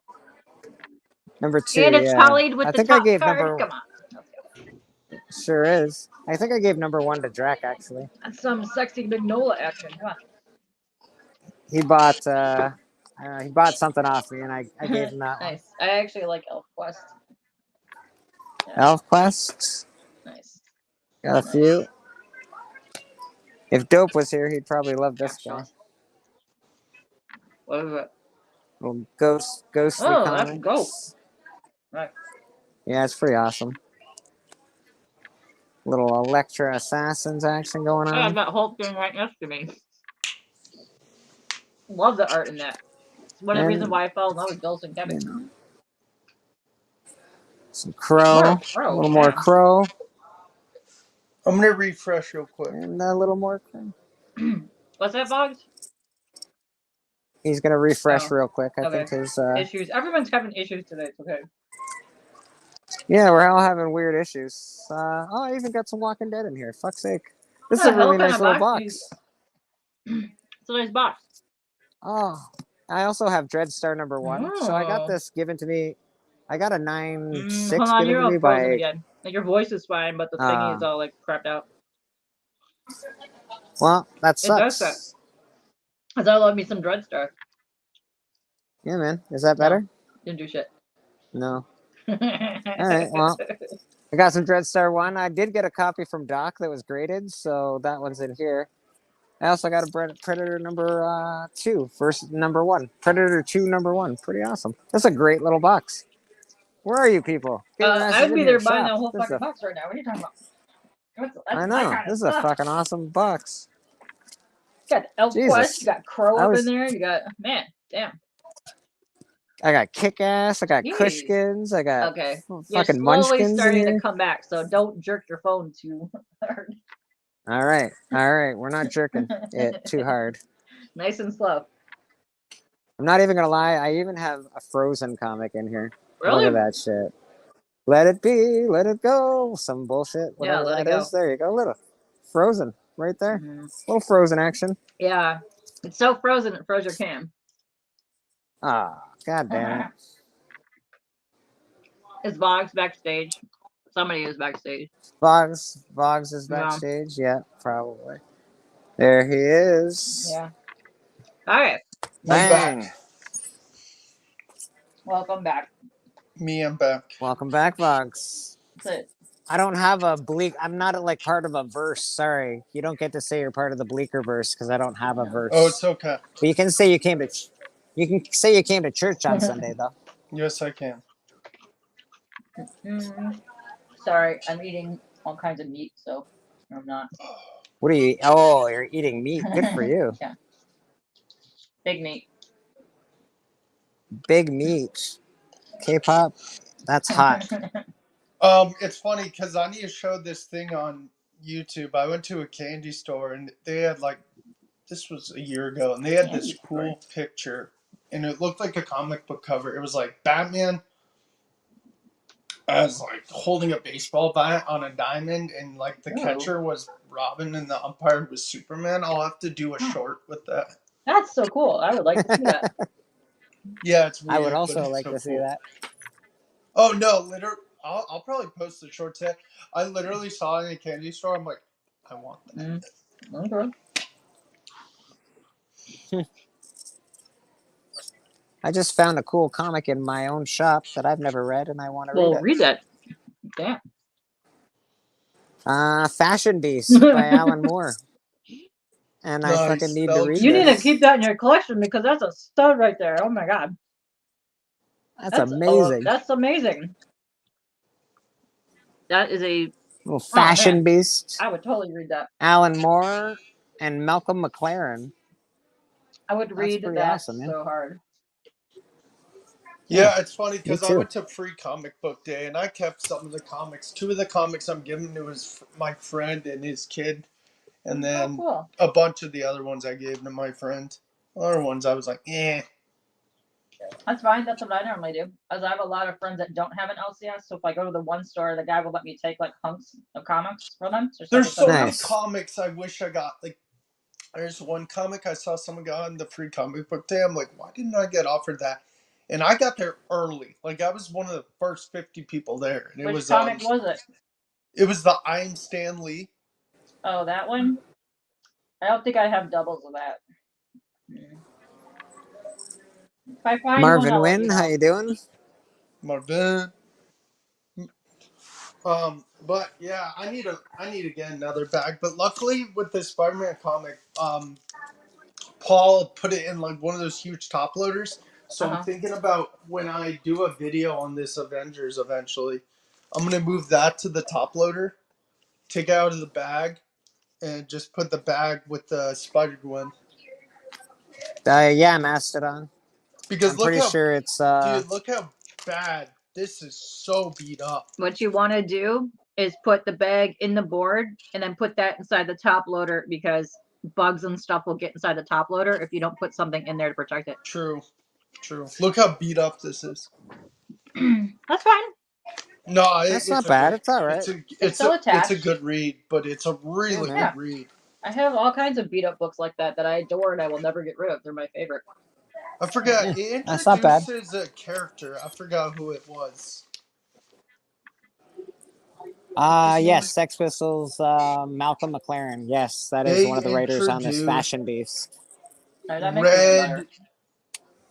Number 2. And it's yeah. polyed with I the think top I gave card. number. Come on. Sure is. I think I gave number 1 to Drac actually. That's some sexy Magnola action. Come on. He bought something off me, and I gave him that one. Nice. I actually like Elf Quest. Yeah. Elf Quest. Nice. Got a few. If Dope was here, he'd probably love this guy. What is it? Little ghostly Oh, comics. that's Dope. Right. Yeah, it's pretty awesome. Little Electra Assassins action going I have on. that whole thing right next to me. Love the art in that. It's one of the reasons why I fell in love with Ghost and Kevin. You know, some Crow. A little more Crow. I'm gonna refresh real quick. And a little more Crow. What's that, Boggs? He's gonna refresh real quick. I Okay. think his issues. Everyone's having issues today. It's okay. yeah, we're all having weird issues. Oh, I even got some Walking Dead in here. Fuck's sake. This is a really nice little box. It's a nice box. Oh, I also have Dreadstar number 1. So I got this given to me. I got a 9.6 Hold on, given you're to all me frozen by. again. Like, your voice is fine, but the thingy is all like crapped out. Well, that It does sucks. suck. Cause I love me some Dreadstar. Yeah, man. Is that better? No, didn't do shit. No. All right. Well, I got some Dreadstar 1. I did get a copy from Doc that was graded, so that one's in here. I also got a Predator number 2 versus number 1. Predator 2 number 1. Pretty awesome. That's a great little box. Where are you people? I'd be there buying that whole fucking box right now. What are you talking about? I know. This is a fucking awesome box. You got Elf Quest. You got Crow up in there. You got man. Damn. I got Kick-Ass. I got Cushkins. I got fucking Munchkins starting in here. to come back, so don't jerk your phone too hard. All right. We're not jerking it too hard. Nice and slow. I'm not even gonna lie. I even have a Frozen comic in here. Really? Look at that shit. Let it be. Let it go. Some bullshit. Whatever that is. There you go. Little Frozen right there. Little Frozen action. Yeah. It's so frozen it froze your cam. Ah, god damn it. Is Boggs backstage? Somebody is backstage. Boggs is backstage. Yeah, probably. There he is. Yeah. All right. Bang. Welcome back. Me, I'm back. Welcome back, Boggs. That's it. I don't have a I'm not like part of a verse. Sorry, you don't get to say you're part of the Bleeker verse because I don't have a verse. Oh, it's okay. But you can say you came to. You can say you came to church on Sunday, though. Yes, I can. Sorry, I'm eating all kinds of meat, so I'm not. What are you? Oh, you're eating meat. Good for you. Yeah. Big meat. Big meat. K-pop. That's hot. It's funny because Anya showed this thing on YouTube. I went to a candy store and they had this was a year ago, and they had this cool picture, and it looked like a comic book cover. It was like Batman as holding a baseball bat on a diamond, and the catcher was Robin and the umpire was Superman. I'll have to do a short with that. That's so cool. I would like to see that. Yeah, it's weird. I would also like to see that. Oh no, literally, I'll probably post the short set. I literally saw it in a candy store. I'm like, I want that. Okay. I just found a cool comic in my own shop that I've never read, and I want to read Well, it. read that. Damn. Fashion Beast by Alan Moore. And I fucking Nice. need That to looks read You need to this. keep that in your collection because that's a stud right there. Oh my god. That's amazing. That's amazing. That is a Little Fashion Beast. I would totally read that. Alan Moore and Malcolm McLaren. I would That's read pretty that awesome, man. so hard. Yeah, it's funny Me because I too. went to Free Comic Book Day and I kept some of the comics. 2 of the comics I'm giving to my friend and his kid, and then cool. a bunch of the other ones I gave to my friend. Other ones I was like, eh. That's fine. That's what I normally do. As I have a lot of friends that don't have an LCS, so if I go to the one store, the guy will let me take like hunks of comics from them. There's so many Nice. comics I wish I got. Like, there's one comic I saw someone got on the Free Comic Book Day. I'm like, why didn't I get offered that? And I got there early. Like, I was one of the first 50 people there. And Which comic was it? It was the I'm Stan Lee. Oh, that one? I don't think I have doubles of that. If I find Marvin one, I'll let Wynn, you know. how you doing? Marvin. But yeah, I need to get another bag. But luckily with this Spider-Man comic, Paul put it in like one of those huge top loaders. So I'm thinking about when I do a video on this Avengers eventually, I'm gonna move that to the top loader, take it out of the bag, and just put the bag with the Spider-Gwen. Yeah, Mastodon. Because I'm pretty sure it's dude, look how bad this is. So beat up. What you want to do is put the bag in the board and then put that inside the top loader because bugs and stuff will get inside the top loader if you don't put something in there to protect it. True. Look how beat up this is. That's fine. No, that's not bad. It's all right. It's still attached. It's a good read, but it's a really good read. I have all kinds of beat up books like that I adore and I will never get rid of. They're my favorite. I forgot. It That's not bad. introduces a character. I forgot who it was. Yes, Sex Pistols, Malcolm McLaren. Yes, that is one of the writers on this Fashion Beast. That makes it better.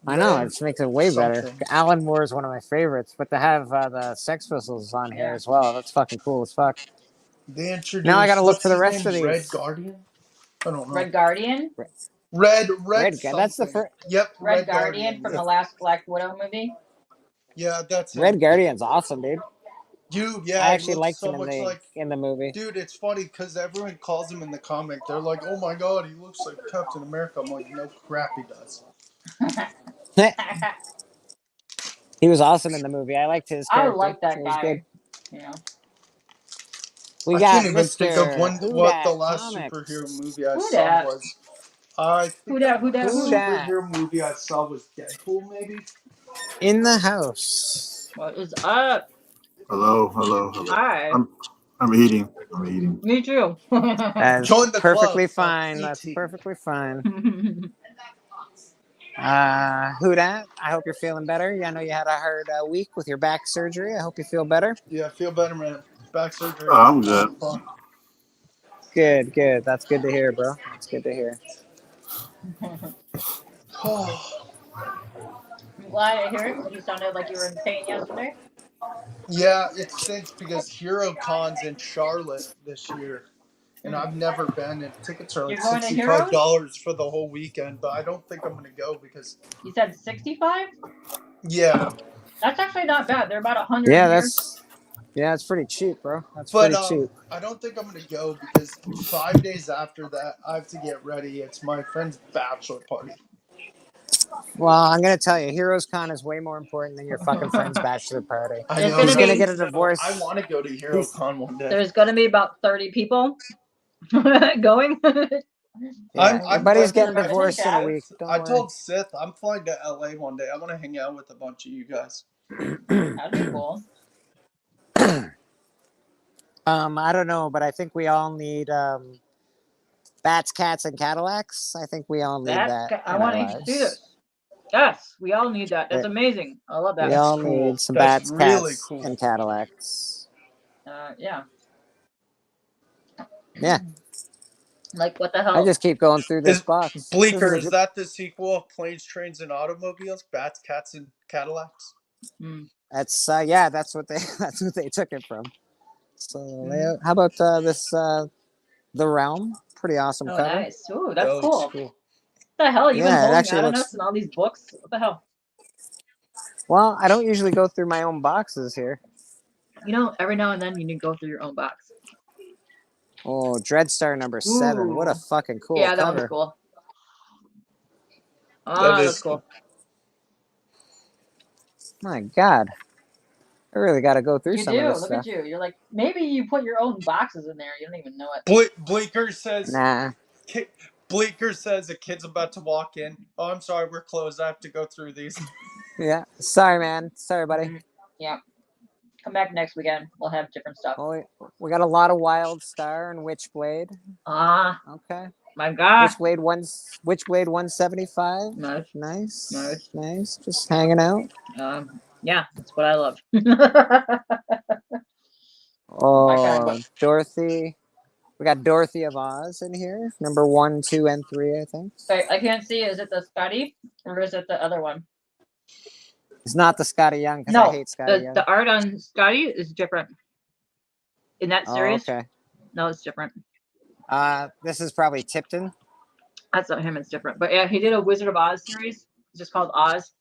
I know, it makes it way better. Alan Moore is one of my favorites, but to have the Sex Pistols on here as well, that's fucking cool as fuck. They introduced, now I gotta look for the rest of these. Red Guardian? I don't know. Red Guardian? Red that's the first. Yep, Red Guardian from the last Black Widow movie. Yeah, that's him. Red Guardian's awesome, dude. Dude, yeah, I actually liked so him much in the movie. Dude, it's funny because everyone calls him in the comic. They're like, "Oh my god, he looks like Captain America." I'm like, "No crap, he does." He was awesome in the movie. I liked his character. I like that guy. Good. Yeah. We I got can't even think of what the last Comics. superhero movie I saw was. I think the superhero movie I saw was Deadpool, maybe. In the house. What is up? Hello. Hi. I'm eating. Me too. That's perfectly fine. That's perfectly fine. Who dat? I hope you're feeling better. I know you had a hard week with your back surgery. I hope you feel better. Yeah, I feel better, man. Back surgery. Oh, I'm good. Good. That's good to hear, bro. That's good to hear. I'm glad to hear it because you sounded like you were in pain yesterday. Yeah, it stinks because HeroCon's in Charlotte this year. And I've never been, and tickets are like $65 for the whole weekend, but I don't think I'm going to go because... You said 65? Yeah. That's actually not bad. They're about 100 Yeah, it's pretty cheap, bro. That's pretty cheap. I don't think I'm going to go because 5 days after that, I have to get ready. It's my friend's bachelor party. Well, I'm going to tell you, Heroes Con is way more important than your fucking friend's bachelor party. He's going to get a divorce. I want to go to HeroCon one day. There's going to be about 30 people going. Everybody's getting divorced in a week. I told Sith I'm flying to LA one day. I want to hang out with a bunch of you guys. That'd be cool. I don't know, but I think we all need bats, cats, and Cadillacs. I think we all need that. I want to see this. Yes, we all need that. That's amazing. I love that. We all need some bats, cats, and Cadillacs. Yeah. Yeah. Like, what the hell? I just keep going through this Is box. Bleeker, This is that the sequel of Planes, Trains, and Automobiles? Bats, Cats, and Cadillacs? That's yeah, that's what they that's what they took it from. So layout. How about this The Realm? Pretty awesome Oh, cover. nice. Ooh, that's That looks cool. cool. What the hell? You've been Yeah, it holding actually out on looks. us and all these books? What the hell? Well, I don't usually go through my own boxes here. You know, every now and then you need to go through your own box. Oh, Dreadstar number 7. What a Ooh. fucking cool Yeah, that cover. one's cool. That That's is cool. My God. I really got to go through You some of do. this Look stuff. at you. You're like, maybe you put your own boxes in there. You don't even know it. Bleeker says. Nah. Bleeker says a kid's about to walk in. Oh, I'm sorry, we're closed. I have to go through these. Yeah. Sorry, man. Sorry, buddy. Yeah. Come back next weekend. We'll have different stuff. Oh, we got a lot of Wild Star and Witchblade. Ah. Okay. My God. Witchblade 175. Nice. Just hanging out. Yeah, that's what I love. Oh, Dorothy. We got Dorothy of Oz in here. Number 1, 2, and 3, I think. Wait, I can't see. Is it the Scotty or is it the other one? It's not the Scotty Young because No, I hate Scotty Young. the art on Scotty is different. In that series? Oh, okay. No, it's different. This is probably Tipton. That's not him. It's different. But yeah, he did a Wizard of Oz series. It's just called Oz.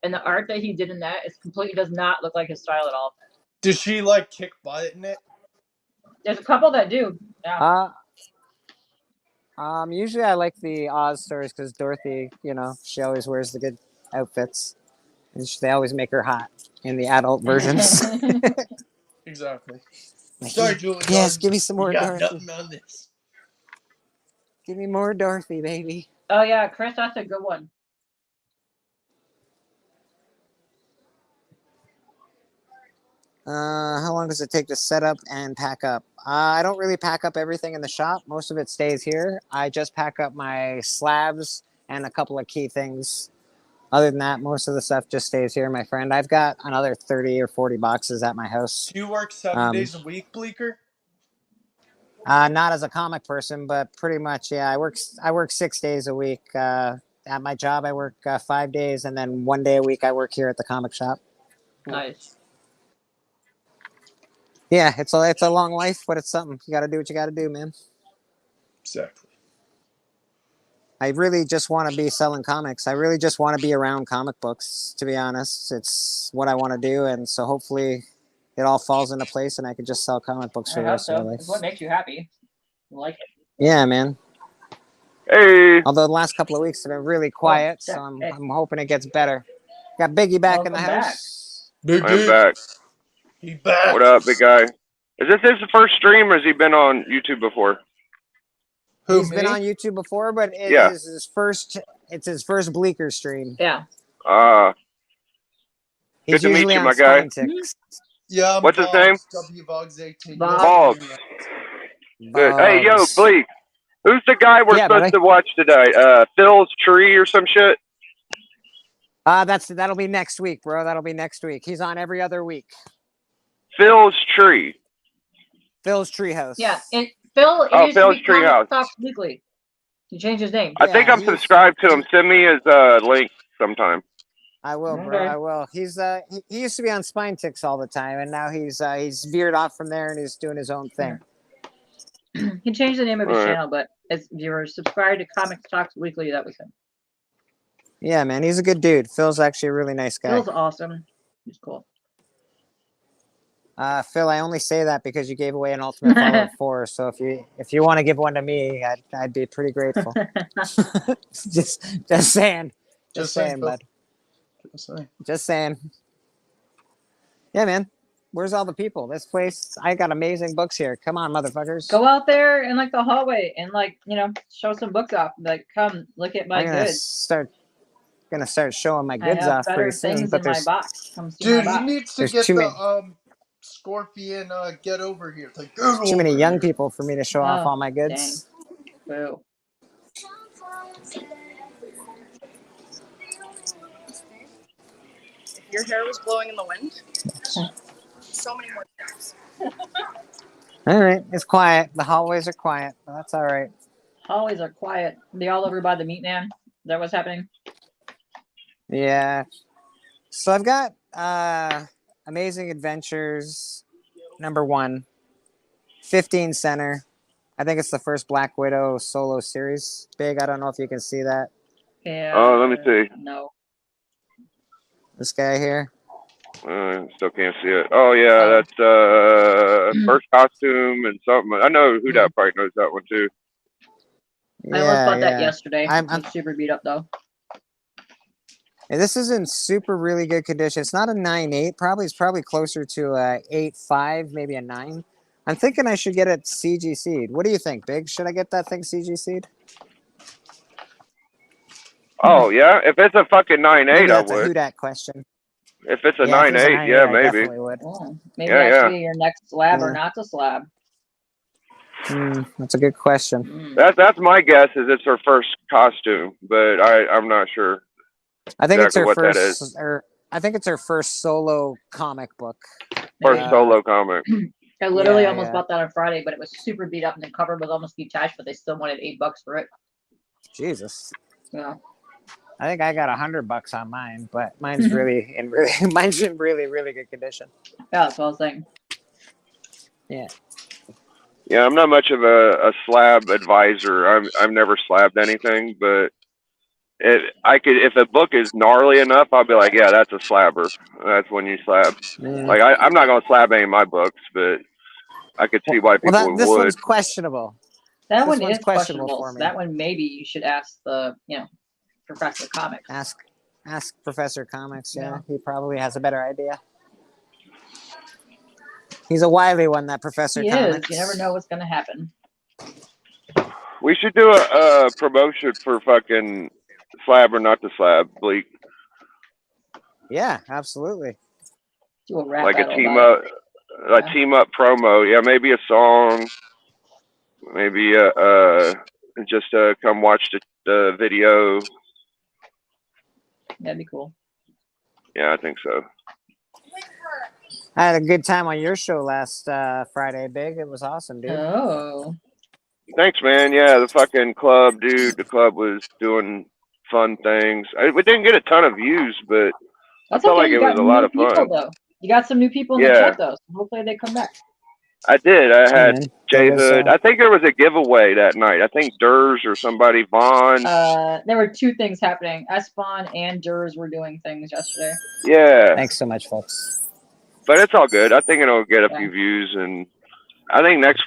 And the art that he did in that is completely does not look like his style at all. Does she like kick butt in it? There's a couple that do. Yeah. Usually I like the Oz stories because Dorothy, you know, she always wears the good outfits, and they always make her hot in the adult versions. Exactly. Like, Sorry, Julie. yes, give me some more you got Dorothy. nothing on this. Give me more Dorothy, baby. Oh yeah, Chris, that's a good one. How long does it take to set up and pack up? I don't really pack up everything in the shop. Most of it stays here. I just pack up my slabs and a couple of key things. Other than that, most of the stuff just stays here, my friend. I've got another 30 or 40 boxes at my house. Do you work 7 days a week, Bleeker? Not as a comic person, but pretty much, yeah. I work 6 days a week. At my job, I work 5 days, and then 1 day a week I work here at the comic shop. Nice. Yeah, it's a long life, but it's something. You got to do what you got to do, man. Exactly. I really just want to be selling comics. I really just want to be around comic books, to be honest. It's what I want to do, and so hopefully it all falls into place and I can just sell comic books for the rest of my life. It's what makes you happy. You like it. Yeah, man. Hey. Although the last couple of weeks have been really quiet, so I'm hoping it gets better. Got Biggie back in the house. I'm back. He back. What up, big guy? Is this his first stream, or has he been on YouTube before? He's been on YouTube before, but it is his first. It's his first Bleeker stream. Yeah. He's good to meet usually you, on my guy. Spinetix. Yeah, what's his name? WVogs18. Balls. Good. Hey, yo, Bleak. Who's the guy we're supposed to watch today? Phil's Tree or some shit? That'll be next week, bro. That'll be next week. He's on every other week. Phil's Tree. Phil's Treehouse. Yeah. Phil. Phil's Treehouse. Talk Weekly. He changed his name. I think I'm subscribed to him. Send me his link sometime. I will, bro. I will. He's he used to be on Spinetix all the time, and now he's veered off from there and he's doing his own thing. He changed the name of his channel, but if you were subscribed to Comics Talks Weekly, that was him. Yeah, man, he's a good dude. Phil's actually a really nice guy. Phil's awesome. He's cool. Phil, I only say that because you gave away an Ultimate Fallout 4. So if you want to give one to me, I'd be pretty grateful. just saying. Just saying, bud. Just saying. Yeah, man. Where's all the people? This place, I got amazing books here. Come on, motherfuckers. Go out there in like the hallway and like, show some books off. Like, come look at my goods. Gonna start showing my goods off pretty soon. But there's my box. Come see dude, my box. he needs to get the Scorpion get over here. It's like, there's too many young people for me to show off all my goods. Dang. Boo. If your hair was blowing in the wind, so many more times. All right, it's quiet. The hallways are quiet, but that's all right. hallways are quiet. They all over by the meat man. Is that what's happening? Yeah. So I've got Amazing Adventures #1, 15 center. I think it's the first Black Widow solo series. Big. I don't know if you can see that. Yeah. Oh, let me see. No. This guy here. Still can't see it. Oh yeah, that's first costume and something. I know who that probably knows that one too. I almost bought that yesterday. I'm It's super beat up though. And this is in super really good condition. It's not a 9.8. It's probably closer to a 8.5, maybe a 9. I'm thinking I should get it CGC'd. What do you think, Big? Should I get that thing CGC'd? Oh yeah, if it's a fucking 9.8, I That's would. a who dat question. If it's a Yeah, if it's a 9.8, yeah, 9.8, I maybe. definitely would. Oh, maybe that should be your next slab or not to slab. That's a good question. That's my guess. Is it's her first costume, but I'm not sure. I think exactly it's her what first. that is. Or I think it's her first solo comic book. First solo comic. I literally almost bought that on Friday, but it was super beat up and the cover was almost detached, but they still wanted $8 for it. Jesus. Yeah. I think I got $100 on mine, but mine's in really good condition. Yeah, that's what I was saying. Yeah. Yeah, I'm not much of a slab advisor. I've never slabbed anything, but if a book is gnarly enough, I'll be like, yeah, that's a slabber. That's when you slab. Like I'm not gonna slab any of my books, but I could see why people this would. one's questionable. That This one one's is questionable questionable. for me. That one maybe you should ask the Professor Comics. Ask Professor Comics. Yeah, he probably has a better idea. He's a wily one, that Professor Comics. You never know what's gonna happen. We should do a promotion for fucking slab or not to slab, Bleak. Yeah, absolutely. Do a rap like a battle team about up, team up promo. Yeah, maybe a song. Maybe just come watch the video. That'd be cool. Yeah, I think so. I had a good time on your show last Friday, Big. It was awesome, dude. Oh. Thanks, man. Yeah, the fucking club, dude. The club was doing fun things. We didn't get a ton of views, but I felt like it was a lot of fun. Though. You got some new people in the chat, though. So hopefully they come back. I did. I had J Hood. I think there was a giveaway that night. I think Durs or somebody, Vaughn. There were two things happening. Spawn and Durs were doing things yesterday. Yeah. Thanks so much, folks. But it's all good. I think it'll get a few views, and I think next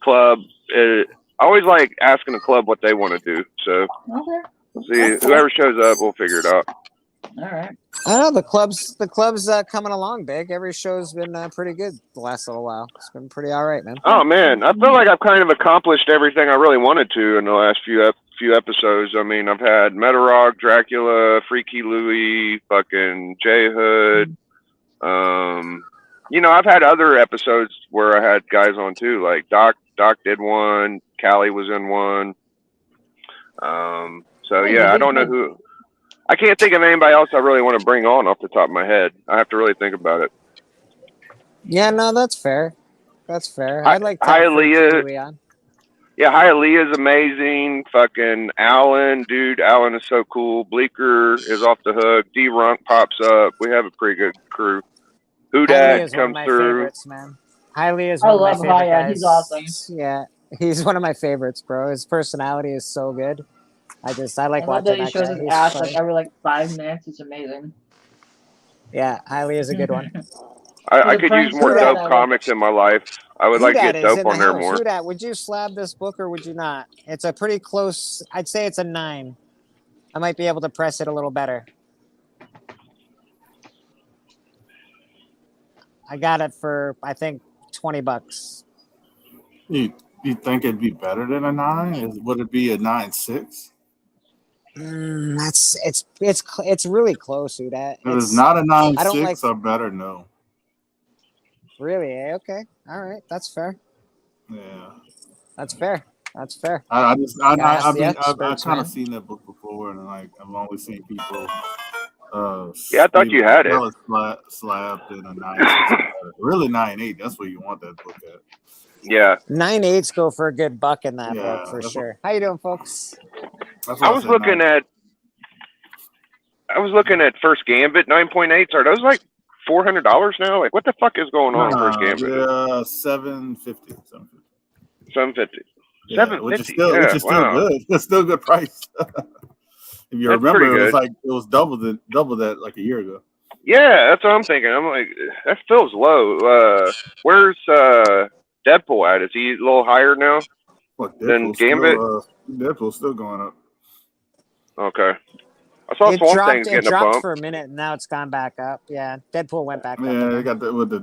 club. I always like asking the club what they want to do. So we'll see. Whoever shows up, we'll figure it out. All right. I don't know, the club's coming along, Big. Every show's been pretty good the last little while. It's been pretty all right, man. Oh man, I feel like I've kind of accomplished everything I really wanted to in the last few episodes. I mean, I've had Metarog, Dracula, Freaky Louie, fucking J Hood. I've had other episodes where I had guys on too, like Doc did one, Callie was in one. So yeah, I don't know who. I can't think of anybody else I really want to bring on off the top of my head. I have to really think about it. Yeah, no, that's fair. That's fair. I'd like to have Hialeah on. Yeah, Hialeah is amazing. Fucking Alan, dude. Alan is so cool. Bleeker is off the hook. D-Runk pops up. We have a pretty good crew. Who Dat comes through. Favorites, man. Hialeah is one of my favorite guys. He's awesome. Yeah, he's one of my favorites, bro. His personality is so good. I like watching that. He shows his ass like every 5 minutes. It's amazing. Yeah, Hialeah is a good one. I could use more dope comics in my life. I would like to get dope on there more. Would you slab this book or would you not? It's a pretty close. I'd say it's a 9. I might be able to press it a little better. I got it for I think $20. You think it'd be better than a 9? Would it be a 9.6? It's really close, Udat. It's not a 9.6 or better, no. Really? Okay. All right. That's fair. Yeah. That's fair. I've kind of seen that book before, and I've only seen people. Yeah, I thought you had it. Slabbed in a 9.6. Really 9.8. That's where you want that book at. Yeah. 9/8 go for a good buck in that Yeah, book for that's sure. How you doing, folks? That's I why I was said looking 9. at First Gambit 9.8s. Are those like $400 now? Like, what the fuck is going on with First Gambit? Yeah, 750. 750. Yeah, which is 750. still Yeah. still Wow. good. It's still a good price. If you That's pretty remember, good. it was double that like a year ago. Yeah, that's what I'm thinking. I'm like, that feels low. Where's Deadpool at? Is he a little higher now What than Gambit? Deadpool's still going up. Okay. I saw Swamp Thing's It getting a dropped bump. for a minute and now it's gone back up. Yeah, Deadpool went back up. Yeah, Again. you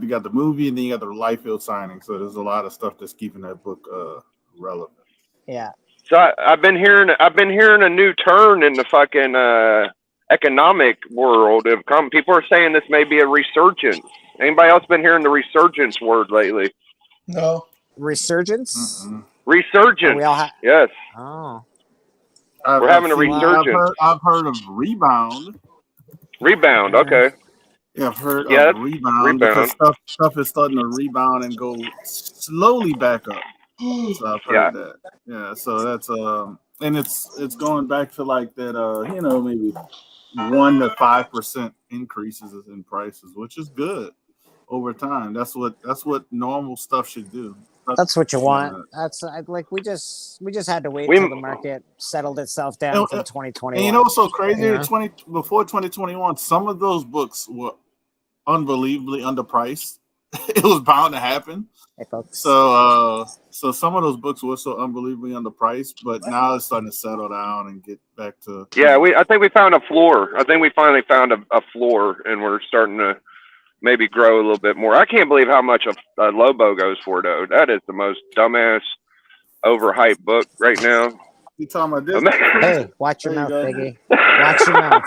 got the movie and then you got the Liefeld signing. So there's a lot of stuff that's keeping that book relevant. Yeah. So I've been hearing a new turn in the fucking economic world of people are saying this may be a resurgence. Anybody else been hearing the resurgence word lately? No. Resurgence? Resurgence. Yes. Oh. We're having a resurgence. I've heard of rebound. Rebound, okay. Yeah, I've heard of rebound because stuff is starting to rebound and go slowly back up. So I've heard that. Yeah, so that's and it's going back to like that maybe 1 to 5% increases in prices, which is good over time. That's what normal stuff should do. That's what you want. That's like we just had to wait till the market settled itself down from 2021. And you know what's so crazy? You know? Before 2021, some of those books were unbelievably underpriced. It was bound to happen. Hey, folks. So some of those books were so unbelievably underpriced, but now it's starting to settle down and get back to. Yeah, I think we found a floor. I think we finally found a floor, and we're starting to maybe grow a little bit more. I can't believe how much a Lobo goes for, though. That is the most dumbass, overhyped book right now. You talking about this? Hey, watch your mouth, Biggie. Watch your mouth.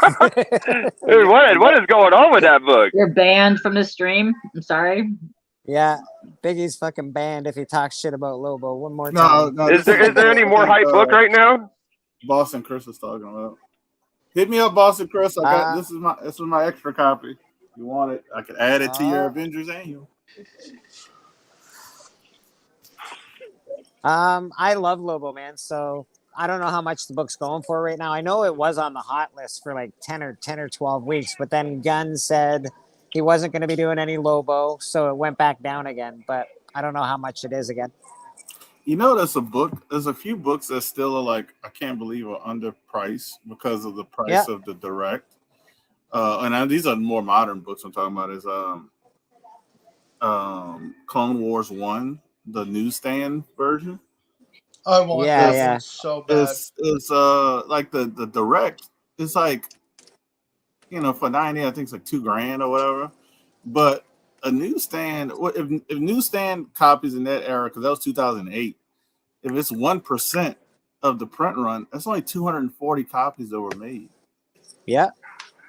Dude, what is going on with that book? You're banned from the stream. I'm sorry. Yeah, Biggie's fucking banned if he talks shit about Lobo one more time. No. Is there any more hype book right now? Boston Chris is talking about. Hit me up, Boston Chris. I got this is my extra copy. If you want it, I could add it to your Avengers Annual. I love Lobo, man. So I don't know how much the book's going for right now. I know it was on the hot list for like 10 or 12 weeks, but then Gunn said he wasn't going to be doing any Lobo, so it went back down again. But I don't know how much it is again. You know, there's a few books that still are like, I can't believe are underpriced because of the price of the direct. And these are more modern books I'm talking about is Clone Wars 1, the newsstand version. I want that so bad. It's like the direct, it's like, for 90, I think it's like $2,000 or whatever. But a newsstand, if newsstand copies in that era, because that was 2008, if it's 1% of the print run, that's only 240 copies that were made. Yeah.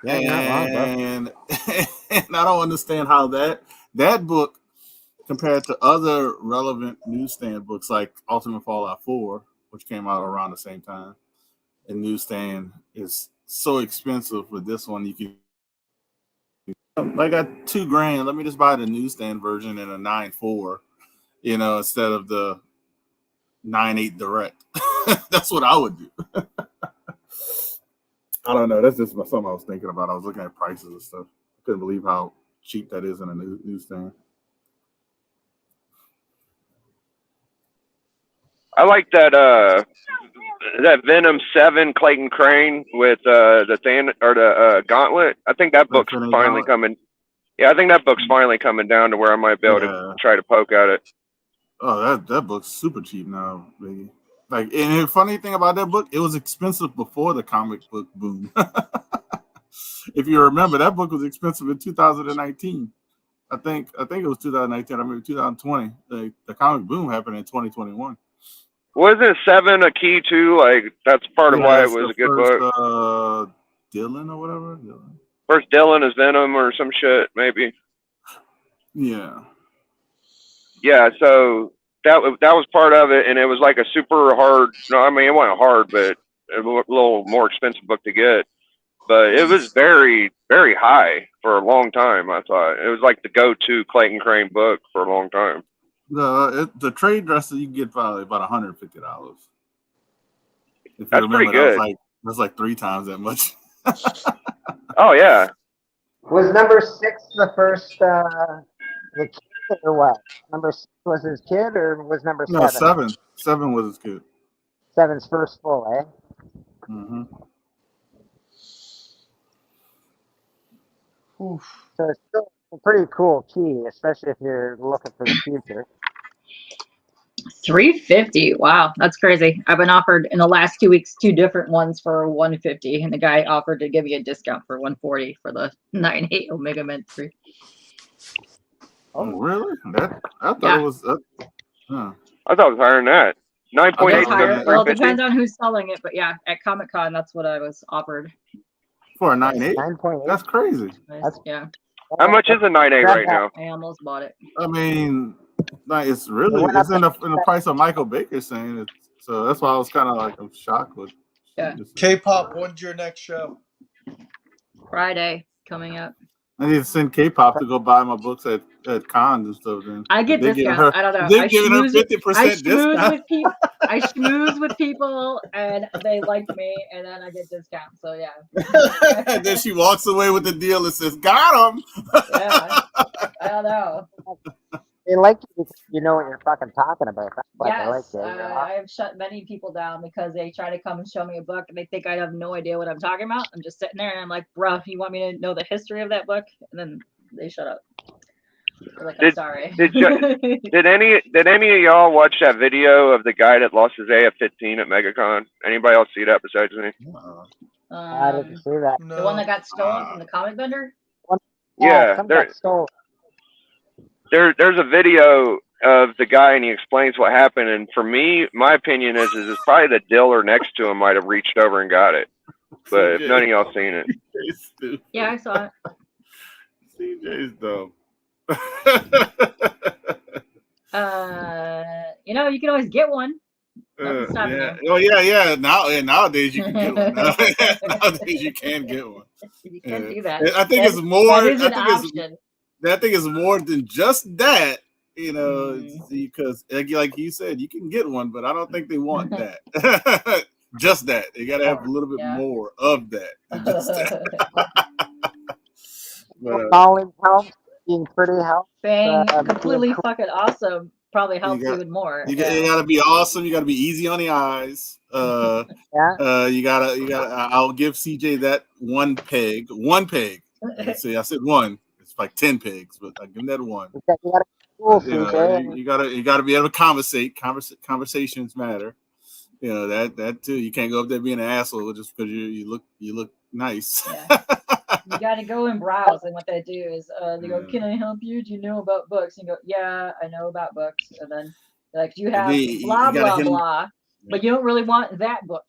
And, not wrong, bro. And I don't understand how that book compared to other relevant newsstand books like Ultimate Fallout 4, which came out around the same time, and newsstand is so expensive. With this one, you can I got $2,000. Let me just buy the newsstand version in a 9.4, instead of the 9.8 direct. That's what I would do. I don't know. That's just something I was thinking about. I was looking at prices and stuff. I couldn't believe how cheap that is in a newsstand. I like that Venom 7 Clayton Crane with the Gauntlet. I think that book's finally coming. Yeah, I think that book's finally coming down to where I might be able to try to poke at it. Oh, that book's super cheap now, baby. Like, and the funny thing about that book, it was expensive before the comic book boom. If you remember, that book was expensive in 2019. I think it was 2019. I mean 2020. The comic boom happened in 2021. Wasn't 7 a key too? Like that's part of why it was a good book. Dylan or whatever. First Dylan is Venom or some shit, maybe. Yeah. Yeah, so that was part of it, and it was like a super hard. No, I mean it wasn't hard, but a little more expensive book to get. But it was very, very high for a long time. I thought it was like the go-to Clayton Crane book for a long time. The trade dresser you can get probably about $150. If you That's pretty remember, good. that's like 3 times that much. Oh yeah. Was number 6 the first the kid or what? Number 6 was his kid or was number No, 7? 7 was his kid. 7's first full, eh? Mm-hmm. Oof. So it's still a pretty cool key, especially if you're looking for the future. $350. Wow, that's crazy. I've been offered in the last 2 weeks 2 different ones for $150, and the guy offered to give me a discount for $140 for the 9.8 Omega Mint 3. Oh, really? I thought Yeah. it was. I thought it was higher than that. 9.8 It's higher. goes Well, it 350. depends on who's selling it, but yeah, at Comic Con, that's what I was offered. For a 9.8? 9.8. That's crazy. Yeah. How much is a 9.8 right now? I almost bought it. I mean, like it's really it's in the price of Michael Baker saying it. So that's why I was kind of like I'm shocked with. Yeah. K-pop, when's your next show? Friday coming up. I need to send K-pop to go buy my books at cons and stuff. Then I get discounts. I don't know. They're giving her 50% discount. With people. I schmooze with people, and they like me, and then I get discounts. So yeah. And then she walks away with the deal and says, "Got him." Yeah. I don't know. They like you because you know what you're fucking talking about. That's why they like Yes, you. I have shut many people down because they try to come and show me a book and they think I have no idea what I'm talking about. I'm just sitting there and I'm like, bro, you want me to know the history of that book? And then they shut up. They're like, I'm sorry. Did any of y'all watch that video of the guy that lost his AF-15 at MegaCon? Anybody else see that besides me? I didn't see that. The one that got stolen from the comic vendor? Yeah, there's a video of the guy and he explains what happened. And for me, my opinion is it's probably the dealer next to him might have reached over and got it. But if none of y'all seen it. Yeah, I saw it. CJ's dumb. You can always get one. Nothing's stopping Yeah. you. Oh yeah. Nowadays you can get one. Nowadays you can get one. You can do that. I think it's more. That is an option. I think it's more than just that. Because like you said, you can get one, but I don't think they want that. Just that. They got to have a little bit more of that than just that. Knowledge helps. Being pretty helps. Being completely fucking awesome probably helps even more. You gotta be awesome. You gotta be easy on the eyes. You gotta. I'll give CJ that one peg. One peg. See, I said one. It's like 10 pegs, but I give him that one. You gotta be able to conversate. Conversations matter. That too. You can't go up there being an asshole just because you look nice. Yeah. You got to go and browse, and what they do is they go, "Can I help you? Do you know about books?" And you go, "Yeah, I know about books." And then they're like, "Do you have blah blah blah?" But you don't really want that book,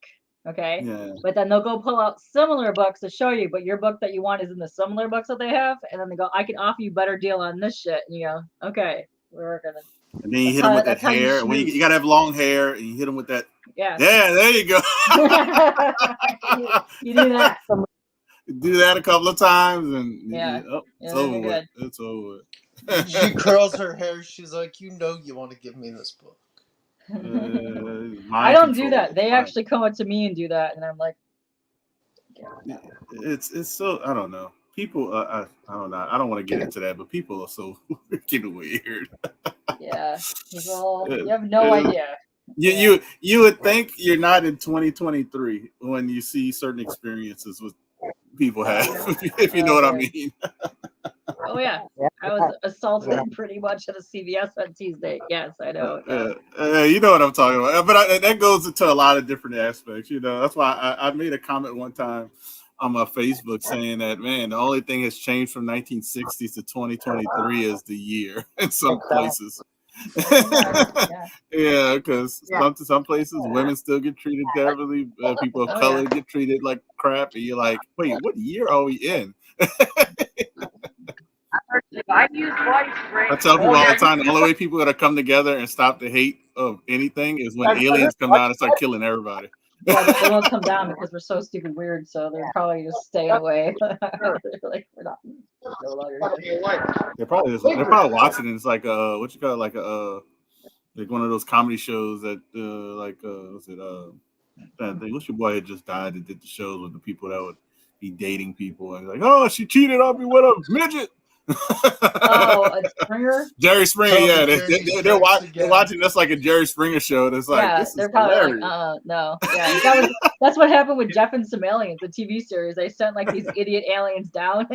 okay? Yeah. But then they'll go pull out similar books to show you, but your book that you want is in the similar books that they have, and then they go, "I can offer you a better deal on this shit." And you go, "Okay, we're gonna." And then you hit them with that hair. You gotta have long hair, and you hit them with that. Yeah. Yeah, there you go. You do that. Do that a couple of times, and it's over with. It's over with. She curls her hair. She's like, you want to give me this book. I don't do that. They actually come up to me and do that, and I'm like, it's so I don't know. People, I don't know. I don't want to get into that, but people are so freaking weird. Yeah, people, you have no idea. You would think you're not in 2023 when you see certain experiences with people have, if you know what I mean. Oh yeah, I was assaulted pretty much at a CVS on Tuesday. Yes, I know. You know what I'm talking about. But that goes into a lot of different aspects. That's why I made a comment one time on my Facebook saying that, man, the only thing that's changed from 1960s to 2023 is the year in some places. Yeah, because some places women still get treated terribly. People of color get treated like crap, and you're like, wait, what year are we in? I tell people all the time, the only way people are gonna come together and stop the hate of anything is when aliens come down and start killing everybody. Yeah, but they won't come down because we're so stupid weird, so they're probably just stay away. Like we're not no longer. They're probably watching it. It's like what you call it, like a like one of those comedy shows that what's it what's your boy had just died that did the shows with the people that would be dating people and like, oh, she cheated on me with a midget. Oh, a Springer? Jerry Springer, Tom yeah, and Jerry they're Strikes they're watching this like a Jerry Springer show. That's like, Yeah, this is they're probably hilarious. like, no. Yeah, that's what happened with Jeff and some aliens, the TV series. They sent like these idiot aliens down,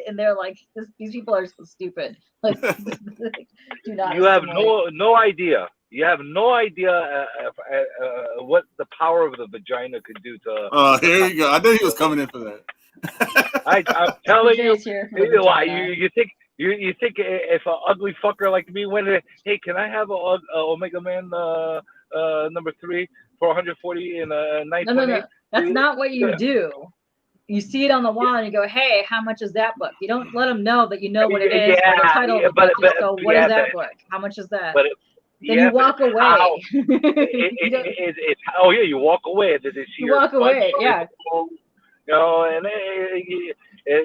and they're like, these people are so stupid. Like, do not. You have assimilate. no idea. You have no idea what the power of the vagina could do to. Here you go. I knew he was coming in for that. I'm telling you, Jay's here for the why vagina. you think if an ugly fucker like me went, hey, can I have a Omega Man number 3 for 140 and 9.8? No. That's not what you do. You see it on the wall and you go, hey, how much is that book? You don't let them know that you know what it is or the title of the book. You just go, what is that book? How much is that? Then you walk away. Oh yeah, you walk away. You walk away, yeah. You know, and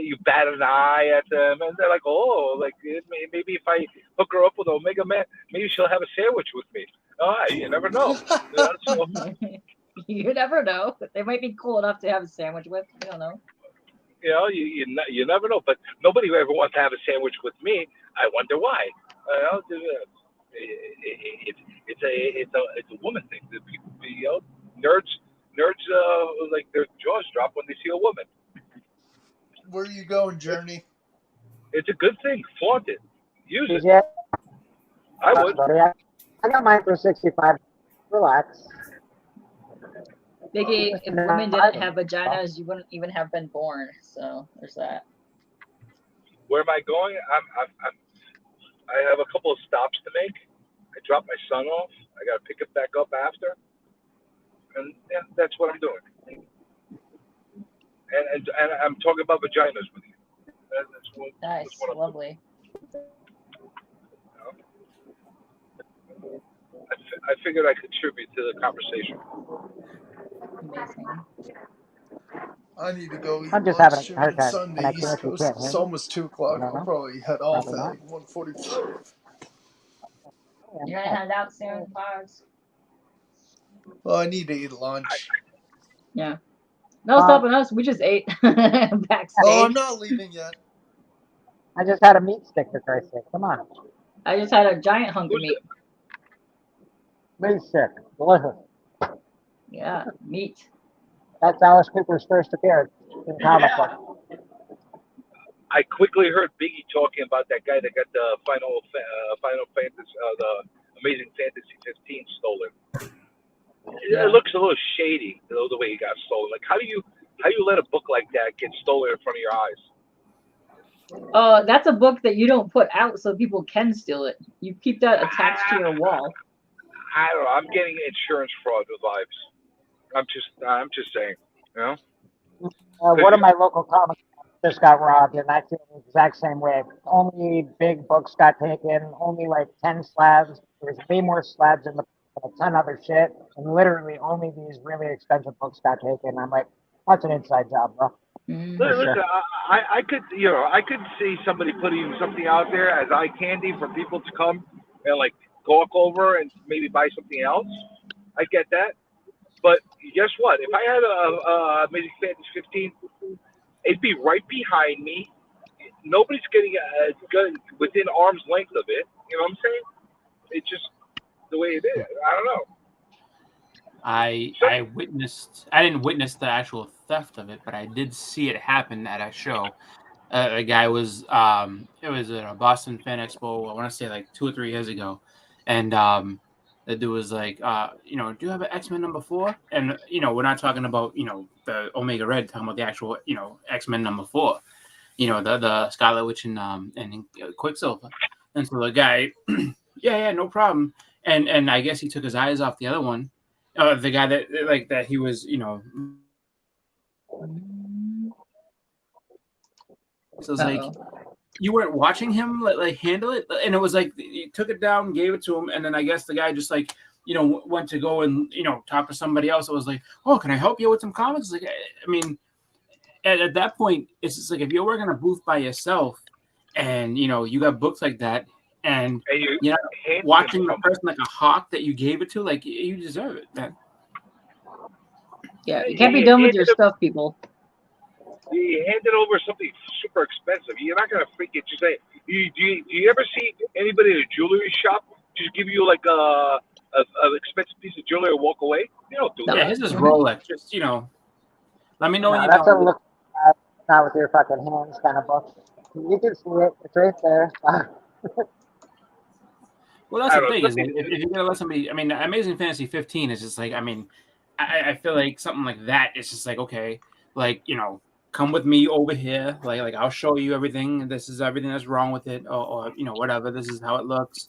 you bat an eye at them, and they're like, "Oh, like maybe if I hook her up with Omega Man, maybe she'll have a sandwich with me." Oh, you never know. You never know. They might be cool enough to have a sandwich with. I don't know. You know, you never know. But nobody ever wants to have a sandwich with me. I wonder why. It's a woman thing. The people, nerds, like their jaws drop when they see a woman. Where are you going, Journey? It's a good thing. Flaunt it. Use it. Yeah. I would. I got mine for 65. Relax. Biggie, if women didn't have vaginas, you wouldn't even have been born. So there's that. Where am I going? I have a couple of stops to make. I drop my son off. I got to pick it back up after. And yeah, that's what I'm doing. And I'm talking about vaginas with you. Nice, lovely. I figured I contribute to the conversation. Amazing. I need to go eat I'm just lunch having a soon hard on time Sunday connecting East with you. Coast. Can't It's hear me? almost 2 o'clock. I'll probably head off at like 1:45. You're gonna head out soon, Pogs? Well, I need to eat lunch. Yeah. No stopping us. We just ate backstage. Oh, I'm not leaving yet. I just had a meat stick, for Christ's sake. Come on. I just had a giant hunk of meat. Meat stick. Delicious. Yeah, meat. That's Alice Cooper's first appearance in comic book. I quickly heard Biggie talking about that guy that got the Final Fantasy, the Amazing Fantasy 15 stolen. Yeah. It looks a little shady, the way he got stolen. Like, how do you let a book like that get stolen in front of your eyes? That's a book that you don't put out so people can steal it. You keep that attached to your wall. I don't know. I'm getting insurance fraud vibes. I'm just saying, you know. One of my local comic just got robbed, and I feel the exact same way. Only big books got taken. Only like 10 slabs. There's way more slabs than a ton of other shit, and literally only these really expensive books got taken. I'm like, that's an inside job, bro. Listen, I could see somebody putting something out there as eye candy for people to come and like gawk over and maybe buy something else. I get that, but guess what? If I had a Amazing Fantasy 15, it'd be right behind me. Nobody's getting within arm's length of it. You know what I'm saying? It's just the way it is. I don't know. I didn't witness the actual theft of it, but I did see it happen at a show. A guy was it was at a Boston Fan Expo, I want to say like 2 or 3 years ago, and the dude was like, do you have an X-Men number 4? And we're not talking about the Omega Red, talking about the actual X-Men number 4, the Scarlet Witch and Quicksilver. And so the guy, yeah, no problem. And I guess he took his eyes off the other one. The guy that he was, So it's like you weren't watching him like handle it, and it was like he took it down, gave it to him, and then I guess the guy just like went to go and talk to somebody else. It was like, oh, can I help you with some comics? Like, I mean, at that point, it's just like if you're working a booth by yourself, and you got books like that, and you you're hand not watching them the something. person like a hawk that you gave it to. Like you deserve it, man. Yeah, you can't be done with your stuff, people. You handed over something super expensive. You're not gonna freaking just say. Do you ever see anybody in a jewelry shop just give you like an expensive piece of jewelry and walk away? They don't do Yeah, that. his is Rolex. Just let me know when No, you're that's done. a look. Not with your fucking hands kind of book. You can see it. It's right there. Well, that's the thing is if you're gonna let somebody, I mean, Amazing Fantasy 15 is just like, I mean, I feel like something like that is just like, okay, like come with me over here, like I'll show you everything. This is everything that's wrong with it, or whatever. This is how it looks.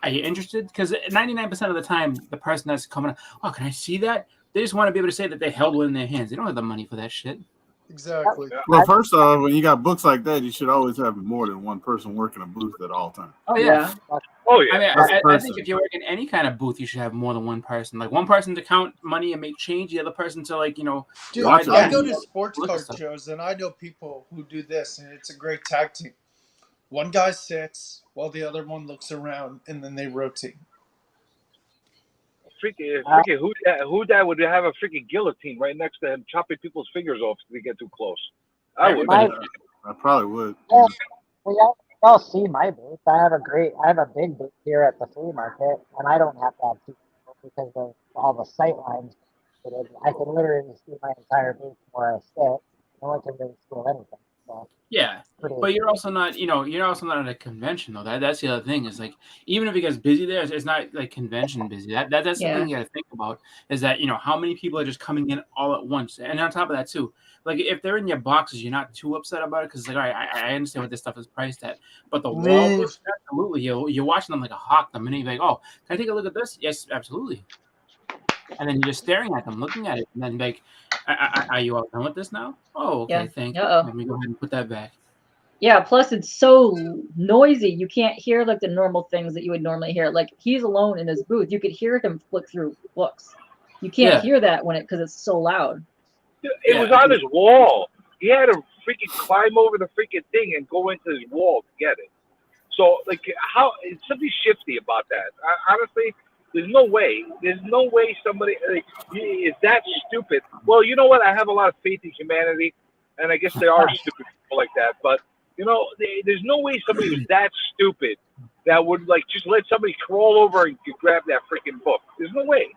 Are you interested? Because 99% of the time, the person that's coming, oh, can I see that? They just want to be able to say that they held one in their hands. They don't have the money for that shit. Exactly. Well, first off, when you got books like that, you should always have more than one person working a booth at all times. Oh yeah. Oh yeah. I mean, I think if you're working any kind of booth, you should have more than one person. Like one person to count money and make change, the other person to Dude, Watch I it. go to sports car shows and I know people who do this, and it's a great tag team. One guy sits while the other one looks around, and then they rotate. Freaking who that would have a freaking guillotine right next to him, chopping people's fingers off if they get too close? I would. I probably would. Yeah, well, y'all see my booth. I have a big booth here at the flea market, and I don't have to have two people because of all the sight lines. I can literally see my entire booth where I sit. No one can really steal anything. So yeah, but you're also not, you're also not at a convention though. That's the other thing is like, even if it gets busy there, it's not like convention busy. That's the thing you got to think about is that how many people are just coming in all at once, and on top of that too, like if they're in your boxes, you're not too upset about it because it's like, all right, I understand what this stuff is priced at, but the wall books, absolutely, you're watching them like a hawk. The minute you're like, oh, can I take a look at this? Yes, absolutely. And then you're just staring at them, looking at it, and then like, are you all done with this now? Oh, okay, Yeah. thank you. Uh-oh. Let me go ahead and put that back. Yeah, plus it's so noisy. You can't hear like the normal things that you would normally hear. Like he's alone in his booth. You could hear him flick through books. You can't hear that because it's so loud. It was on his wall. He had to freaking climb over the freaking thing and go into his wall to get it. So like, how it's something shifty about that. Honestly, there's no way. There's no way somebody is that stupid. Well, you know what? I have a lot of faith in humanity, and I guess there are stupid people like that. But there's no way somebody was that stupid that would like just let somebody crawl over and grab that freaking book. There's no way.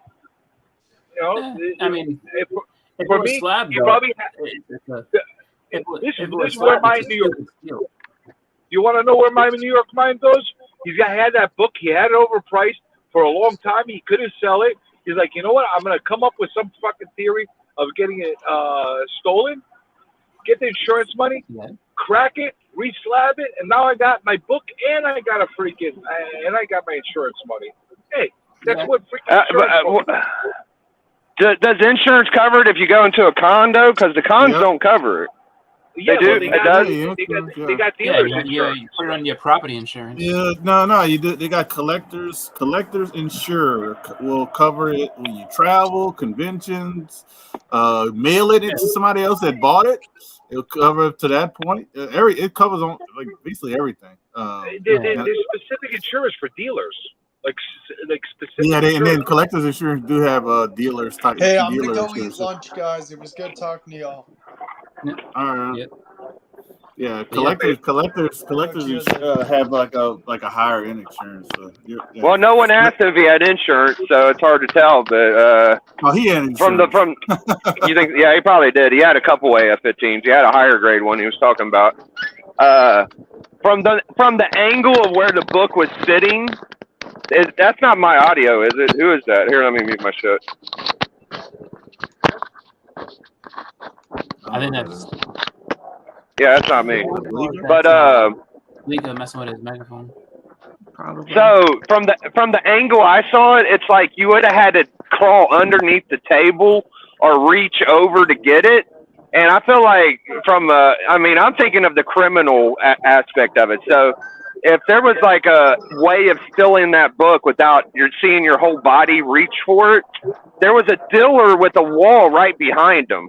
I mean, for me, slab, you probably this is where my New York. You want to know where my New York mind goes? Had that book. He had it overpriced for a long time. He couldn't sell it. He's like, you know what? I'm gonna come up with some fucking theory of getting it stolen. Get the insurance money, crack it, re-slab it, and now I got my book and I got I got my insurance money. Hey, that's what freaking insurance does insurance cover it if you go into a condo? Because the cons don't cover it. Yeah, they do. They got dealers insurance. You put it on your property insurance. Yeah, no, you do. They got collectors. Collectors insurer will cover it when you travel, conventions, mail it into somebody else that bought it. It'll cover to that point. It covers on like basically everything. There's specific insurance for dealers, like specific. Yeah, and then collectors insurance do have dealers type. Hey, I'm dealer gonna go insurance. eat lunch, guys. It was good talking to y'all. All right. Yeah, collectors have like a higher end insurance. So well, no one asked if he had insurance, so it's hard to tell. But he had insurance. from you think? Yeah, he probably did. He had a couple AF-15s. He had a higher grade one. He was talking about. From the angle of where the book was sitting, that's not my audio, is it? Who is that? Here, let me mute my shit. I think that's. Yeah, that's not me. But Bleeker messing with his microphone. Probably. So from the angle I saw it, it's like you would have had to crawl underneath the table or reach over to get it. And I feel like I'm thinking of the criminal aspect of it. So if there was like a way of stealing that book without you're seeing your whole body reach for it, there was a dealer with a wall right behind him.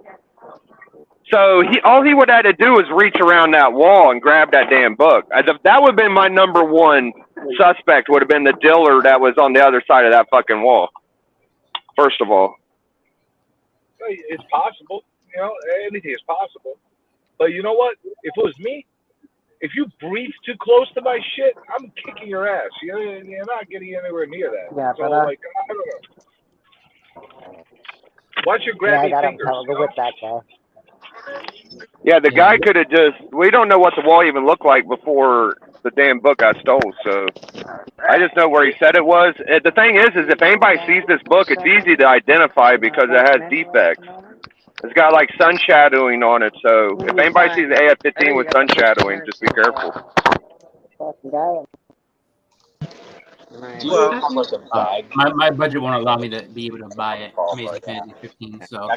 So all he would have had to do was reach around that wall and grab that damn book. That would have been my number one suspect would have been the dealer that was on the other side of that fucking wall. First of all. It's possible. You know, anything is possible. But you know what? If it was me, if you breathe too close to my shit, I'm kicking your ass. You're not getting anywhere near that. Yeah, so, but, like, I don't know. Watch your grabby fingers. Go with that guy. Yeah, the guy could have just. We don't know what the wall even looked like before the damn book got stole. So I just know where he said it was. The thing is if anybody sees this book, it's easy to identify because it has defects. It's got like sun shadowing on it. So if anybody sees the AF-15 with sun shadowing, just be careful. My budget won't allow me to be able to buy it. Amazing Fantasy 15, so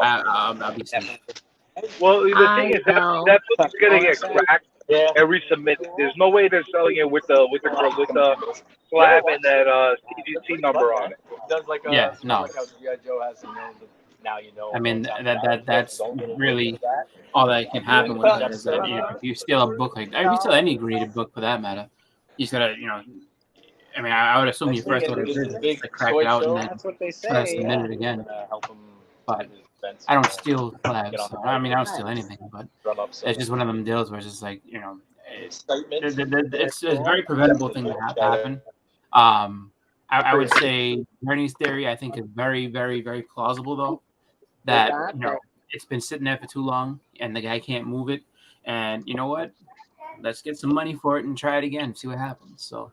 I'll be safe. Well, the thing is that book's gonna get cracked and resubmitted. There's no way they're selling it with the slab and that CGC number on it. Yeah, no. I mean that's really all that can happen with that is that if you steal a book like that, if you steal any graded book for that matter, you just gotta I mean, I would assume you first order to crack it out and then try to submit it again. But I don't steal slabs. So, I mean, I don't steal anything, but it's just one of them deals where it's just like it's a very preventable thing to have happen. I would say Bernie's theory I think is very, very, very plausible though. That it's been sitting there for too long and the guy can't move it. And you know what? Let's get some money for it and try it again. See what happens. So.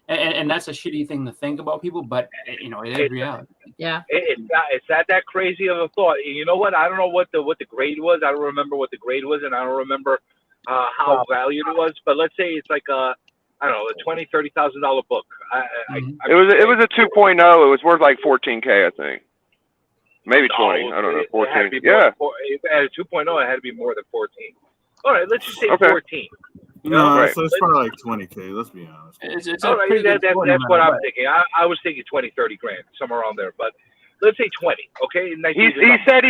And that's a shitty thing to think about people, but it is reality. Yeah. It's not that crazy of a thought. You know what? I don't know what the grade was. I don't remember what the grade was, and I don't remember how valued it was. But let's say it's like I don't know, a $20,000-$30,000 book. It was a 2.0. It was worth like $14K, I think. Maybe 20. I don't know. 14. Yeah. At a 2.0, it had to be more than 14. All right, let's just say 14. No, right. so it's probably like 20K. Let's be honest. It's all right, that's what I'm thinking. I was thinking 20, 30 grand, somewhere around there. But let's say 20, okay? He said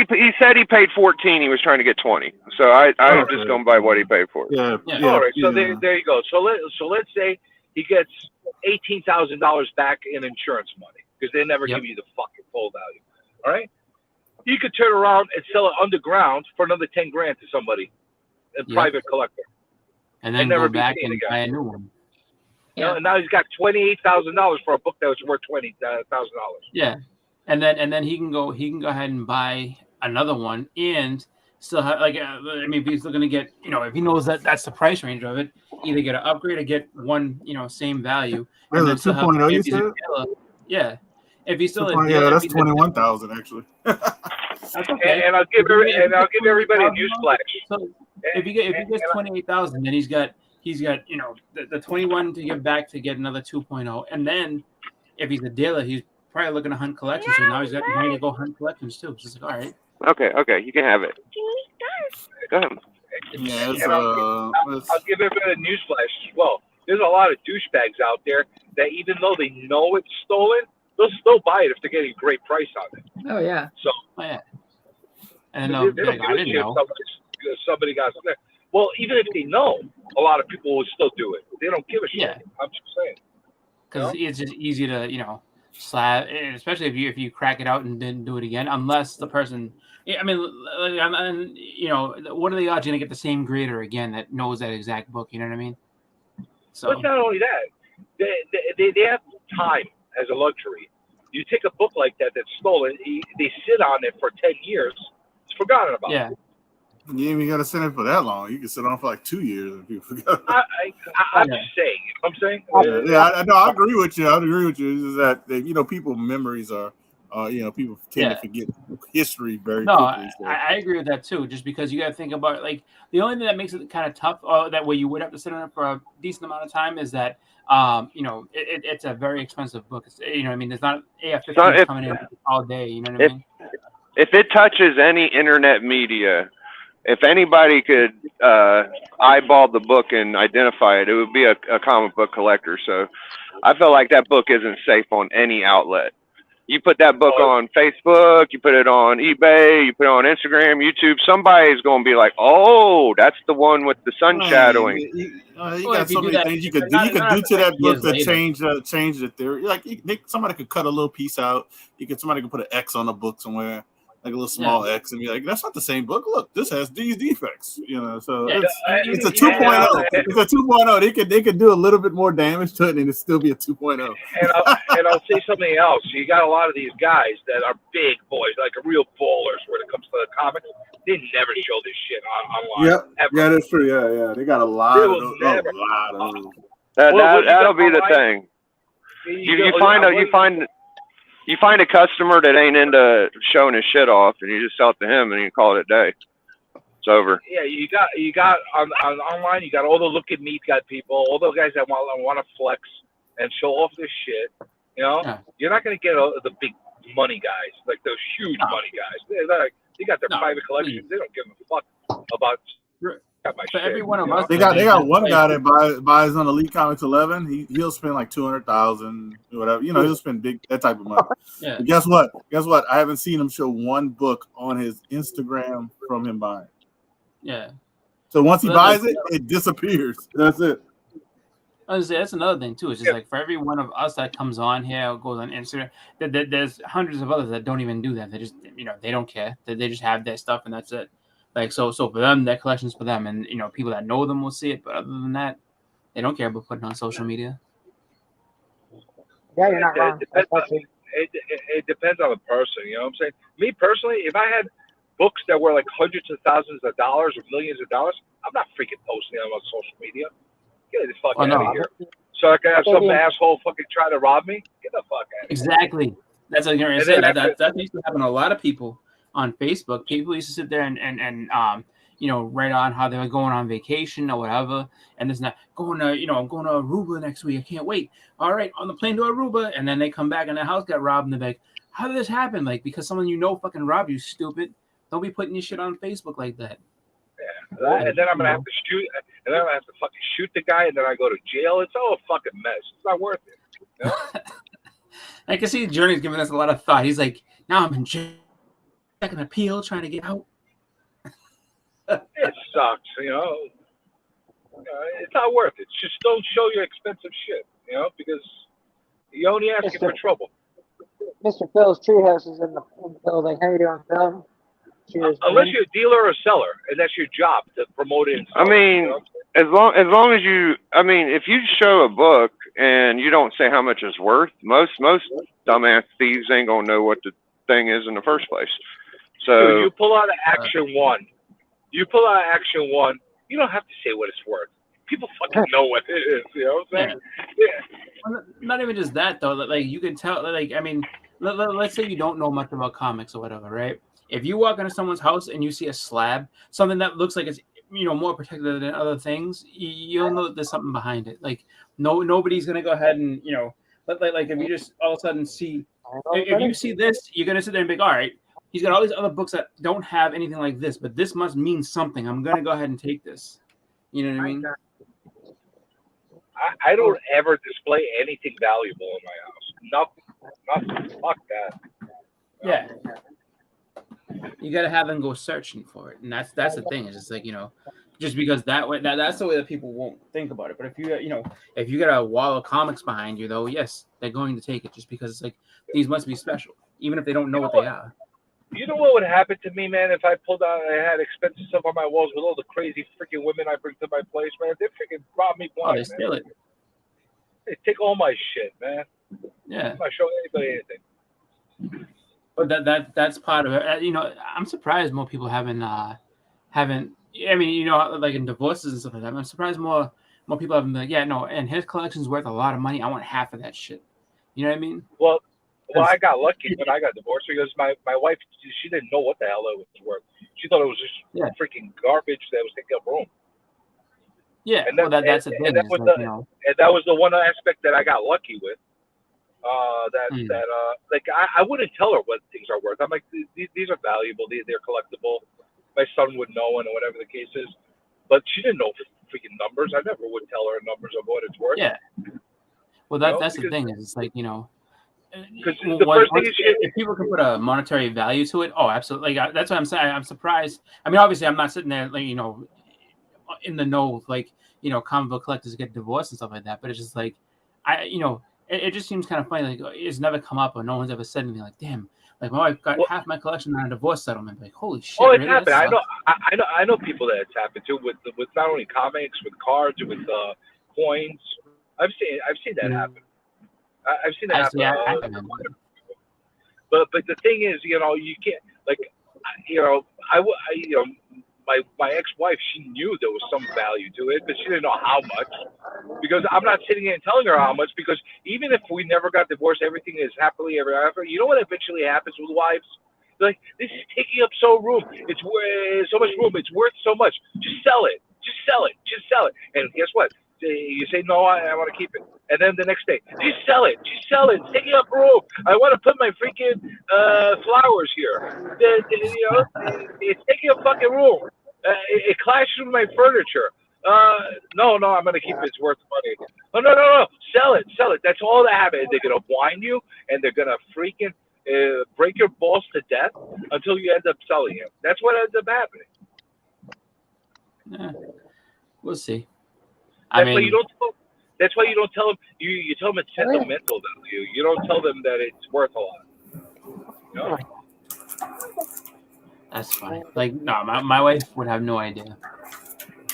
he paid 14. He was trying to get 20. So I was just going by what he paid for it. Yeah. All right, so there you go. So let's say he gets $18,000 back in insurance money because they never give you the fucking full value. All right, you could turn around and sell it underground for another 10 grand to somebody, a private collector. And then never go back and again. buy a new one. Yeah. And now he's got $28,000 for a book that was worth $20,000. Yeah, and then he can go ahead and buy another one and still have I mean, if he's looking to get if he knows that that's the price range of it, either get an upgrade or get one same value. And then 2.0 you said? Yeah, if he's still that's 21,000 actually. That's okay. And I'll give everybody a newsflash. So if he gets 28,000, then he's got the 21 to give back to get another 2.0, and then if he's a dealer, he's probably looking to hunt collections. So now he's got money to go hunt collections too. It's just like, all right. Okay, you can have it. Go ahead. I'll give everybody a newsflash as well. There's a lot of douchebags out there that even though they know it's stolen, they'll still buy it if they're getting a great price on it. Oh yeah. So. Yeah. And they don't give a shit if somebody got something. Well, even if they know, a lot of people will still do it. They don't give a shit. Yeah. I'm just saying. Because it's just easy to slap, especially if you crack it out and didn't do it again, unless the person. I mean, what are the odds you're gonna get the same grader again that knows that exact book? You know what I mean? So it's not only that, they have time as a luxury. You take a book like that that's stolen, they sit on it for 10 years. It's forgotten about. Yeah. You ain't even got to sit in for that long. You can sit on for like 2 years and people forget. I'm just saying. You know what I'm saying? I agree with you. I agree with you. Is that people's memories are, people tend to forget history very quickly. So. I agree with that too. Just because you got to think about the only thing that makes it kind of tough, that way you would have to sit on it for a decent amount of time, is that it's a very expensive book. It's, I mean, there's not AF-15 coming in all day. You know what I mean? If it touches any internet media, if anybody could eyeball the book and identify it, it would be a comic book collector. So I feel like that book isn't safe on any outlet. You put that book on Facebook, you put it on eBay, you put it on Instagram, YouTube. Somebody's going to be like, "Oh, that's the one with the sun shadowing." You got so many things you could do. not- You could not do if to it's that book years to later. change the theory. Like somebody could cut a little piece out. Somebody could put an X on a book somewhere, like a little small X, and be like, "That's not the same book. Look, this has these defects." So Yeah, it's a 2.0. It's a 2.0. They could do a little bit more damage to it, and it still be a 2.0. And I'll say something else. You got a lot of these guys that are big boys, like real ballers when it comes to the comics. They never show this shit online. Yep. Ever. Yeah, that's true. Yeah. They got a lot They of will those. never. A lot of those. That'll be the thing. You find a customer that ain't into showing his shit off, and you just sell it to him, and you call it a day. It's over. Yeah, you got on online. You got all the look at me type people, all those guys that want to flex and show off this shit. You're not gonna get the big money guys, like those huge money guys. They got their private collections. They don't give a fuck about. For every one of us, they got one guy that buys on Elite Comics 11. He'll spend like $200,000, whatever. He'll spend that type of money. Yeah. But guess what? I haven't seen him show one book on his Instagram from him buying. Yeah. So once he buys it, it disappears. That's it. I was gonna say, that's another thing too. It's just like for every one of us that comes on here or goes on Instagram, there's hundreds of others that don't even do that. They just they don't care. They just have their stuff and that's it. Like so for them, their collection's for them, and people that know them will see it. But other than that, they don't care about putting it on social media. Yeah, you're not wrong. It depends on the person. You know what I'm saying? Me personally, if I had books that were like hundreds of thousands of dollars or millions of dollars, I'm not freaking posting them on social media. Get this fuck out of here. So I can have some asshole fucking try to rob me? Get the fuck out of here. Exactly. That's what you're gonna say. That used to happen to a lot of people on Facebook. People used to sit there and write on how they were going on vacation or whatever, and this and that. I'm going to Aruba next week. I can't wait. All right, on the plane to Aruba, and then they come back and their house got robbed, and they're like, "How did this happen?" Like, because someone fucking robbed you, stupid. Don't be putting your shit on Facebook like that. Yeah, and then I'm gonna have to shoot, and then I'm gonna have to fucking shoot the guy, and then I go to jail. It's all a fucking mess. It's not worth it. I can see Journey's giving us a lot of thought. He's like, now I'm in jail, second appeal, trying to get out. It sucks, It's not worth it. Just don't show your expensive shit, because you're only asking for trouble. Mr. Phil's Treehouse is in the building. How you doing, Phil? Cheers, unless you're a dealer or a seller, and that's your job to promote it. I mean, as long as you, if you show a book and you don't say how much it's worth, most dumbass thieves ain't gonna know what the thing is in the first place. So dude, you pull out an Action 1. You don't have to say what it's worth. People fucking know what it is. You know what I'm saying? Yeah. Well, not even just that though. Like you can tell. Let's say you don't know much about comics or whatever, right? If you walk into someone's house and you see a slab, something that looks like it's more protected than other things, you'll know that there's something behind it. Like nobody's gonna go ahead and like if you just all of a sudden see, if you see this, you're gonna sit there and be like, all right, he's got all these other books that don't have anything like this, but this must mean something. I'm gonna go ahead and take this. You know what I mean? I don't ever display anything valuable in my house. Nothing. Fuck that. Yeah. You gotta have them go searching for it, and that's the thing. It's just like just because that way that's the way that people won't think about it. But if you got a wall of comics behind you, though, yes, they're going to take it just because it's like these must be special, even if they don't know what they are. You know what would happen to me, man, if I pulled out and I had expensive stuff on my walls with all the crazy freaking women I bring to my place, man? They freaking rob me blind. Oh, they steal it. They take all my shit, man. Yeah. I'm not showing anybody anything. But that's part of it. I'm surprised more people haven't. Like in divorces and stuff like that. I'm surprised more people haven't been like, yeah, no, and his collection's worth a lot of money. I want half of that shit. You know what I mean? Well, I got lucky when I got divorced because my wife, she didn't know what the hell it was worth. She thought it was just freaking garbage that was taking up room. Yeah, and that's the thing. And that was the one aspect that I got lucky with. I wouldn't tell her what things are worth. I'm like, these are valuable. They're collectible. My son would know, and whatever the case is. But she didn't know freaking numbers. I never would tell her numbers of what it's worth. Yeah. Well, that's the thing. Is it's like Because the first thing is if people can put a monetary value to it, oh, absolutely. Like, that's what I'm saying. I'm surprised. I mean, obviously, I'm not sitting there, like, you know, in the know, like, you know, comic book collectors get divorced and stuff like that. But it's just like, you know, it just seems kind of funny. Like, it's never come up, or no one's ever said anything. Like, damn, like my wife got half my collection on a divorce settlement. Like, holy shit! Oh, it's really? happened. I know people that it's happened to with not only comics, with cards, with coins. I've seen that happen. I've seen that happen. But the thing is, you know, you can't, like, you know, you know, my ex-wife, she knew there was some value to it, but she didn't know how much. Because I'm not sitting here and telling her how much. Because even if we never got divorced, everything is happily ever after. You know what eventually happens with wives? Like, this is taking up so room. It's so much room. It's worth so much. Just sell it. Just sell it. Just sell it. And guess what? You say, no, I want to keep it. And then the next day, just sell it. Just sell it. It's taking up room. I want to put my freaking flowers here. You know, it's taking up fucking room. It clashes with my furniture. No, I'm going to keep it. It's worth money. No. Sell it. Sell it. That's all that happens. They're going to blind you, and they're going to freaking break your balls to death until you end up selling it. That's what ends up happening. Yeah. We'll see. That's why you don't tell them. You tell them it's sentimental value. You don't tell them that it's worth a lot. You know? That's funny. Like, no, my wife would have no idea.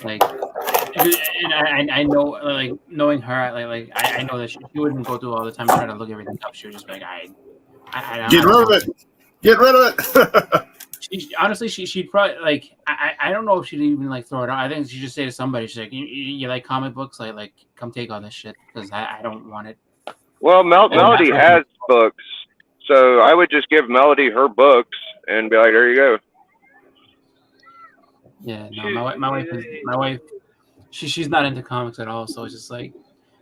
Like, and I know, like, knowing her, like I know that she wouldn't go through all the time trying to look everything up. She would just be like, I get rid of it. Get rid of it. Honestly, she'd probably, like, I don't know if she'd even, like, throw it out. I think she'd just say to somebody, she's like, you like comic books? Like come take all this shit, because I don't want it. Well, Melody has books, so I would just give Melody her books and be like, there you go. Yeah, no, my wife, she's not into comics at all, so it's just like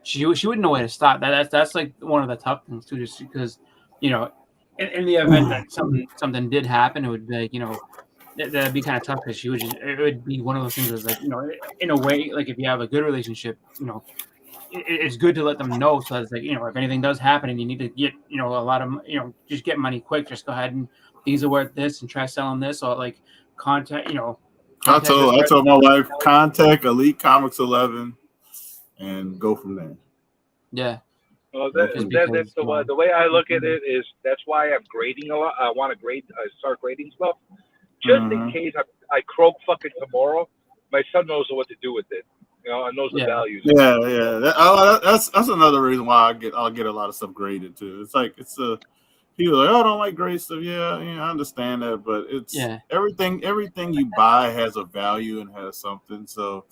she wouldn't know where to stop. That's like one of the tough things too, just because, you know, in the event that something did happen, it would be like, you know, that'd be kind of tough, because it would be one of those things that's like, you know, in a way, like, if you have a good relationship, you know, it's good to let them know, so that it's like, you know, if anything does happen and you need to get, you know, a lot of, you know, just get money quick, just go ahead and these are worth this and try selling this, or like contact, you know. I told my wife, contact Elite Comics 11 and go from there. Yeah. Well, that's the way I look at it is that's why I'm grading a lot. I want to start grading stuff, just in case I croak fucking tomorrow. My son knows what to do with it. You know, and knows the values. Yeah. That's another reason why I'll get a lot of stuff graded too. It's like people are like, oh, I don't like grade stuff. Yeah, I understand that, but it's everything you buy has a value and has something. So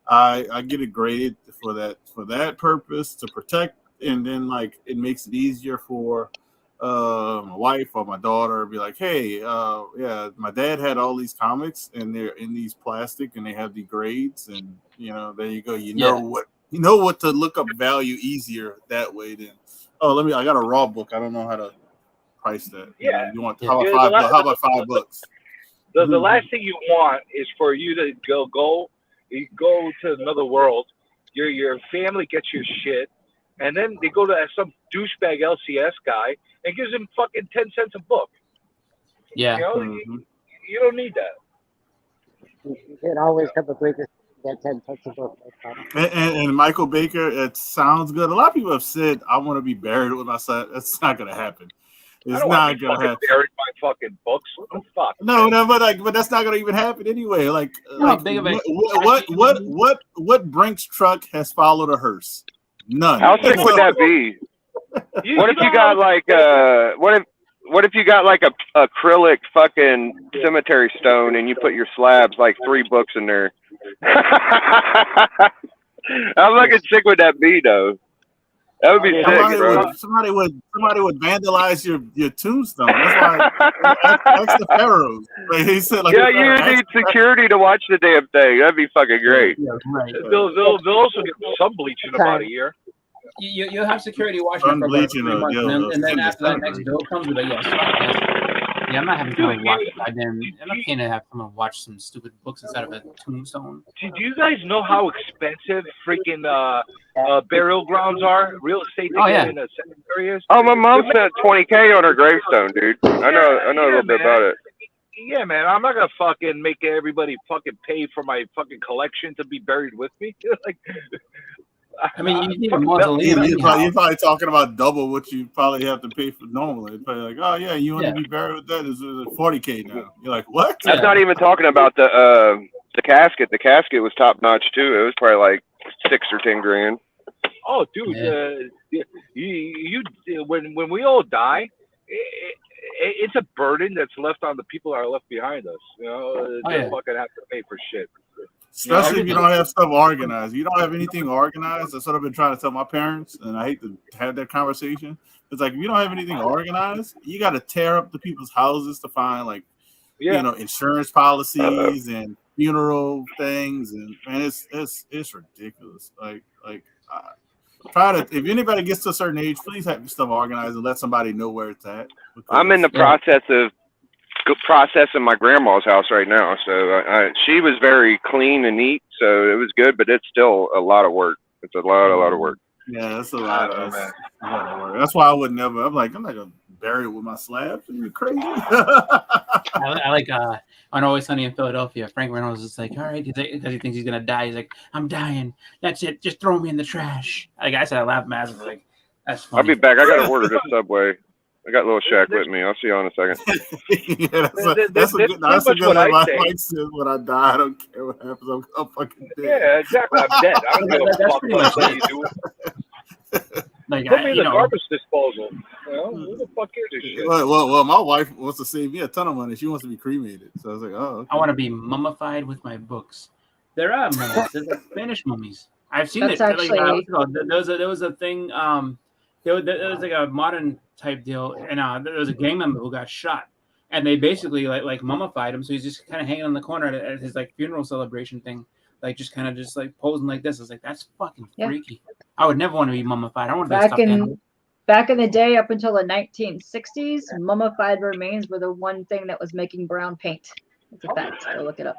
I get it graded for that purpose, to protect, and then, like, it makes it easier for my wife or my daughter to be like, hey, my dad had all these comics and they're in these plastic and they have the grades, and, you know, there you go. You know what to look up value easier that way than, I got a raw book. I don't know how to price that. Yeah. You want how about $5? The last thing you want is for you to go to another world. Your family gets your shit, and then they go to some douchebag LCS guy and gives him fucking 10 cents a book. Yeah. You know, you don't need that. You can always come to Bleeker, get 10 cents a book. And Michael Baker, it sounds good. A lot of people have said, I want to be buried with my son. That's not going to happen. It's not going to happen. Buried my fucking books. What the fuck? No, but that's not going to even happen anyway. Like what Brinks truck has followed a hearse? None. How sick would that be? What if you got like what if you got like a acrylic fucking cemetery stone and you put your slabs, like 3 books in there? How fucking sick would that be, though? That would be sick, bro. Somebody would vandalize your tombstone. That's why that's the pharaohs. Like, he said, like, yeah, you need security to watch the damn thing. That'd be fucking great. Yeah, right. They'll also get sun bleach in about a year. You'll have security watching for about 3 months, and then after that next bill comes, with I'm not having someone watch. I'm not paying to have someone watch some stupid books inside of a tombstone. Do you guys know how expensive freaking burial grounds are? Real estate to get in cemeteries. Oh, my mom spent $20K on her gravestone, dude. I know a little bit about it. Yeah, man, I'm not gonna fucking make everybody fucking pay for my fucking collection to be buried with me. Like, I mean, you need a mausoleum. You're probably talking about double what you probably have to pay for normally. Probably like, oh yeah, you want to be buried with that? Is $40K now? You're like, what? That's not even talking about the casket. The casket was top notch too. It was probably like $6 or $10 grand. Oh, dude, when we all die, it's a burden that's left on the people that are left behind us. You know, they fucking have to pay for shit. Especially if you don't have stuff organized. You don't have anything organized. That's what I've been trying to tell my parents, and I hate to have that conversation. It's like if you don't have anything organized, you got to tear up the people's houses to find like, you know, insurance policies and funeral things, and man, it's ridiculous. Like try to, if anybody gets to a certain age, please have your stuff organized and let somebody know where it's at. I'm in the process of processing my grandma's house right now. So she was very clean and neat, so it was good, but it's still a lot of work. It's a lot of work. Yeah, that's a lot of work. That's why I would never. I'm not gonna bury it with my slabs. Are you crazy? I like on Always Sunny in Philadelphia. Frank Reynolds is like, all right, because he thinks he's gonna die. He's like, I'm dying. That's it. Just throw me in the trash. Like I said, I laughed massively. Like, that's funny. I'll be back. I gotta order this Subway. I got Little Shaq with me. I'll see you in a second. That's a good what I say. When I die, I don't care what happens. I'm fucking dead. Yeah, exactly. I'm dead. I don't give a fuck what you do. Like, put me in the garbage disposal. You know, who the fuck cares this shit? Well, my wife wants to save me a ton of money. She wants to be cremated. So I was like, oh. Okay. I want to be mummified with my books. There are mummies. There's like Spanish mummies. I've seen it. Actually... Like, there was a thing. There was like a modern type deal, and there was a gang member who got shot, and they basically like mummified him. So he's just kind of hanging on the corner at his like funeral celebration thing, like just kind of just like posing like this. I was like, that's fucking freaky. I would never want to be mummified. I want to be stuffed animal. Back in the day, up until the 1960s, mummified remains were the one thing that was making brown paint. It's a fact. Go look it up.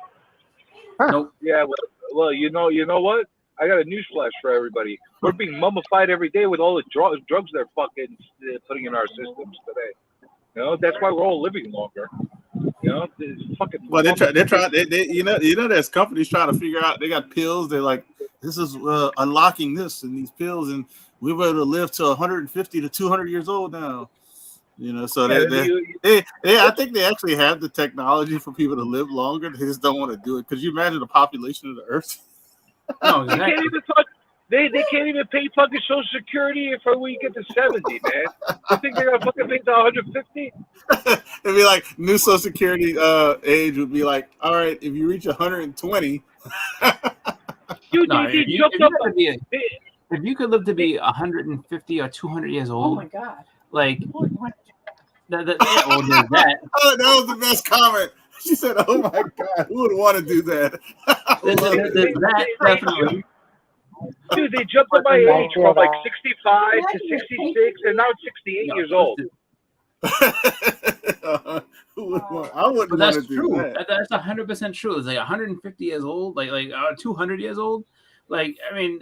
Nope. Yeah. Well, you know what? I got a newsflash for everybody. We're being mummified every day with all the drugs they're fucking putting in our systems today. You know, that's why we're all living longer. You know, fucking. Well, they're trying. You know, there's companies trying to figure out. They got pills. They're like, this is unlocking this and these pills, and we're able to live to 150 to 200 years old now. You know, so I think they actually have the technology for people to live longer. They just don't want to do it. Because you imagine the population of the Earth. No, exactly. They can't even pay fucking Social Security if we get to 70, man. I think they're gonna fucking pay to 150. It'd be like new Social Security age would be like, all right, if you reach 120. Dude, if you could live to be 150 or 200 years old, oh my god, like that was the best comment. She said, "Oh my god, who would want to do that?" Definitely. Dude, they jumped up my age from like 65 to 66, and now it's 68 years old. I wouldn't want to do that. That's 100% true. It's like 150 years old, like 200 years old. Like, I mean,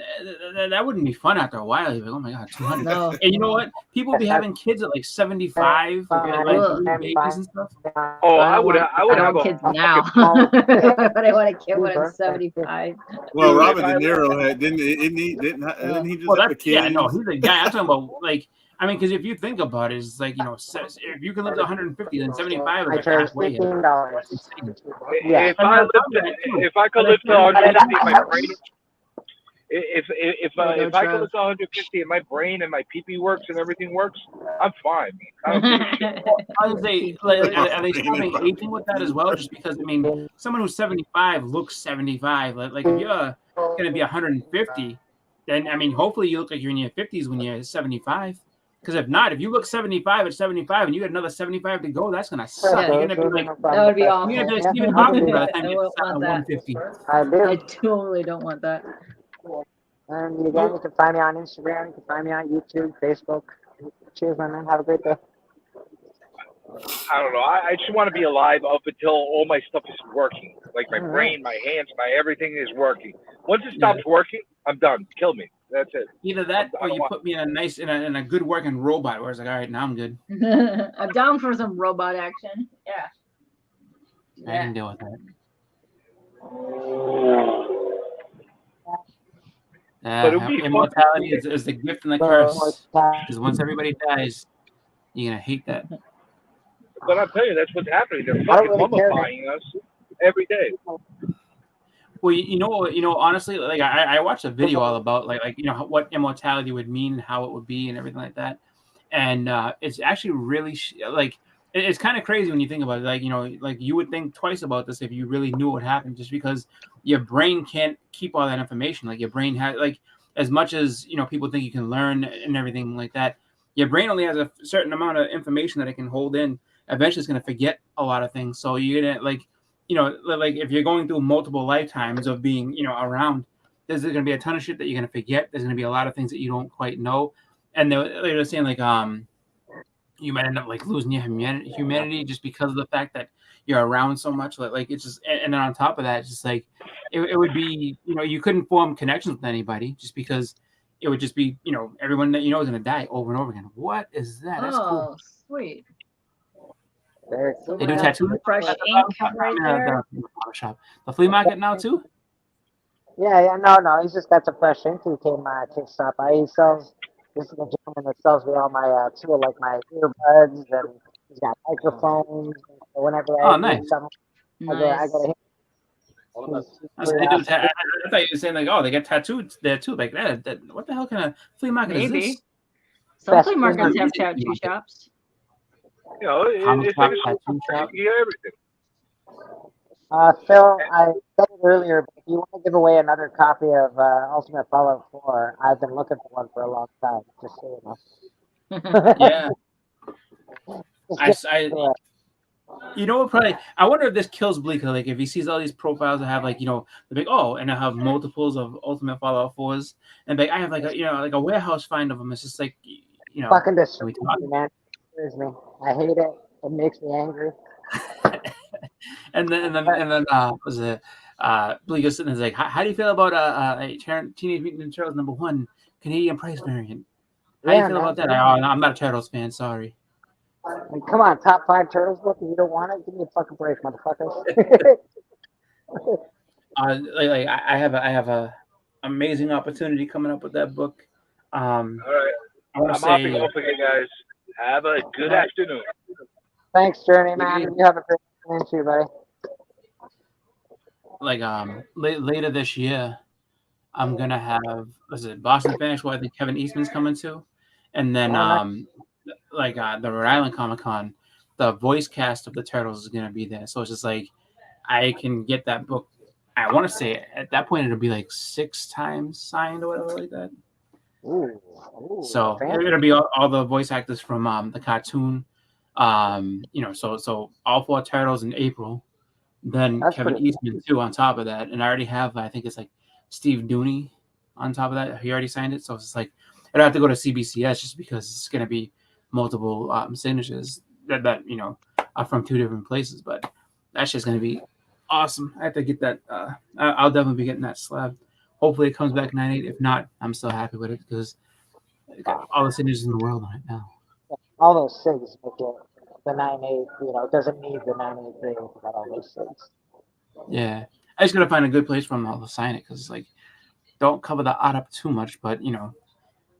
that wouldn't be fun after a while. You'd be like, oh my god, 200. No. And you know what? People be having kids at like 75, like babies and stuff. Oh, I would have kids now. But I want a kid when I'm 75. Well, Robert De Niro didn't he just have a kid? Yeah, no, he's a guy. I'm talking about like. I mean, because if you think about it, it's like, you know, if you can live to 150, then 75 is like halfway. Yeah. If I could live to 150, my brain. If I could live to 150 and my brain and my pee works and everything works, I'm fine. I would say, are they stopping aging with that as well? Just because, I mean, someone who's 75 looks 75. Like if you're going to be 150, then, I mean, hopefully you look like you're in your 50s when you're 75. Because if not, if you look 75 at 75 and you got another 75 to go, that's gonna suck. Yeah, you're gonna be like, that would be awesome. You're gonna be like Stephen Hawking by the time you get to 150. I totally don't want that. And again, you can find me on Instagram. You can find me on YouTube, Facebook. Cheers, my man. Have a great day. I don't know. I just want to be alive up until all my stuff is working. Like my brain, my hands, my everything is working. Once it stops working, I'm done. Kill me. That's it. Either that, or you put me in a nice, in a good working robot, where it's like, all right, now I'm good. I'm down for some robot action. Yeah. I can deal with that. Immortality is the gift and the curse. Because once everybody dies, you're gonna hate that. But I'll tell you, that's what's happening. They're fucking mummifying us every day. Well, you know, honestly, like I watched a video all about like you know what immortality would mean and how it would be and everything like that, and it's actually really like it's kind of crazy when you think about it. Like, you know, like you would think twice about this if you really knew what happened, just because your brain can't keep all that information. Like your brain has, like, as much as, you know, people think you can learn and everything like that, your brain only has a certain amount of information that it can hold in. Eventually it's going to forget a lot of things. So you're going to, like, you know, like if you're going through multiple lifetimes of being, you know, around, there's going to be a ton of shit that you're going to forget. There's going to be a lot of things that you don't quite know. And they're saying like, you might end up like losing your humanity just because of the fact that you're around so much. Like it's just, and then on top of that, it's just like it would be, you know, you couldn't form connections with anybody just because it would just be, you know, everyone that you know is gonna die over and over again. What is that? That's cool. Sweet. They do tattoos. Fresh ink right there. Shop, the flea market now too. Yeah, no. He's just got some fresh ink. He came to stop by. He sells. This is the gentleman that sells me all my tool, like my earbuds, and he's got microphones. Whenever I need something, I go to him. I thought you were saying like, oh, they get tattooed there too, like that. What the hell kind of flea market is this? Some flea markets have tattoo shops. You know, it's like a tattoo shop. You get everything. Phil, I said it earlier, but if you want to give away another copy of Ultimate Fallout 4, I've been looking for one for a long time, just so you know. Yeah. You know what? Probably. I wonder if this kills Bleeker. Like, if he sees all these profiles that have, like, you know, the big and I have multiples of Ultimate Fallout 4s, and like I have like a, you know, like a warehouse find of them. It's just like, you know, fucking destroys me, man. Me. I hate it. It makes me angry. and then was it Bleeker sitting there like, how do you feel about Teenage Mutant Ninja Turtles #1 Canadian price variant? How do you feel about that? I'm not a Turtles fan. Sorry. Come on, top 5 Turtles book, and you don't want it? Give me a fucking break, motherfuckers. I have a amazing opportunity coming up with that book. All right, I'm hopping off again, guys. Have a good afternoon. Thanks, Journey, man. You have a great afternoon too, buddy. Like later this year, I'm gonna have Boston Finish, where I think Kevin Eastman's coming to, and then the Rhode Island Comic Con, the voice cast of the Turtles is gonna be there. So it's just like I can get that book. I want to say at that point it'll be like 6 times signed or whatever like that. Ooh, so it'll be all the voice actors from the cartoon. You know, so all 4 Turtles in April. Then that's Kevin Eastman too on top of that, and I already have, I think it's like Steve Dooney on top of that. He already signed it, so it's like I don't have to go to CBCS just because it's gonna be multiple signatures that you know are from 2 different places. But that's just gonna be awesome. I have to get that. I'll definitely be getting that slab. Hopefully it comes back 9.8. If not, I'm still happy with it because I got all the signatures in the world right now. All those SIGs make it the 9.8. You know, it doesn't need the 9.8 thing about all those SIGs. Yeah, I just gotta find a good place for them all to sign it because like don't cover the art up too much, but you know,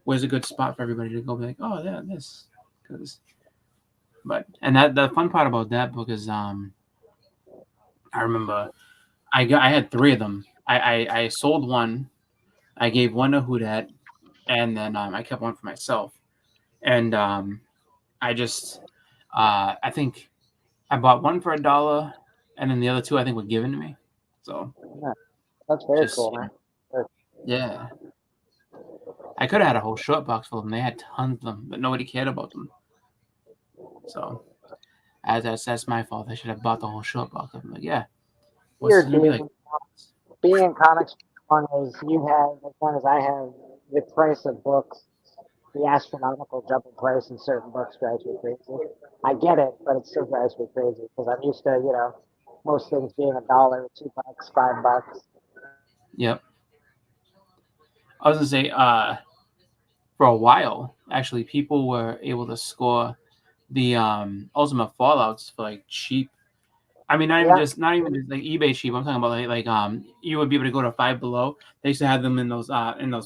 where's a good spot for everybody to go be like, oh yeah, this. But that the fun part about that book is I remember I had 3 of them. I sold one, I gave one to Houdat, and then I kept one for myself. And I just I think I bought one for $1, and then the other 2 I think were given to me. So that's very cool, man. Yeah. I could have had a whole short box full of them. They had tons of them, but nobody cared about them. So, that's my fault. I should have bought the whole short box. I'm like, yeah. What's Being in comics as long as you have, as long as I have, the price of books the astronomical jump in price in certain books drives me crazy. I get it, but it still drives me crazy because I'm used to, most things being $1, $2, $5. Yep. I was gonna say, for a while, actually, people were able to score the Ultimate Fallouts for like cheap. I mean, not even just like eBay cheap. I'm talking about like you would be able to go to Five Below. They used to have them in those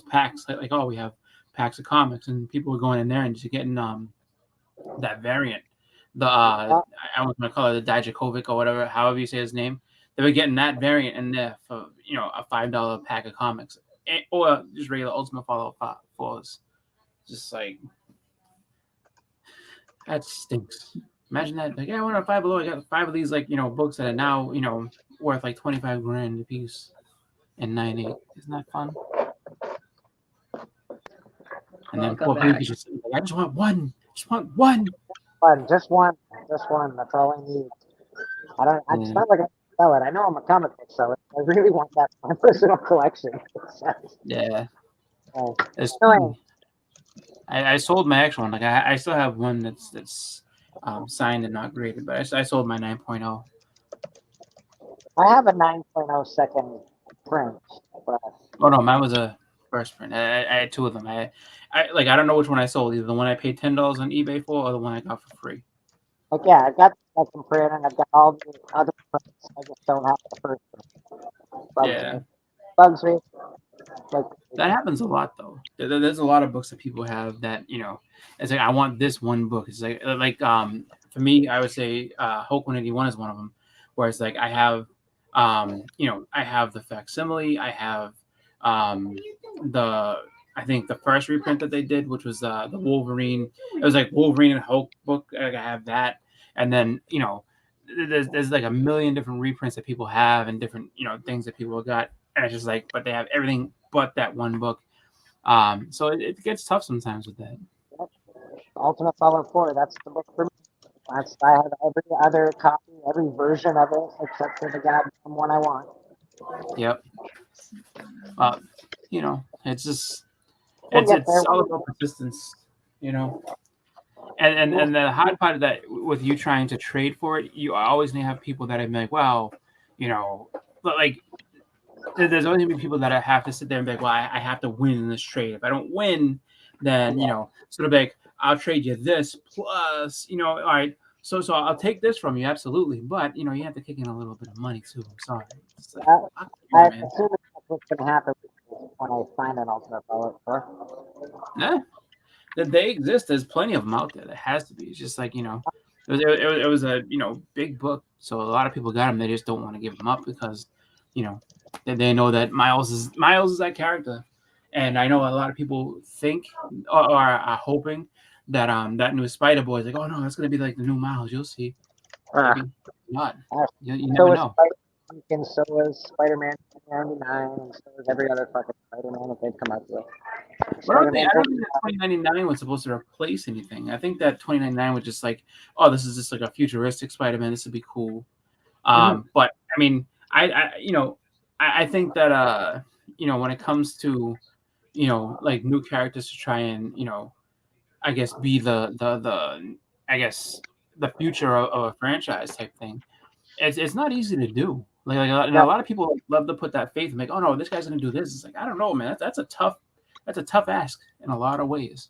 packs. Like oh, we have packs of comics, and people were going in there and just getting that variant. The I don't want to call it the Dijakovic or whatever, however you say his name. They were getting that variant in there for a $5 pack of comics, or just regular Ultimate Fallout 4s. Just like that stinks. Imagine that. Like, yeah, I went on Five Below. I got 5 of these books that are now worth like 25 grand a piece in 9.8. Isn't that fun? And then poor people just like, I just want one. Just want one. Just one. That's all I need. It's not like I sell it. I know I'm a comic book seller. I really want that for my personal collection. Yeah. It's annoying. I sold my actual one. Like I still have one that's signed and not graded, but I sold my 9.0. I have a 9.0 second print, but Oh no, mine was a first print. I had 2 of them. I don't know which one I sold. Either the one I paid $10 on eBay for, or the one I got for free. like yeah, I've got the second print and I've got all the other prints. I just don't have the first print. Bugs me. Like that happens a lot though. There's a lot of books that people have that it's like I want this one book. It's like for me, I would say Hulk 181 is one of them, where it's like I have I have the facsimile, I have I think the first reprint that they did, which was the Wolverine. It was like Wolverine and Hulk book. I have that, and then there's like a million different reprints that people have and different things that people got, and it's just like, but they have everything but that one book. So it gets tough sometimes with that. Ultimate Fallout 4, that's the book for me. I have every other copy, every version of it, except for the goddamn one I want. Yep. It's just it's all about persistence, And the hard part of that, with you trying to trade for it, you always need to have people that are like, well, but like there's always gonna be people that I have to sit there and be like, well, I have to win in this trade. If I don't win, then sort of like I'll trade you this plus, all right. So I'll take this from you, absolutely, but you have to kick in a little bit of money too. I'm sorry. It's like, I assume that's what's gonna happen when I find an Ultimate Fallout 4. Yeah, that they exist. There's plenty of them out there. That has to be. It's just like it was a big book, so a lot of people got them. They just don't want to give them up because they know that Miles is that character, and I know a lot of people think or are hoping that that new Spider Boy is like, oh no, that's gonna be like the new Miles. You'll see. Maybe not. You never know. And so was Spider-Man 99, and so was every other fucking Spider-Man that they've come up with. I don't think that 2099 was supposed to replace anything. I think that 2099 was just like, oh, this is just like a futuristic Spider-Man. This would be cool. But I mean, I think that when it comes to like new characters to try and I guess be the I guess the future of a franchise type thing, it's not easy to do. Like a lot of people love to put that faith and like, oh no, this guy's gonna do this. It's like, I don't know, man. That's a tough ask in a lot of ways.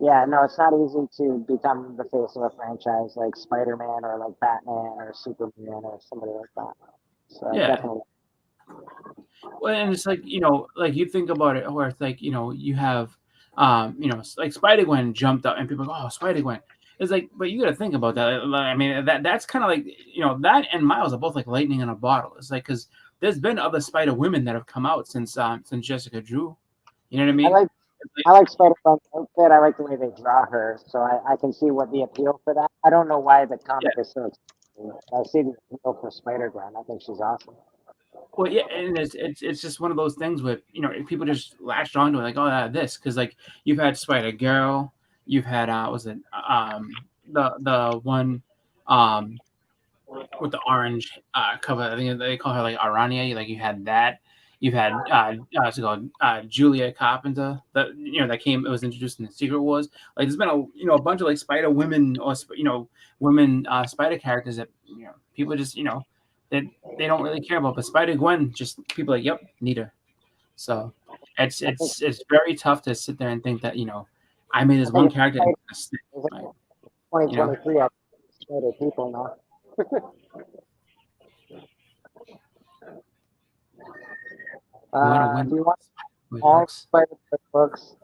Yeah, no, it's not easy to become the face of a franchise like Spider-Man or like Batman or Superman or somebody like that. So definitely. Well, and it's like like you think about it, where it's like you have like Spider-Gwen jumped up and people go, oh, Spider-Gwen. It's like, but you got to think about that. I mean, that's kind of like that and Miles are both like lightning in a bottle. It's like because there's been other Spider Women that have come out since Jessica Drew. You know what I mean? I like Spider-Gwen's outfit. I like the way they draw her, so I can see what the appeal for that. I don't know why the comic is so expensive. I see the appeal for Spider-Gwen. I think she's awesome. Well, yeah, and it's just one of those things where people just latched onto it like, oh, this because like you've had Spider Girl, you've had was it the one with the orange cover? I think they call her like Arania. Like you had that, You've had what's it called, Julia Carpenter, that that came. It was introduced in the Secret Wars. Like there's been a bunch of like Spider Women or women Spider characters that people just they don't really care about. But Spider Gwen, just people like, yep, need her. So it's very tough to sit there and think that I made this one character. And it's gonna stick. Like, 2023, I Spider people now. If you want all Spider books,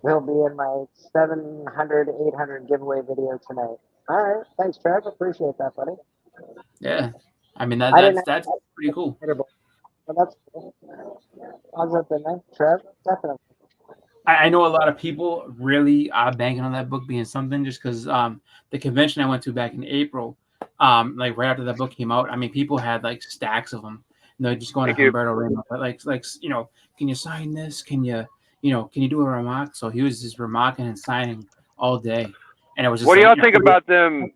they'll be in my 700, 800 giveaway video tonight. All right, thanks, Trev. Appreciate that, buddy. Yeah, I mean that's pretty cool. But that's cool. How's that been, man? Trev? Definitely. I know a lot of people really are banking on that book being something, just because the convention I went to back in April, like right after that book came out, I mean, people had like stacks of them. And they're just going to Humberto Ramos, like can you sign this? Can you do a remark? So he was just remarking and signing all day, and it was just. What do y'all think about them?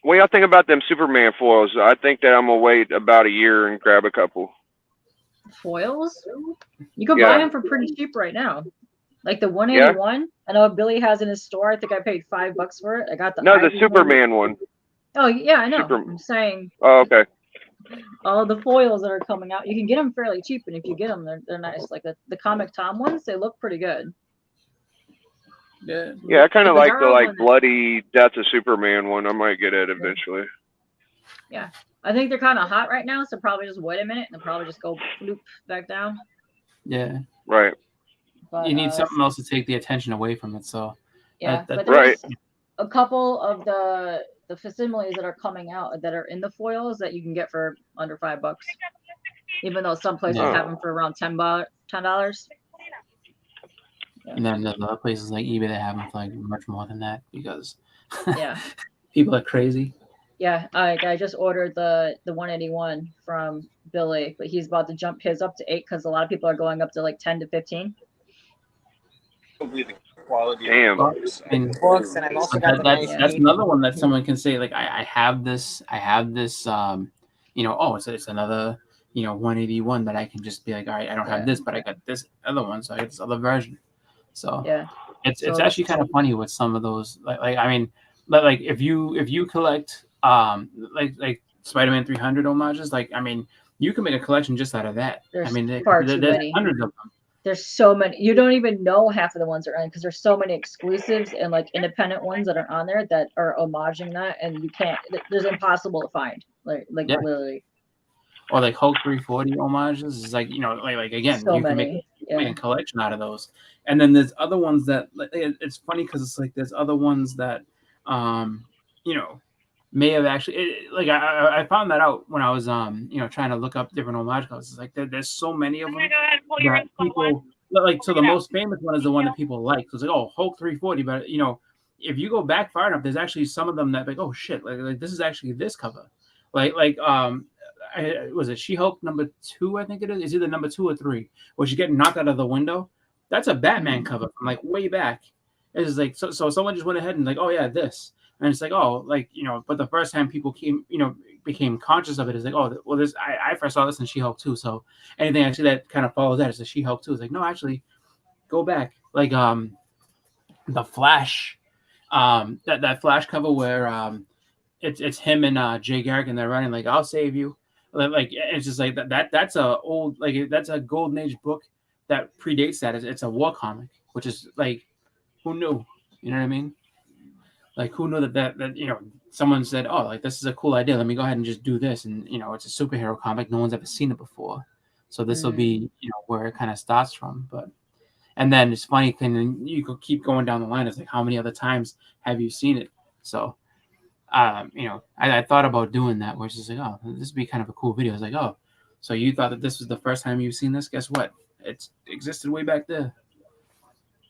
What do y'all think about them Superman foils? I think that I'm gonna wait about a year and grab a couple. Foils? You can buy them for pretty cheap right now. Like the 181. Yeah. I know Billy has in his store. I think I paid $5 for it. I got the Superman one. Oh yeah, I know. I'm saying. Oh, okay. All the foils that are coming out, you can get them fairly cheap, and if you get them, they're nice. Like the Comic Tom ones, they look pretty good. Yeah, I kind of like the bloody Death of Superman one. I might get it eventually. Yeah, I think they're kind of hot right now, so probably just wait a minute and they'll probably just go bloop back down. Yeah. Right. But, you need something else to take the attention away from it. So. Yeah, but there's a couple of the facsimiles that are coming out that are in the foils that you can get for under $5, even though some places have them for around $10. Yeah. And then the other places like eBay that have them for like much more than that because yeah, people are crazy. Yeah, I just ordered the 181 from Billy, but he's about to jump his up to 8 because a lot of people are going up to like 10 to 15. Damn. Books, and I've also got that's another one that someone can say like I have this it's another 181 that I can just be like, all right, I don't have this, but I got this other one, so I got this other version. So it's actually kind of funny with some of those like if you collect like Spider-Man 300 homages, like I mean you can make a collection just out of that. There's I mean there's hundreds of them. There's so many. You don't even know half of the ones that are on because there's so many exclusives and like independent ones that are on there that are homaging that, and you can't. There's impossible to find. Literally. Or like Hulk 340 homages is like like again so you can make a collection out of those. And then there's other ones that it's funny because it's like there's other ones that may have actually I found that out when I was trying to look up different homage colors. It's like there's so many of them that people like. So the most famous one is the one that people like. So it's like, oh, Hulk 340, but if you go back far enough, there's actually some of them that like, oh shit, like this is actually this cover. Was it She-Hulk #2? I think it is. It's either #2 or 3, where she's getting knocked out of the window. That's a Batman cover from like way back. It's like so someone just went ahead and like, oh yeah, this. And it's like, oh, like, but the first time people became conscious of it is like, oh, well, this, I first saw this in She-Hulk 2. So anything I see that kind of follows that is a She-Hulk 2. It's like, no, actually, go back. Like, the Flash, that Flash cover where it's him and Jay Garrick and they're running, like, I'll save you. Like, it's just like that's a old, like, that's a golden age book that predates that. It's a war comic, which is like, who knew? You know what I mean? Like, who knew that someone said, oh, like, this is a cool idea. Let me go ahead and just do this. And, it's a superhero comic. No one's ever seen it before. So this will be, where it kind of starts from. And then it's funny, you could keep going down the line. It's like, how many other times have you seen it? So, I thought about doing that, where it's just like, oh, this would be kind of a cool video. It's like, oh, so you thought that this was the first time you've seen this? Guess what? It existed way back there.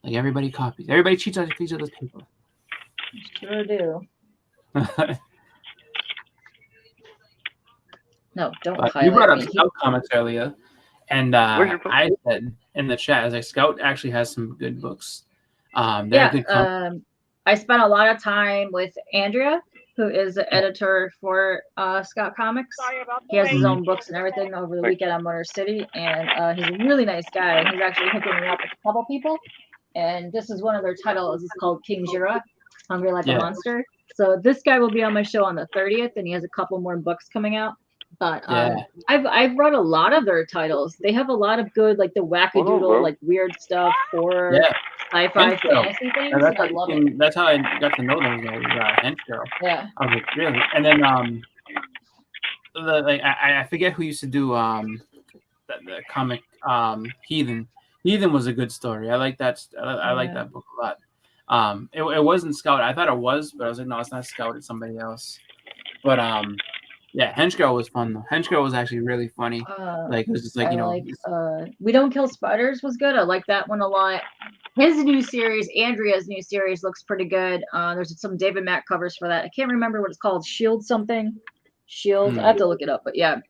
Like, everybody copies. Everybody cheats on each other's paper. Sure do. No, don't highlight you brought up me. Scout comics earlier, and I said in the chat, I was like, Scout actually has some good books. They're good I spent a lot of time with Andrea who is the editor for Scott Comics. He has his own books and everything over the weekend at Motor City, and he's a really nice guy. He's actually hooking me up with a couple people, and this is one of their titles. It's called King Jira, Hungry Like a Monster. So this guy will be on my show on the 30th, and he has a couple more books coming out. But I've read a lot of their titles. They have a lot of good, like the wackadoodle, like weird stuff, horror, sci-fi, fantasy things. And I love it. That's how I got to know those guys. Henchgirl. Yeah. I was like, really? And then I forget who used to do the comic Heathen. Heathen was a good story. I like that. I like that book a lot. It wasn't Scout. I thought it was, but I was like, no, it's not Scout. It's somebody else. But yeah, Henchgirl was fun though. Henchgirl was actually really funny. Like it was just like, We Don't Kill Spiders was good. I like that one a lot. His new series, Andrea's new series, looks pretty good. There's some David Mack covers for that. I can't remember what it's called. Shield something. Shield. I have to look it up. But yeah,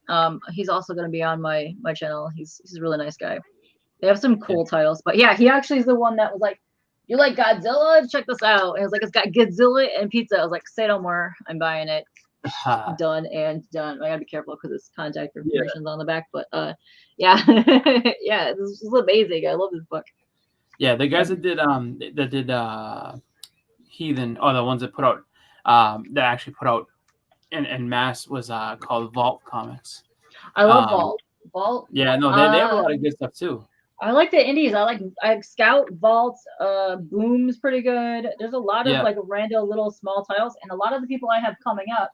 he's also going to be on my channel. He's a really nice guy. They have some cool titles. But yeah, he actually is the one that was like, you like Godzilla? Check this out. And it was like, it's got Godzilla and pizza. I was like, say no more. I'm buying it. Done and done. I gotta be careful because it's contact information on the back. But yeah, yeah, this is amazing. I love this book. Yeah, the guys that did Heathen, or the ones that put out that actually put out in mass was called Vault Comics. I love Vault. Vault. Yeah, no, they have a lot of good stuff too. I like the indies. I like Scout, Vault, Boom's pretty good. There's a lot of like random little small titles, and a lot of the people I have coming up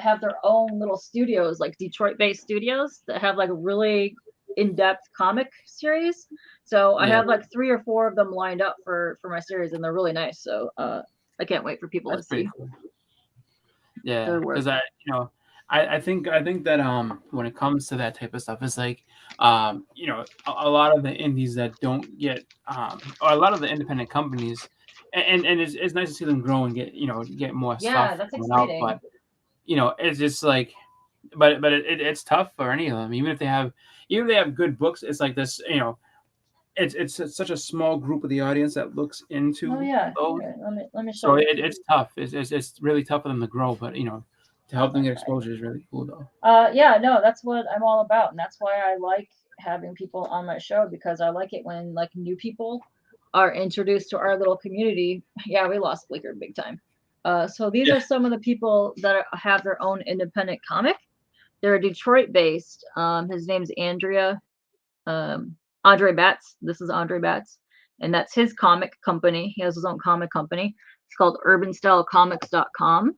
have their own little studios, like Detroit-based studios that have like a really in-depth comic series. So I have like 3 or 4 of them lined up for my series, and they're really nice. So I can't wait for people to see. Cool. Yeah, because I think that when it comes to that type of stuff, it's like a lot of the indies that don't get or a lot of the independent companies, and it's nice to see them grow and get more stuff. Yeah, that's exciting. Out, but it's just like, but it's tough for any of them. Even if they have good books, it's like this. It's such a small group of the audience that looks into. Oh yeah. Those. Okay, let me show So you. it's tough. It's really tough for them to grow, but to help them get exposure is really cool though. Yeah, no, that's what I'm all about, and that's why I like having people on my show, because I like it when like new people are introduced to our little community. Yeah, we lost Bleeker big time. So these are some of the people that have their own independent comic. They're Detroit based. His name's Andre Batts. This is Andre Batts, and that's his comic company. He has his own comic company. It's called urbanstylecomics.com,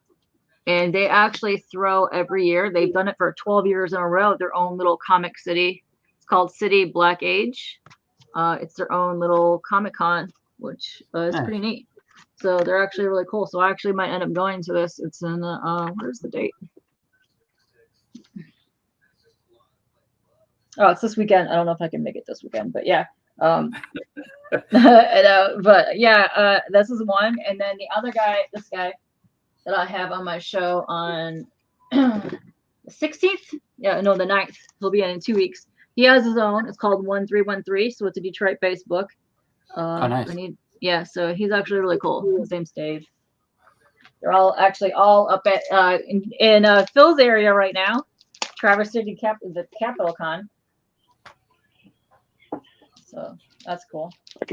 and they actually throw every year. They've done it for 12 years in a row. Their own little comic city. It's called City Black Age. It's their own little Comic Con, which is pretty neat. So they're actually really cool. So I actually might end up going to this. It's in where's the date? Oh, it's this weekend. I don't know if I can make it this weekend, but yeah. But yeah, this is one. And then the other guy, this guy that I have on my show on the 16th. Yeah, no, the 9th. He'll be in 2 weeks. He has his own. It's called 1313. So it's a Detroit-based book. Nice. So he's actually really cool. His name's Dave. They're all up at in Phil's area right now. Traverse City the Capitol Con. So that's cool. I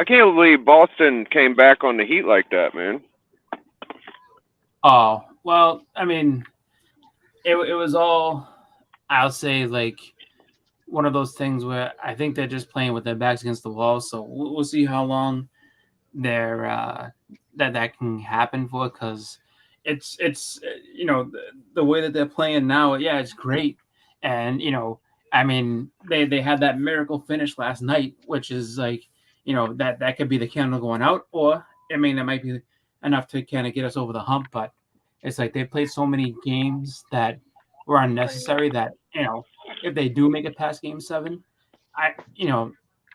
can't believe Boston came back on the heat like that, man. Oh, well, I mean, it was all, I'll say, like one of those things where I think they're just playing with their backs against the wall. So we'll see how long that can happen for, because it's the way that they're playing now. Yeah, it's great. And, I mean, they had that miracle finish last night, which is like, that could be the candle going out, or I mean, that might be enough to kind of get us over the hump. But it's like they played so many games that were unnecessary that, if they do make it past Game 7,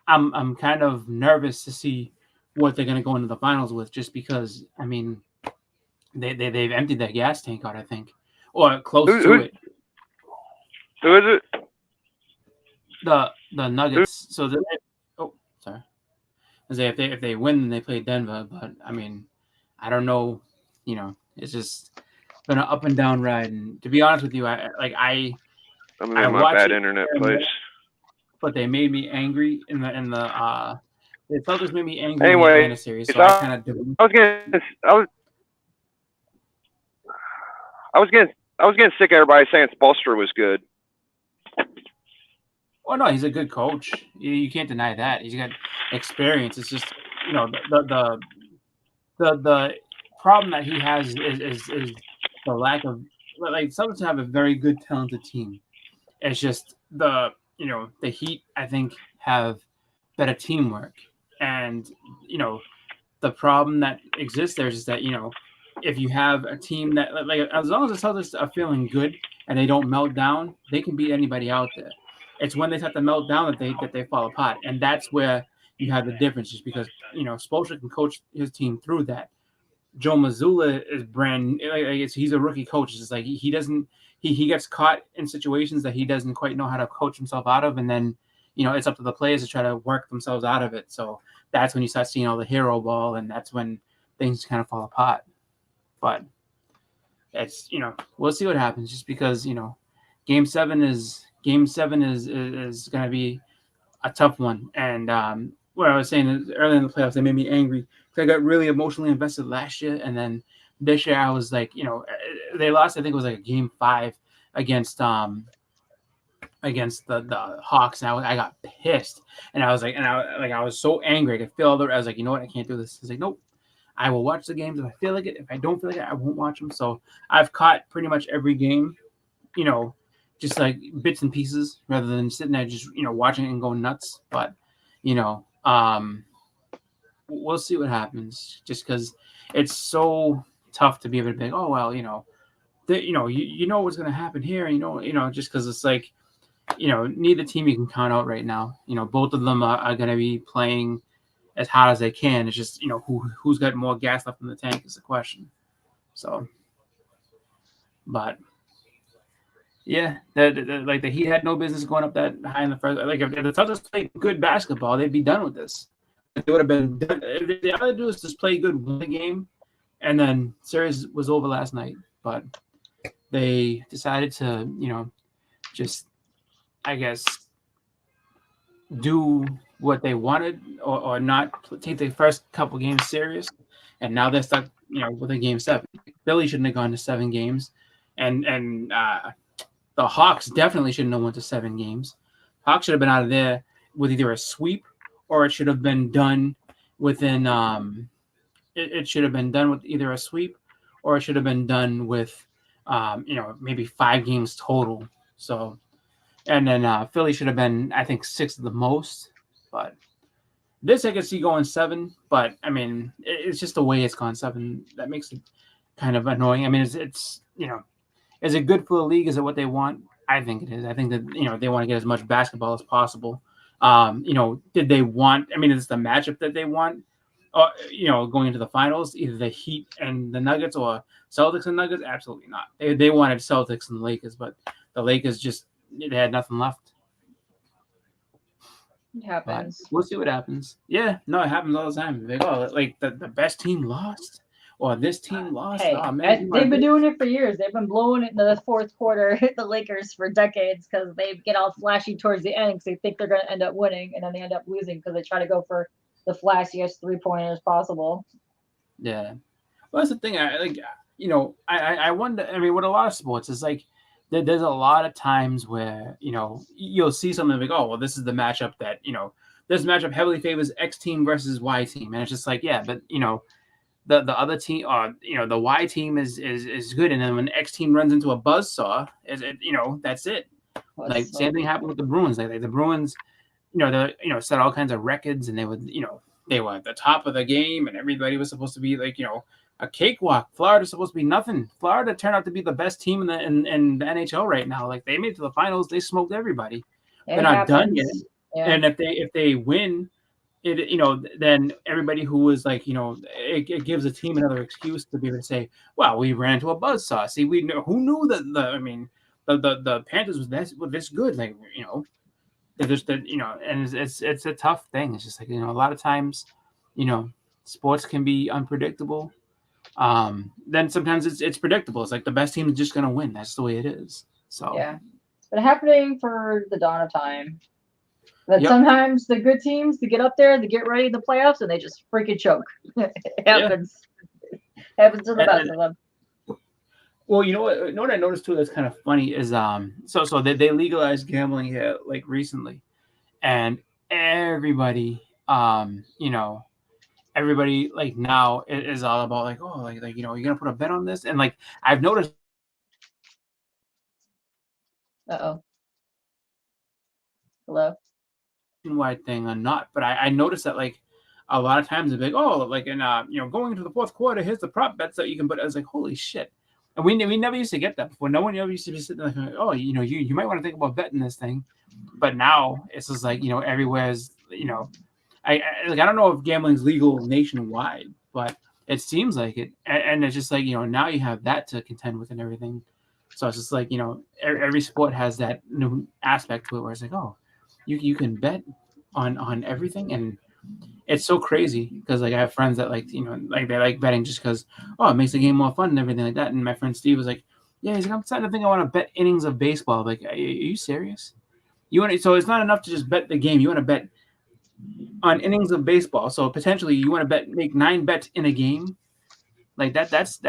I'm kind of nervous to see what they're going to go into the finals with, just because, I mean, they've emptied that gas tank out, I think, or close to it. Who is it? The Nuggets. So sorry. If they win, then they play Denver. But I mean, I don't know. It's just been an up and down ride. And to be honest with you, I'm I in my watch bad it, internet place. but they made me angry in the Celtics made me angry in the Anyway, Atlanta series, so I I kind of I was getting sick of everybody saying Spoelstra was good. Well, no, he's a good coach. You can't deny that. He's got experience. It's just the problem that he has is the lack of Celtics have a very good talented team. It's just the Heat I think have better teamwork, and the problem that exists there is that if you have a team that as long as the Celtics are feeling good and they don't melt down, they can beat anybody out there. It's when they start to melt down that they fall apart, and that's where you have the difference. Just because Spoelstra can coach his team through that. Joe Mazzulla is he's a rookie coach. It's just like he doesn't he gets caught in situations that he doesn't quite know how to coach himself out of, and then it's up to the players to try to work themselves out of it. So that's when you start seeing all the hero ball, and that's when things kind of fall apart. But it's we'll see what happens. Just because Game 7 is going to be a tough one. And what I was saying is early in the playoffs, they made me angry because I got really emotionally invested last year, and then this year I was like, they lost. I think it was like a Game 5 against the Hawks, and I got pissed, and I was like, I was so angry. I could feel I was like, you know what, I can't do this. I was like, nope. I will watch the games if I feel like it. If I don't feel like it, I won't watch them. So I've caught pretty much every game, just like bits and pieces rather than sitting there just watching it and going nuts. But we'll see what happens. Just because it's so tough to be able to be like, oh well, you know what's going to happen here, and just because it's like neither team you can count out right now. Both of them are going to be playing as hard as they can. It's just who's got more gas left in the tank is the question. So, but yeah, the Heat had no business going up that high in the first. Like if the Celtics played good basketball, they'd be done with this. They would have been done. If they all do is just play good one game, and then series was over last night. But they decided to just I guess do what they wanted or not take the first couple games serious, and now they're stuck with a Game 7. Philly shouldn't have gone to 7 games, and the Hawks definitely shouldn't have went to 7 games. Hawks should have been out of there with either a sweep or it should have been done within it should have been done with either a sweep or it should have been done with maybe 5 games total. So and then Philly should have been, I think, 6 at the most. But this I could see going 7. But I mean, it's just the way it's gone 7 that makes it kind of annoying. I mean, it's is it good for the league? Is it what they want? I think it is. I think that they want to get as much basketball as possible. Did they want? I mean, is the matchup that they want? Going into the finals, either the Heat and the Nuggets or Celtics and Nuggets? Absolutely not. They wanted Celtics and the Lakers, but the Lakers just they had nothing left. It happens. But we'll see what happens. Yeah, no, it happens all the time. Like, the best team lost, or this team lost. Hey, oh, man, they've been doing it for years. They've been blowing it in the fourth quarter, the Lakers, for decades because they get all flashy towards the end because they think they're going to end up winning, and then they end up losing because they try to go for the flashiest 3-pointers possible. Yeah, well, that's the thing. I wonder. I mean, with a lot of sports, it's like there's a lot of times where you'll see something like, oh, well, this is the matchup that this matchup heavily favors X team versus Y team, and it's just like, yeah, but the other team, the Y team is good, and then when X team runs into a buzzsaw, that's it. Like same thing happened with the Bruins. Like the Bruins, they set all kinds of records, and they would they were at the top of the game, and everybody was supposed to be like a cakewalk. Florida's supposed to be nothing. Florida turned out to be the best team in the NHL right now. Like they made it to the finals, they smoked everybody. They're not done yet, and if they win. Then everybody who was like, it gives a team another excuse to be able to say, well, we ran into a buzzsaw. See, we know who knew that the Panthers was this good. Like, they're just and it's a tough thing. It's just like, a lot of times, sports can be unpredictable. then sometimes it's predictable. It's like the best team is just gonna win. That's the way it is. So Yeah, it's been happening for the dawn of time. That Yep. sometimes the good teams to get up there, to get ready in the playoffs, and they just freaking choke. It happens. Happens to the best of them. Well, you know what I noticed too that's kind of funny is so they legalized gambling here like recently, and everybody everybody like now is all about like, oh, like you're gonna put a bet on this, and like I've noticed Hello. wide thing or not, but I noticed that like a lot of times it's like, oh, like in going into the fourth quarter, here's the prop bets that you can put. I was like, holy shit. And we never used to get that before. No one ever used to be sitting there like, oh, you might want to think about betting this thing. But now it's just like, everywhere's, I don't know if gambling's legal nationwide, but it seems like it. And it's just like, now you have that to contend with and everything. So it's just like, every sport has that new aspect to it where it's like, oh, you can bet on everything. And it's so crazy because like I have friends that like like they like betting just because it makes the game more fun and everything like that. And my friend Steve was like, yeah, he's like, I'm starting to think I want to bet innings of baseball. I'm like, are you serious? So it's not enough to just bet the game. You want to bet on innings of baseball. So potentially you want to make 9 bets in a game like that. That's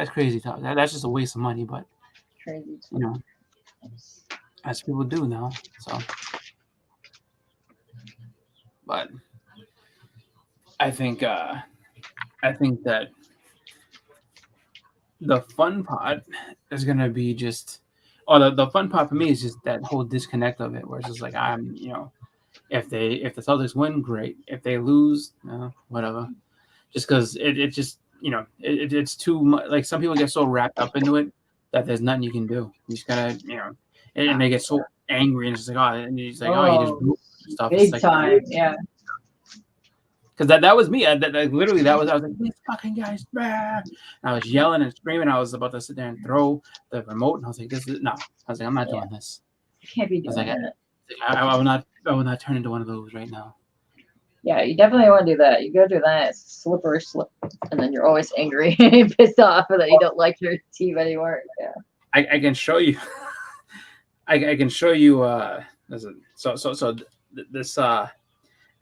crazy talk. That's just a waste of money. But crazy, as people do now. So, but I think that the fun part is gonna be just, the fun part for me is just that whole disconnect of it, where it's just like if the Celtics win, great. If they lose, whatever. Just because it's too much. Like some people get so wrapped up into it that there's nothing you can do. You just gotta and they get so angry and it's just like and he's like you just blew stuff. Big time, yeah. Because that was me. I was like, these fucking guys, and I was yelling and screaming. I was about to sit there and throw the remote, and I was like, I'm not doing this. You can't be doing that. I will not turn into one of those right now. Yeah, you definitely want to do that. You go do that, it's slippery slip, and then you're always angry and pissed off that you don't like your team anymore. Yeah, I can show you. I can show you. This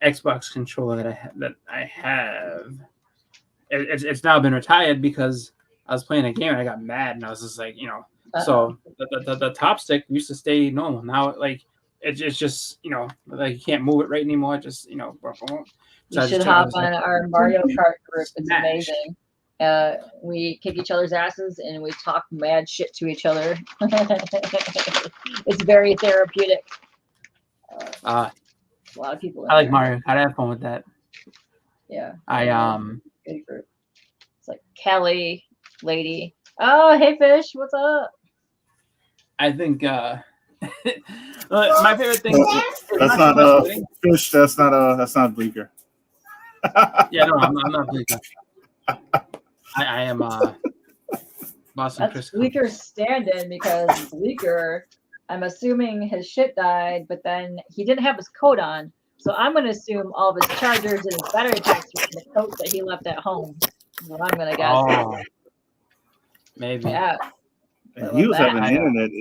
Xbox controller that I have, it's now been retired because I was playing a game and I got mad and I was just like, so the top stick used to stay normal. Now like it's just like you can't move it right anymore. Just you should hop on our Mario Kart group. It's amazing. We kick each other's asses and we talk mad shit to each other. It's very therapeutic. A lot of people. I like Mario. I have fun with that. Yeah. Good group. It's like Kelly, Lady. Oh, hey Fish, what's up? I think my favorite thing. That's not Fish. That's not Bleeker. Yeah, no, I'm not Bleeker. I am Boston Chris. Bleeker's stand-in because Bleeker, I'm assuming his shit died, but then he didn't have his coat on. So I'm going to assume all of his chargers and his battery packs were in the coat that he left at home. That's what I'm going to guess. Oh, maybe. Yeah. He was having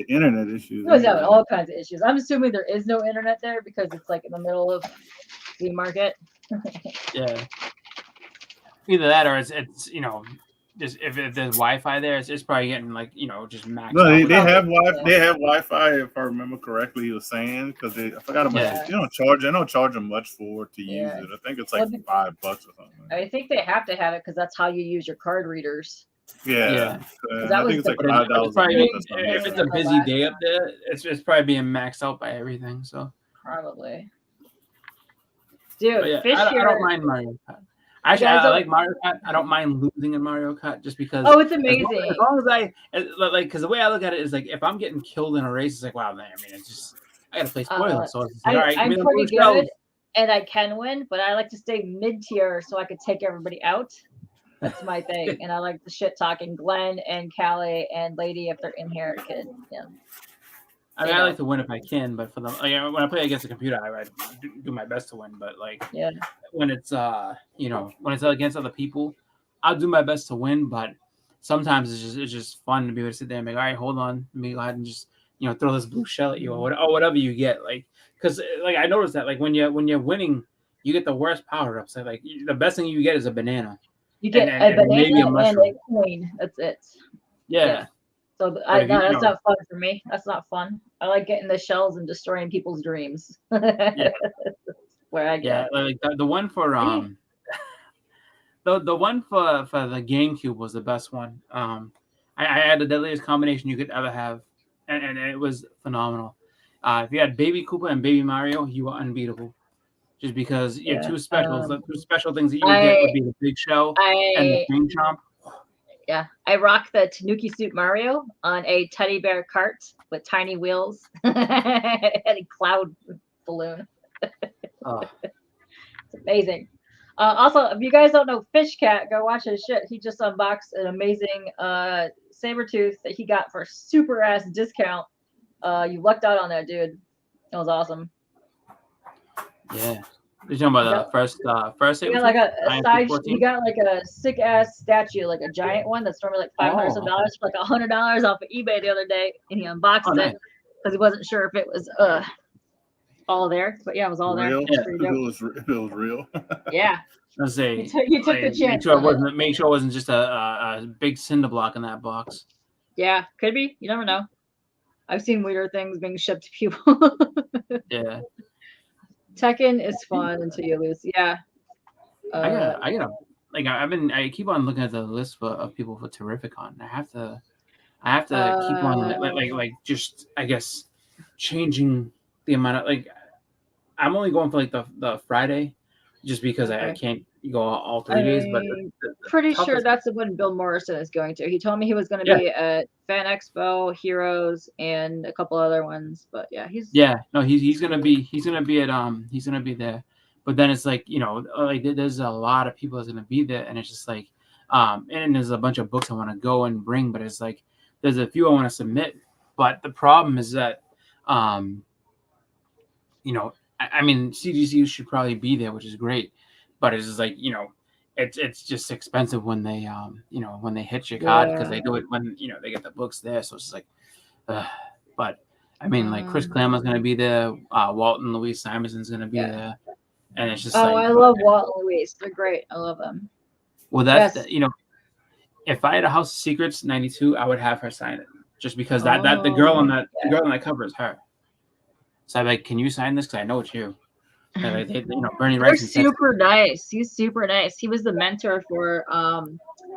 internet issues. He was having all kinds of issues. I'm assuming there is no internet there because it's like in the middle of the market. Yeah. Either that or it's just if there's Wi-Fi there, it's probably getting like just maxed. No, they have Wi-Fi. They have Wi-Fi if I remember correctly. He was saying because I forgot about it. They don't charge them much to use it. I think it's like $5 or something. I think they have to have it because that's how you use your card readers. Yeah. I think it's like $5. If it's a busy day up there, it's probably being maxed out by everything. So probably. Dude, I don't mind Mario Kart. Actually, I like Mario Kart. I don't mind losing in Mario Kart just because. Oh, it's amazing. As long as because the way I look at it is like if I'm getting killed in a race, it's like wow, man. I mean, it's just I gotta play spoiler. So it's like, all right, I'm pretty good, and I can win, but I like to stay mid tier so I could take everybody out. That's my thing, and I like the shit talking Glenn and Callie and Lady if they're in here. I mean, I like to win if I can, but for when I play against a computer, I do my best to win. But when it's when it's against other people, I'll do my best to win, but sometimes it's just fun to be able to sit there and be like, all right, hold on, let me go ahead and just throw this blue shell at you or whatever you get, like because like I noticed that like when you're winning, you get the worst power ups. Like the best thing you get is a banana. You get and a banana maybe a and mushroom. a coin. That's it. Yeah. So But if that's not fun for me. That's not fun. I like getting the shells and destroying people's dreams. Yeah. Where I go. Like the one for the one for the GameCube was the best one. I had the deadliest combination you could ever have, and it was phenomenal. If you had Baby Koopa and Baby Mario, you were unbeatable. Just because you had two specials, the two special things that you would get would be the big shell and the green chomp. Yeah, I rock the Tanuki Suit Mario on a teddy bear cart with tiny wheels and a cloud balloon. It's amazing. Also, if you guys don't know Fish Cat, go watch his shit. He just unboxed an amazing Sabretooth that he got for a super ass discount. You lucked out on that, dude. It was awesome. Yeah. You're talking about the first He got like a side. He got like a sick ass statue, like a giant one that's normally like $500 for like $100 off of eBay the other day, and he unboxed it because he wasn't sure if it was all there. But yeah, it was all real? there. Yeah. It was real. Yeah. Let's say you took the chance. Make sure it wasn't just a big cinder block in that box. Yeah, could be. You never know. I've seen weirder things being shipped to people. Yeah. Tekken is fun until you lose. Yeah. I gotta like I keep on looking at the list of people for Terrificon. I have to keep on like just I guess changing the amount of like I'm only going for like the Friday just because I can't go all 3 days, but pretty sure that's the one Bill Morrison is going to. He told me he was going to be at Fan Expo, Heroes, and a couple other ones. But yeah, he's gonna be there. But then it's like like there's a lot of people that's gonna be there, and it's just like and there's a bunch of books I want to go and bring, but it's like there's a few I want to submit. But the problem is that I mean CGC should probably be there, which is great. But it's just like it's just expensive when they when they hit your card because they do it when they get the books there. So it's just like, but I mean like Chris Clamo's gonna be there, Walton Louise Simonson's gonna be there, and it's just I love Walt and Louise. They're great. I love them. Well, that's if I had a House of Secrets '92, I would have her sign it just because that the girl on that cover is her. So I'm like, can you sign this? Because I know it's you. Bernie Rice. They're super nice. He's super nice. He was the mentor for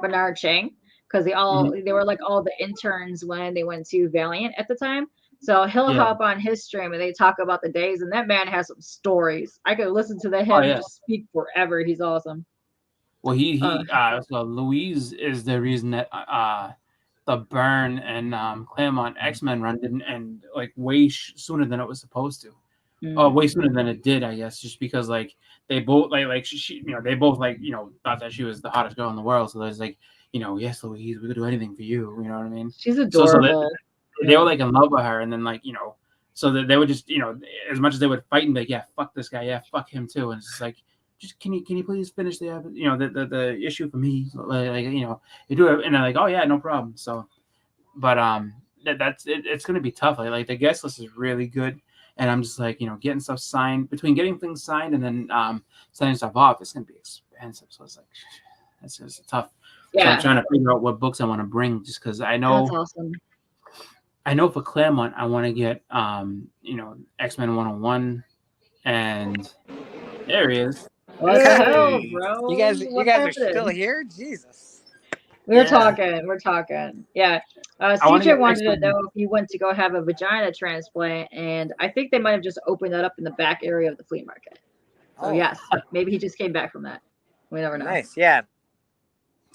Bernard Chang because they were like all the interns when they went to Valiant at the time. So he'll hop on his stream and they talk about the days, and that man has some stories. I could listen to him just speak forever. He's awesome. Well, so Louise is the reason that the Byrne and Claremont X-Men run didn't end like way sooner than it was supposed to. Way sooner than it did, I guess, just because like they both like she they both like thought that she was the hottest girl in the world. So there's like yes, Louise, we could do anything for you. You know what I mean? She's adorable. So they were like in love with her, and then like so that they would just as much as they would fight and be like, yeah, fuck this guy, yeah, fuck him too, and it's just like, just can you please finish the issue for me, like you do it, and they're like, oh yeah, no problem. So, but that's it, it's gonna be tough. Like the guest list is really good. And I'm just like, getting stuff signed, between getting things signed and then sending stuff off, it's going to be expensive. So it's like, it's just tough. Yeah. So I'm trying to figure out what books I want to bring just because I know. That's awesome. I know for Claremont, I want to get, X-Men 101. And there he is. What the hell, bro? You guys are still here? Jesus. We're talking. Yeah. CJ wanted to know if you went to go have a vagina transplant, and I think they might have just opened that up in the back area of the flea market. So yes, maybe he just came back from that. We never know. Nice, yeah.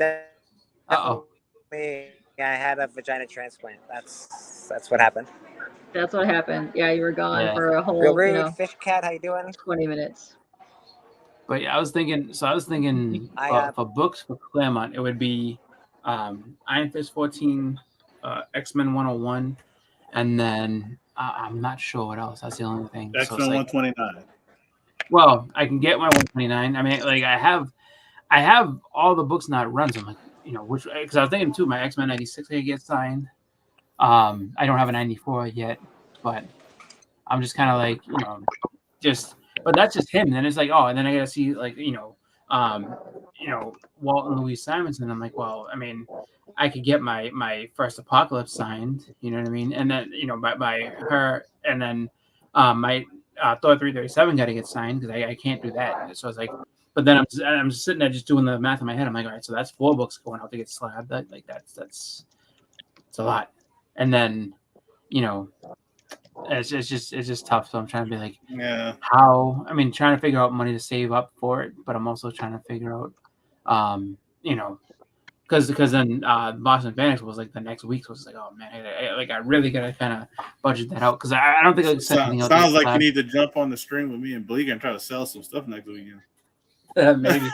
I had a vagina transplant. That's what happened. That's what happened. Yeah, you were gone for a whole. Real rude, Fish Cat. How you doing? 20 minutes. But yeah, I was thinking for books for Claremont, it would be Iron Fist 14, X-Men 101, and then I'm not sure what else. That's the only thing. X-Men 129. Well, I can get my 129. I mean, like I I have all the books not run. So I'm like, which, because I was thinking too, my X-Men 96 I get signed. I don't have a 94 yet, but I'm just kind of like, but that's just him. Then it's like, oh, and then I gotta see like, Walt and Louise Simonson. I'm like, well, I mean, I could get my first Apocalypse signed, you know what I mean? And then, by her, and then my Thor 337 got to get signed because I can't do that. So I was like, but then I'm just sitting there just doing the math in my head. I'm like, all right, so that's 4 books going out to get slabbed. That's a lot. And then, it's just tough. So I'm trying to be like, trying to figure out money to save up for it, but I'm also trying to figure out, because then Boston Phoenix was like the next week, so it's like, oh man, I really gotta kind of budget that out because I don't think I can set anything out. Sounds like you need to jump on the stream with me and Bleeker and try to sell some stuff next weekend. Maybe.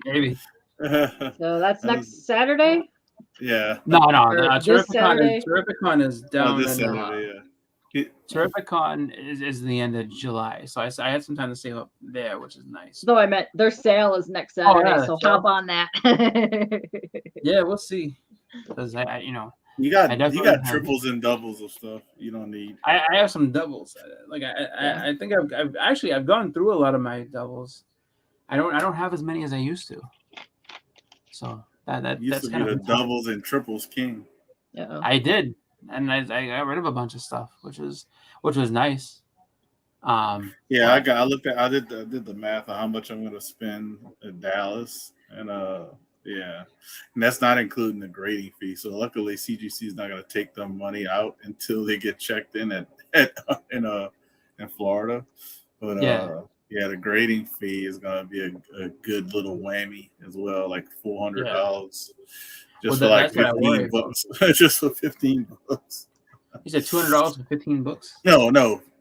Maybe. So that's next Saturday. Yeah. No. Terrificon is down. This Saturday, Terrificon is the end of July, so I had some time to save up there, which is nice. Though I meant their sale is next Saturday, so hop on that. Yeah, we'll see. Because you got triples and doubles of stuff you don't need. I have some doubles. Like I think I've gone through a lot of my doubles. I don't have as many as I used to. So that's kind of the doubles and triples king. Yeah, I did, and I got rid of a bunch of stuff, which was nice. I did the math on how much I'm going to spend in Dallas, and and that's not including the grading fee. So luckily, CGC is not going to take the money out until they get checked in in Florida. But the grading fee is going to be a good little whammy as well, like $400 just for like 15 books. Just for 15 books. You said $200 for 15 books? No,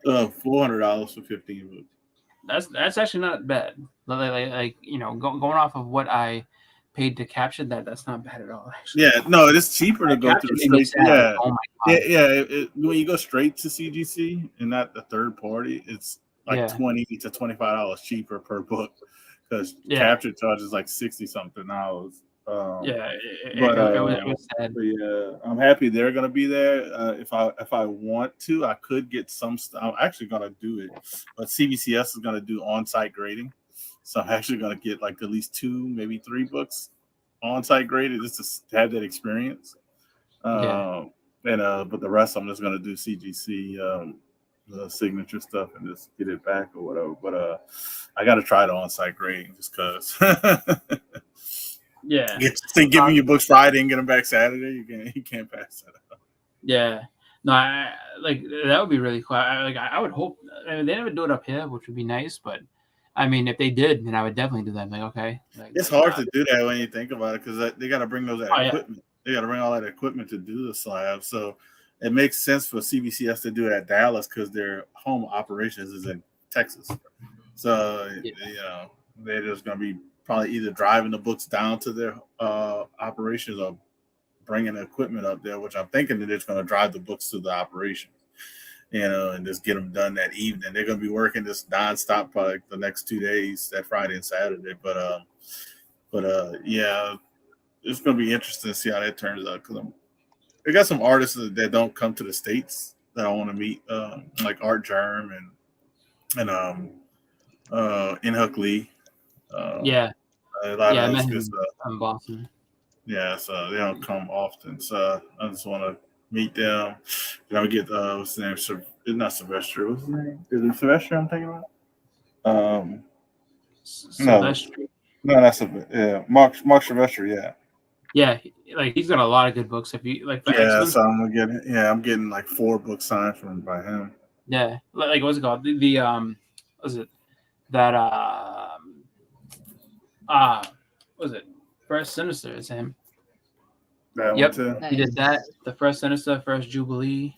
$400 for 15 books. That's actually not bad. Like going off of what I paid to capture that's not bad at all. Actually, it is cheaper to go through straight. Oh my God. When you go straight to CGC and not the third party, it's like $20 to $25 cheaper per book because capture charges like $60 something. It was sad. I'm happy they're gonna be there. If I want to, I could get some stuff. I'm actually gonna do it, but CBCS is gonna do on-site grading, so I'm actually gonna get like at least 2, maybe 3 books on-site graded just to have that experience. But the rest I'm just gonna do CGC. The signature stuff and just get it back or whatever. But I got to try the on-site grading just because. Giving you books Friday and get them back Saturday, you can't pass that up. Yeah, no, that would be really cool. I would hope. I mean, they never do it up here, which would be nice. But I mean, if they did, then I would definitely do that. Like, okay, it's hard to do that when you think about it because they got to bring equipment. They got to bring all that equipment to do the slab. So. It makes sense for CBCS to do it at Dallas because their home operations is in Texas. So, they're just going to be probably either driving the books down to their operations or bringing the equipment up there, which I'm thinking that they're just going to drive the books to the operation, and just get them done that evening. They're going to be working this nonstop for like the next 2 days, that Friday and Saturday. But it's going to be interesting to see how that turns out because we got some artists that don't come to the States that I want to meet, like Art Germ and Inhook Lee. A lot of those good stuff. I'm Boston. Yeah, so they don't come often. So I just want to meet them. Get what's the name? It's not Sylvester. What's his name? Is it Sylvester I'm thinking about? Sylvester. No, that's Mark Sylvester. Yeah. Yeah, like he's got a lot of good books. If you like, so I'm getting like 4 books signed by him. Yeah, like what's it called? Was it that was it First Sinister? Is him? Yep, he did that. The First Sinister, First Jubilee.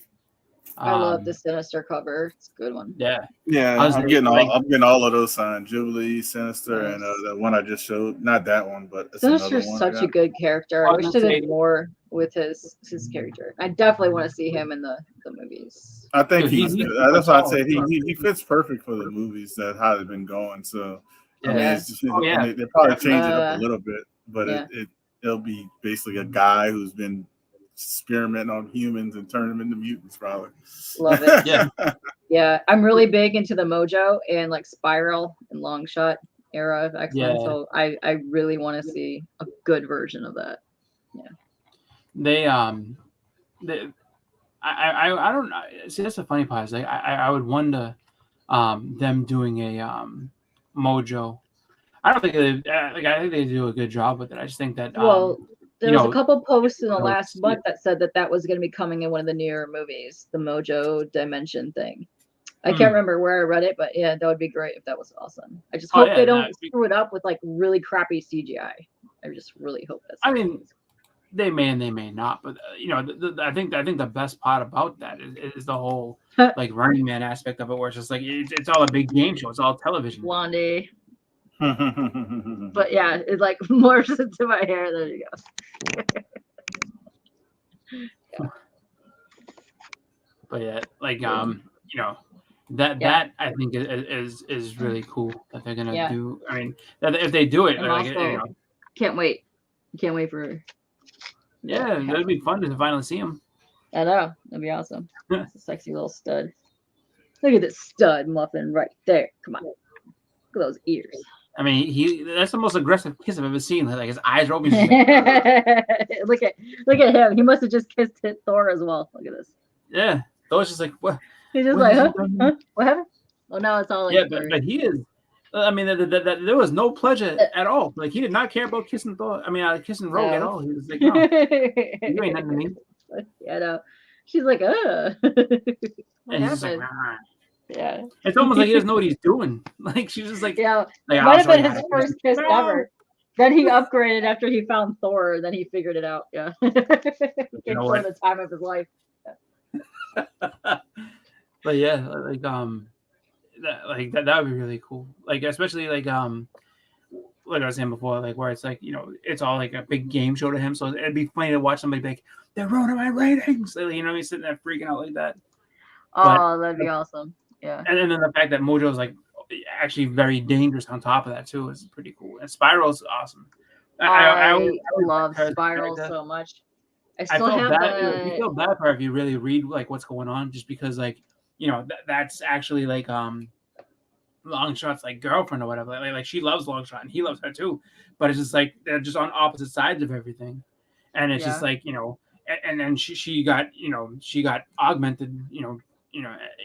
I love the Sinister cover. It's a good one. Yeah. I'm getting all of those signed. Jubilee, Sinister, and the one I just showed. Not that one, but Sinister's such a good character. I wish they did more with his character. I definitely want to see him in the movies. I think that's why I say he fits perfect for the movies that how they've been going. So I mean, Yeah. and they probably change it up a Uh, little bit, but yeah. it'll be basically a guy who's been experimenting on humans and turning them into mutants, probably. Love it. Yeah. Yeah, I'm really big into the Mojo and like Spiral and Long Shot era of X-Men, Yeah. so I really want to see a good version of that. Yeah. They I don't know. See, that's the funny part. Is like I would wonder them doing a Mojo. I don't think I think they do a good job with it. I just think that Well, there you was a know, couple posts in the I would last see month it. that said that was going to be coming in one of the newer movies, the Mojo Dimension thing. I Hmm. can't remember where I read it, but yeah, that would be great if that was awesome. I just Oh, hope yeah, they no, don't screw it up with like really crappy CGI. I just really hope that's. I mean, they may and they may not, but you know, I think the best part about that is the whole like Running Man aspect of it, where it's just like it's all a big game show. It's all television. Blondie. But yeah, it like morphs into my hair. There you go. Yeah. But yeah, like you know, that I think is really cool that they're gonna do. I mean, that if they do it, And like also, you know, can't wait for. yeah, that'd be fun to finally see him. I know, that'd be awesome. It's a sexy little stud. Look at this stud muffin right there. Come on, look at those ears. I mean, that's the most aggressive kiss I've ever seen. Like his eyes are open. Look at him. He must have just kissed Thor as well. Look at this. Yeah, Thor's just like what? He's just like, huh? What happened? Oh no, it's all like. Yeah, but he is. I mean, there was no pleasure at all. Like he did not care about kissing Thor. I mean, kissing Rogue at all. He was like, no, you ain't nothing to me. Yeah, no. She's like, and he's just like, nah. Yeah. It's almost like he doesn't know what he's doing. Like she's just like, yeah, like, might have been his first kiss ever. Then he upgraded after he found Thor. Then he figured it out. Yeah, You know what? the time of his life. But yeah, like that would be really cool. Like especially like I was saying before, like where it's like you know it's all like a big game show to him. So it'd be funny to watch somebody be like they're ruining my ratings. Like, you know, he's sitting there freaking out like that. Oh, that'd be awesome. Yeah. And then the fact that Mojo is like actually very dangerous on top of that too is pretty cool. And Spiral's awesome. I always love her Spiral character. so much. I I still felt have bad. You feel bad for her if you really read like what's going on, just because like you know that's actually like Longshot's like girlfriend or whatever. Like she loves Longshot and he loves her too, but it's just like they're just on opposite sides of everything, and it's just like you know, and then she got you know she got augmented you know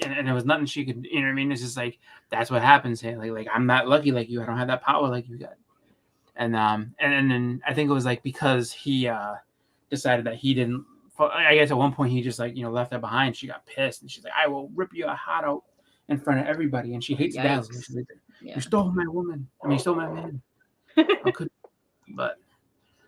and there was nothing she could you know what I mean. It's just like that's what happens here. Like I'm not lucky like you. I don't have that power like you got. And then I think it was like because he decided that he didn't. I guess at one point he just like you know left her behind. She got pissed and she's like, "I will rip your heart out in front of everybody." And she hates Dazzler. She's like, "You stole my woman. I mean, you stole my man." But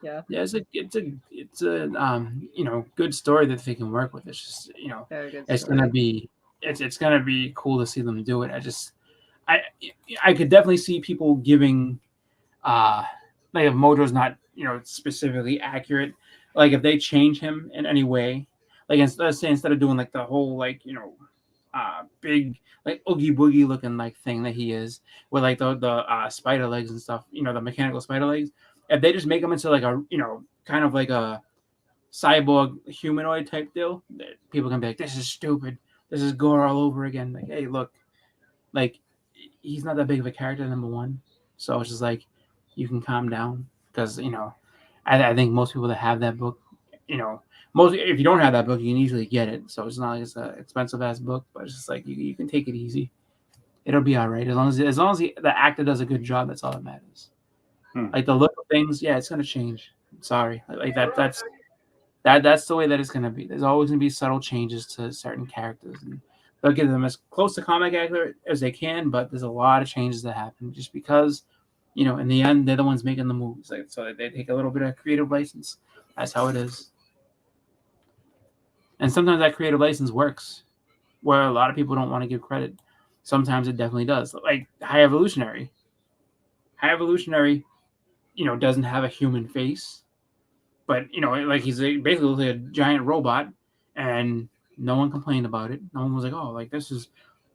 yeah, it's a you know good story that they can work with. It's just you know it's gonna be it's gonna be cool to see them do it. I could definitely see people giving like if Mojo's not you know specifically accurate, like if they change him in any way, like let's say instead of doing like the whole like you know big like oogie boogie looking like thing that he is with like the spider legs and stuff, you know, the mechanical spider legs, if they just make him into like a you know kind of like a cyborg humanoid type deal, people can be like, this is stupid, this is gore all over again. Like, hey, look, like he's not that big of a character, number one, so it's just like you can calm down because you know I think most people that have that book, you know, most if you don't have that book, you can easily get it. So it's not like it's an expensive ass book, but it's just like you can take it easy. It'll be all right as long as the actor does a good job. That's all that matters. Like the little things, yeah, it's gonna change. Sorry, like that's the way that it's gonna be. There's always gonna be subtle changes to certain characters, and they'll get them as close to comic accurate as they can. But there's a lot of changes that happen just because. You know, in the end, they're the ones making the movies. Like, so they take a little bit of creative license. That's how it is. And sometimes that creative license works, where a lot of people don't want to give credit. Sometimes it definitely does. Like High Evolutionary. High Evolutionary, you know, doesn't have a human face, but you know, like he's basically a giant robot, and no one complained about it. No one was like, "Oh, like this is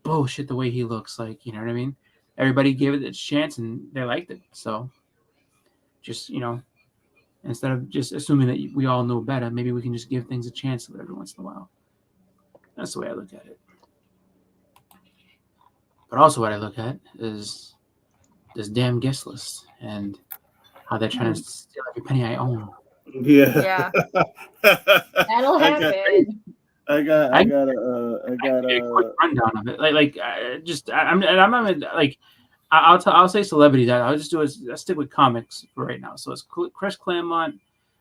bullshit the way he looks." Like, you know what I mean? everybody gave it its chance and they liked it. So just, instead of just assuming that we all know better, maybe we can just give things a chance every once in a while. That's the way I look at it. But also what I look at is this damn guest list and how they're trying to steal every penny I own. Yeah. That'll happen. I got a a quick rundown of it. I'm not like I'll say celebrities. I'll just I'll stick with comics for right now. So it's Chris Claremont,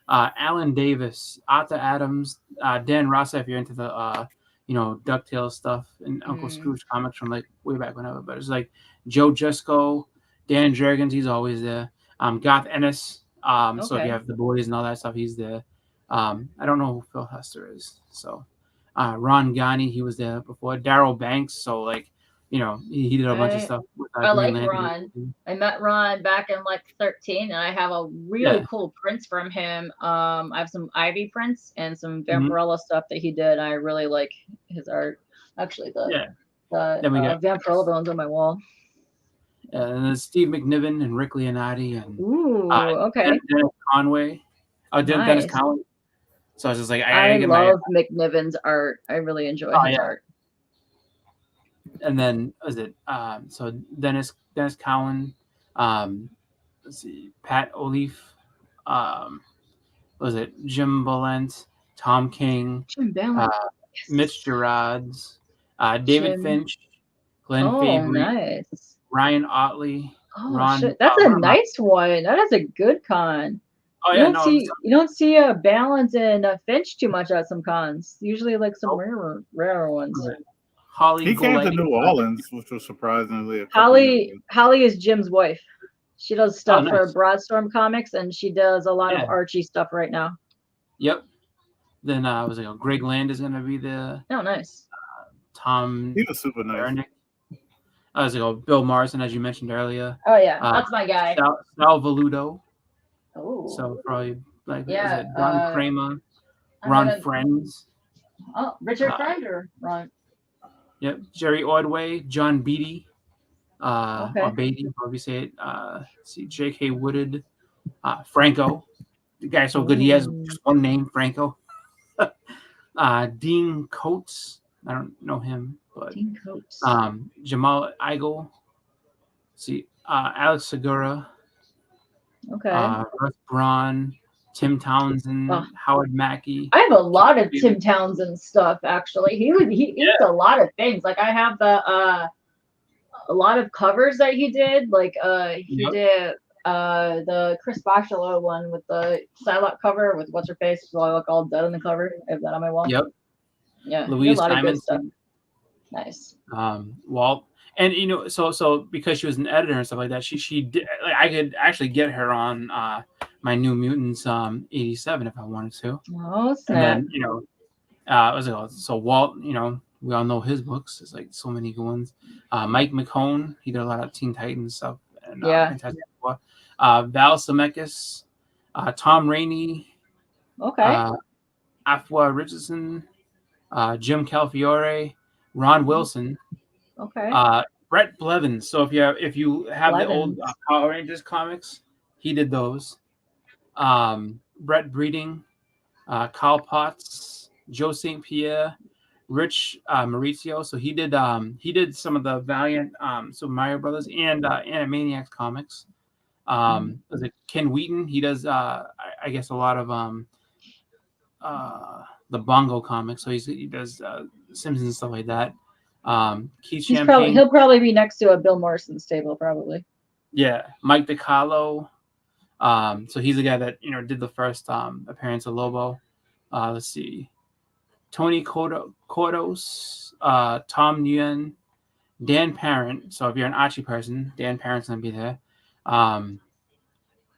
Alan Davis, Arthur Adams, Dan Rossa if you're into the DuckTales stuff and Uncle Scrooge comics from like way back whenever. But it's like Joe Jusko, Dan Jurgens, he's always there. Garth Ennis. So if you have the boys and all that stuff, he's there. I don't know who Phil Hester is. So Ron Gani, he was there before. Daryl Banks. So like, he did a bunch of stuff with I like Green Ron. I met Ron back in like 13, and I have a really cool prints from him. I have some Ivy prints and some Vampirella stuff that he did. I really like his art. Actually, the Vampirella one's on my wall. And then Steve McNiven and Rick Leonardi and Dennis Conway. Dennis Conway. So I was just like, I love McNiven's art. I really enjoy his art. And then was it so Dennis Cowan, let's see, Pat O'Leaf, was it Jim Balent, Tom King, Mitch Gerards, David Finch, Glenn Fabry, nice. Ryan Otley, Ron. Shit. That's a nice one. That is a good con. Oh yeah, you don't see a Balance and Finch too much at some cons. Usually like some rarer ones. Holly. He came to New Orleans, which was surprisingly. Holly is Jim's wife. She does stuff for Broadstorm Comics, and she does a lot of Archie stuff right now. Yep. Then I was like, Greg Land is gonna be there. Oh, nice. Tom. He was super nice. I was like, Bill Morrison, as you mentioned earlier. Oh yeah, that's my guy. Sal Valuto. Oh. So probably like Ron Kramer, Ron Friends. Oh, Richard Friend or Ron. Yep, Jerry Ordway, John Beatty, or Beatty, however you say it. See, J.K. Woodard, Franco. The guy's so good, he has just one name, Franco. Dean Coates. I don't know him, but Dean Coates. Jamal Igle. See, Alex Segura. Russ Braun, Tim Townsend, Howard Mackey. I have a lot of Tim Townsend stuff actually. He did a lot of things. Like I have a lot of covers that he did. Like he did the Chris Bachalo one with the Psylocke cover with what's her face, so I look all dead on the cover. I have that on my wall. Yep. Yeah. Louise a lot of good stuff. Simonson. Nice. Walt. And so because she was an editor and stuff like that, she did. Like, I could actually get her on my New Mutants 87 if I wanted to. Oh snap! And then so Walt, we all know his books. It's like so many good ones. Mike McCone, he did a lot of Teen Titans stuff. And, Fantastic Four. Val Zemeckis, Tom Rainey. Okay. Afua Richardson, Jim Calafiore, Ron Wilson. Okay. Brett Blevins. So if you have the old Power Rangers comics, he did those. Brett Breeding, Kyle Potts, Joe St. Pierre, Rich Maurizio. So he did some of the Valiant Super Mario Brothers and Animaniacs comics. Was it Ken Wheaton? He does I guess a lot of the Bongo comics. So he does Simpsons and stuff like that. Keith Champagne. He'll probably be next to a Bill Morrison's table, probably. Yeah, Mike DiCarlo. So he's the guy that did the first appearance of Lobo. Let's see, Tony Cordos, Tom Nguyen, Dan Parent. So if you're an Archie person, Dan Parent's gonna be there. Let's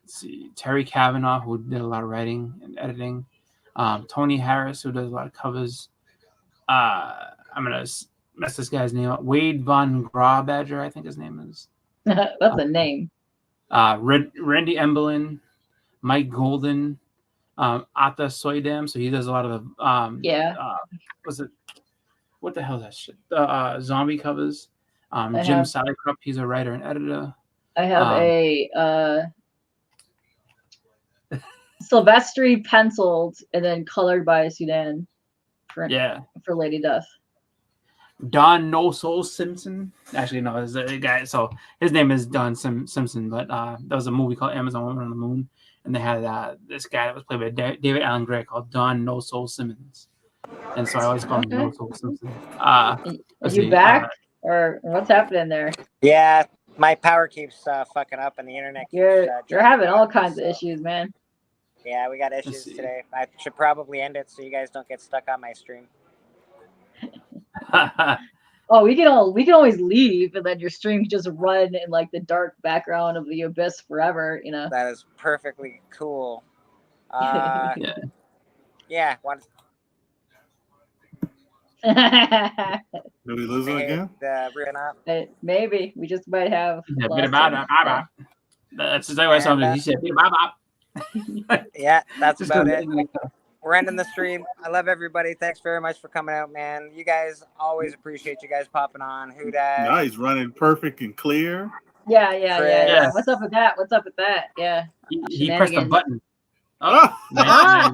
see, Terry Kavanaugh, who did a lot of writing and editing. Tony Harris, who does a lot of covers. I'm gonna mess this guy's name up. Wade Von Grawbadger, I think his name is. That's a name. Randy Emberlin, Mike Golden, Atta Soydam. So he does a lot of the what the hell is that shit? The zombie covers. Jim Salicrup, he's a writer and editor. I have Silvestri penciled and then colored by Sudan for Lady Death. Don No Soul Simpson. Actually, no, it's a guy. So his name is Don Simpson, but there was a movie called Amazon Woman on the Moon, and they had this guy that was played by David Allen Gray called Don No Soul Simmons, and so I always call him No Soul Simpson. Are you back, or what's happening there? Yeah, my power keeps fucking up, and the internet keeps. You're having all kinds of issues, man. Yeah, we got issues today. I should probably end it so you guys don't get stuck on my stream. Oh, we can always leave, and then your stream can just run in like the dark background of the abyss forever. You know. That is perfectly cool. Yeah. What? Did we lose him again? Maybe we just might have. That's exactly what something he said. Yeah, that's about it. We're ending the stream. I love everybody. Thanks very much for coming out, man. You guys always appreciate you guys popping on. Who dat? Now he's running perfect and clear. Yeah. What's up with that? Yeah. He pressed the button. I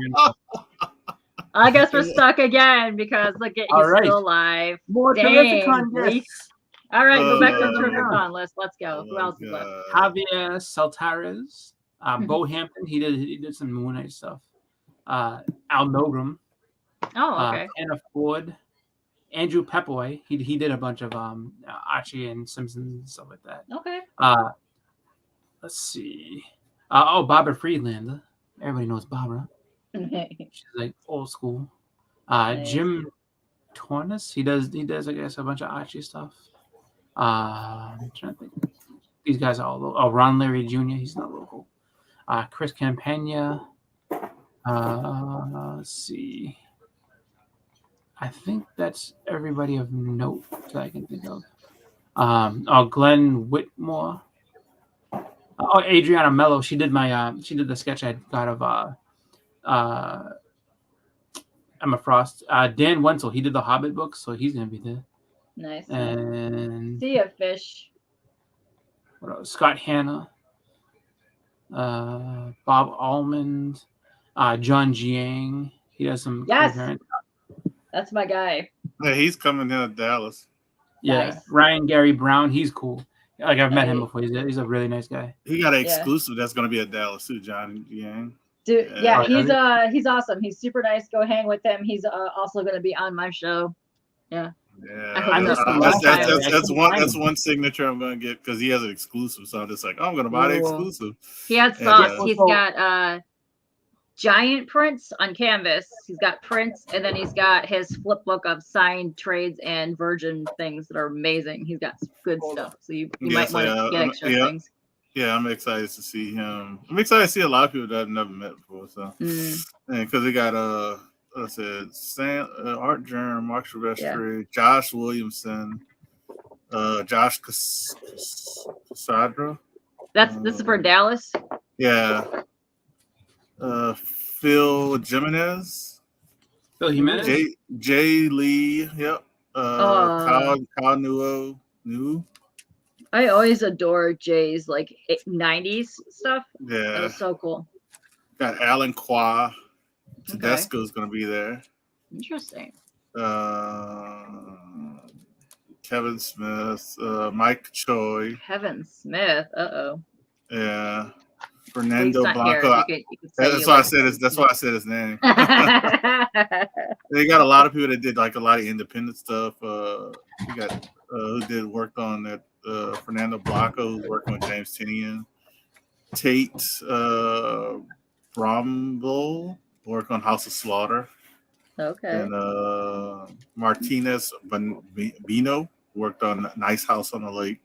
guess we're stuck again because look at he's still alive. More Terrificon guests. All right, go back to the Terrificon list. Let's go. Who else is left? Javier Saltares, Bo Hampton. He did some Moon Knight stuff. Al Milgram. Oh, okay. Anna Ford, Andrew Peppoy. He did a bunch of Archie and Simpsons and stuff like that. Okay. Let's see. Barbara Friedlander. Everybody knows Barbara. She's like old school. Nice. Jim Tornes. He does I guess a bunch of Archie stuff. I'm trying to think. These guys are all local. Oh, Ron Larry Jr. He's not local. Chris Campagna. Let's see. I think that's everybody of note that I can think of. Glenn Whitmore. Adriana Mello. She did the sketch I got of Emma Frost. Dan Wenzel. He did the Hobbit books, so he's gonna be there. Nice. And See ya, fish. What else? Scott Hanna. Bob Almond. John Jiang. He does some. Yes. That's my guy. Yeah, he's coming in to Dallas. Yeah, Nice. Ryan Gary Brown. He's cool. Like I've met him before. He's a really nice guy. He got an exclusive that's going to be at Dallas too, John Yang. Dude, he's awesome. He's super nice. Go hang with him. He's also going to be on my show. Yeah. Yeah, that's one signature I'm going to get because he has an exclusive. So I'm just like, I'm going to buy the exclusive. He has sauce. He's got giant prints on canvas. He's got prints, and then he's got his flip book of signed trades and virgin things that are amazing. He's got good stuff, so you might want to get extra things. Yeah, I'm excited to see him. I'm excited to see a lot of people that I've never met before. So, because they got Art Germ, Mark Silvestri, Josh Williamson, Josh Cassandra. This is for Dallas. Yeah. Phil Jimenez. Jay Lee. Yep. Kyle New. I always adore Jay's like 90s stuff. Yeah. That was so cool. Got Alan Qua. Tedesco's gonna be there. Interesting. Kevin Smith, Mike Choi. Kevin Smith. Uh-oh. Yeah. Fernando Blanco. That's why I said his name. They got a lot of people that did like a lot of independent stuff. We got who worked on that. Fernando Blanco, who's working with James Tinian. Tate Bromble, work on House of Slaughter. Okay. And Martinez Bino worked on Nice House on the Lake.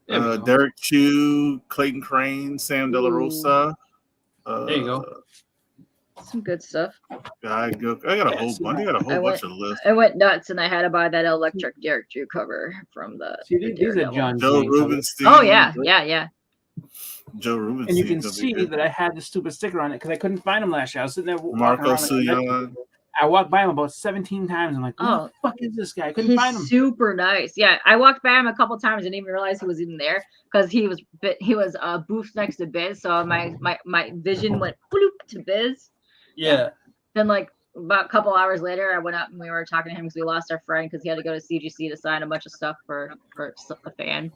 Derek Chu, Clayton Crane, Sam De La Rosa. There you go. Some good stuff. I got a whole bunch. I got a whole bunch of lists. I went nuts and I had to buy that electric Derek Chu cover from the. These are Joe Rubenstein. Oh yeah. Joe Rubenstein. And you can see that I had the stupid sticker on it because I couldn't find him last year. I was sitting there. Marco Suyon. I walked by him about 17 times. I'm like, where the fuck is this guy? I couldn't find him. He's super nice. Yeah, I walked by him a couple times and didn't even realize he was even there because he was booth next to Biz. So my vision went bloop to Biz. Yeah. Then like about a couple hours later, I went up and we were talking to him because we lost our friend because he had to go to CGC to sign a bunch of stuff for a fan.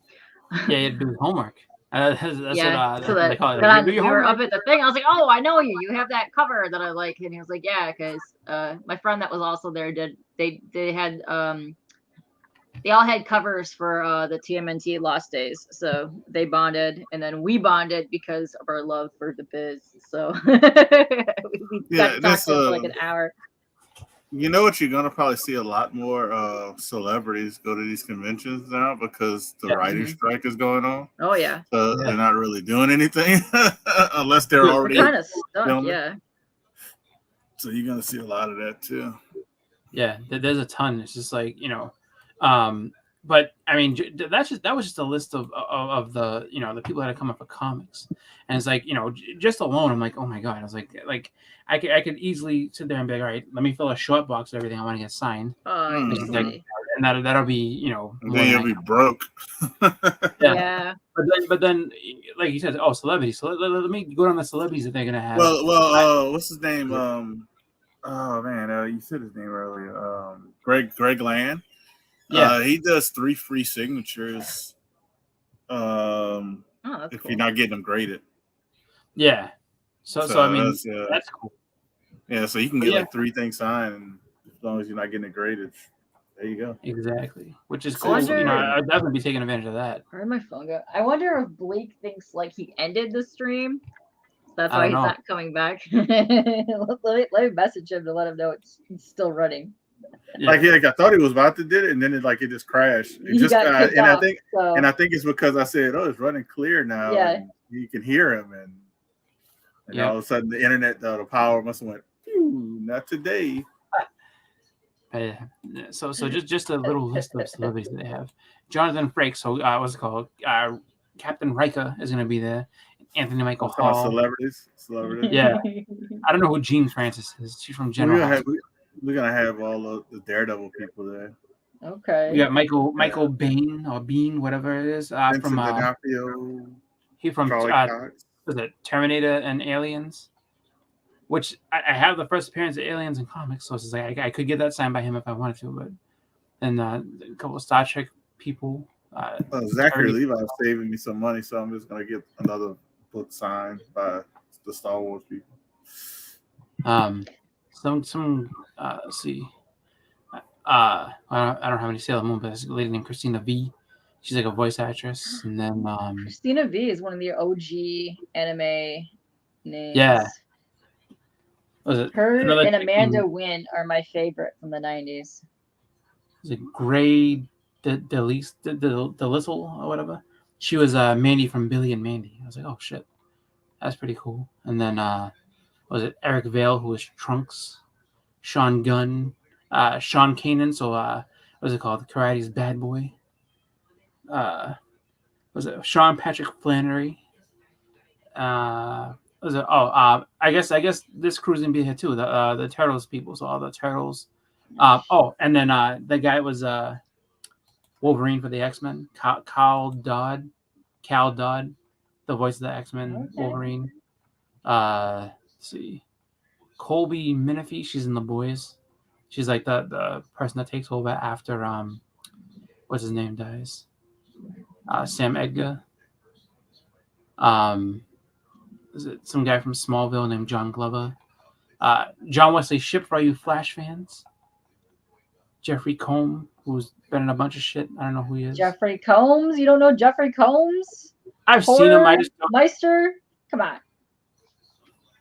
Yeah, he had to do his homework. That's So what they call it. that Do your we were homework. up at the thing. I was like, "Oh, I know you. You have that cover that I like." And he was like, "Yeah," because my friend that was also there they had they all had covers for the TMNT Lost Days, so they bonded, and then we bonded because of our love for the Biz. So we got to talk to him for like an hour. You know what? You're gonna probably see a lot more celebrities go to these conventions now because the writing strike is going on. Oh yeah. So they're not really doing anything unless they're already kind of stuck. filming. Yeah. So you're gonna see a lot of that too. Yeah, there's a ton. It's just like but I mean that was just a list of the the people that are coming for comics, and it's like just alone I'm like, oh my god, I was like I could easily sit there and be like, all right, let me fill a short box of everything I want to get signed. And that'll be and then you'll be broke. Yeah. But then like you said, celebrities. So let me go down the celebrities that they're gonna have. Well, what's his name? Oh man, you said his name earlier. Greg Land. Yeah, he does 3 free signatures. If cool. you're not getting them graded. Yeah. So I mean that's cool. Yeah, so you can get like 3 things signed, and as long as you're not getting it graded, there you go. Exactly, which is cool. I'd definitely be taking advantage of that. Where did my phone go? I wonder if Blake thinks like he ended the stream. That's why he's not coming back. let me message him to let him know it's still running. Yeah. Like I thought he was about to do it, and then it just crashed. It just and I think it's because I said, "Oh, it's running clear now." Yeah, and you can hear him, and all of a sudden the internet, the power must have went. Not today. So just a little list of celebrities that they have. Jonathan Frakes. So what's it called? Captain Riker is going to be there. Anthony Michael Hall. Celebrities. Yeah. I don't know who Jean Francis is. She's from General. We're gonna have all of the Daredevil people there. Okay. We got Michael Bain or Bean, whatever it is. From D'Onofrio. He from was it Terminator and Aliens? Which I have the first appearance of Aliens in comics, so it's like I could get that signed by him if I wanted to, but and a couple of Star Trek people. Zachary Levi's saving me some money, so I'm just gonna get another book signed by the Star Wars people. Let's see. I don't have any Sailor Moon, but there's a lady named Christina V. She's like a voice actress, and then Christina V is one of the OG anime names. Yeah. Was it her and Amanda Wynn are my favorite from the 90s? Is it Gray the Little or whatever? She was Mandy from Billy and Mandy. I was like, oh shit, that's pretty cool. And then was it Eric Vale, who was Trunks, Sean Gunn, Sean Kanan, so what's it called? Karate's Bad Boy. Was it Sean Patrick Flannery? Was it? I guess this crew's gonna be here too. The Turtles people, so all the Turtles. And then the guy was Wolverine for the X-Men. Cal Dodd, the voice of the X-Men. Okay. Wolverine. Let's see, Colby Minifie. She's in The Boys. She's like the person that takes over after what's his name dies. Sam Edgar. Is it some guy from Smallville named John Glover? John Wesley Shipp for all you Flash fans. Jeffrey Combs, who's been in a bunch of shit. I don't know who he is. Jeffrey Combs? You don't know Jeffrey Combs? I've seen him. I just don't... Meister? Come on.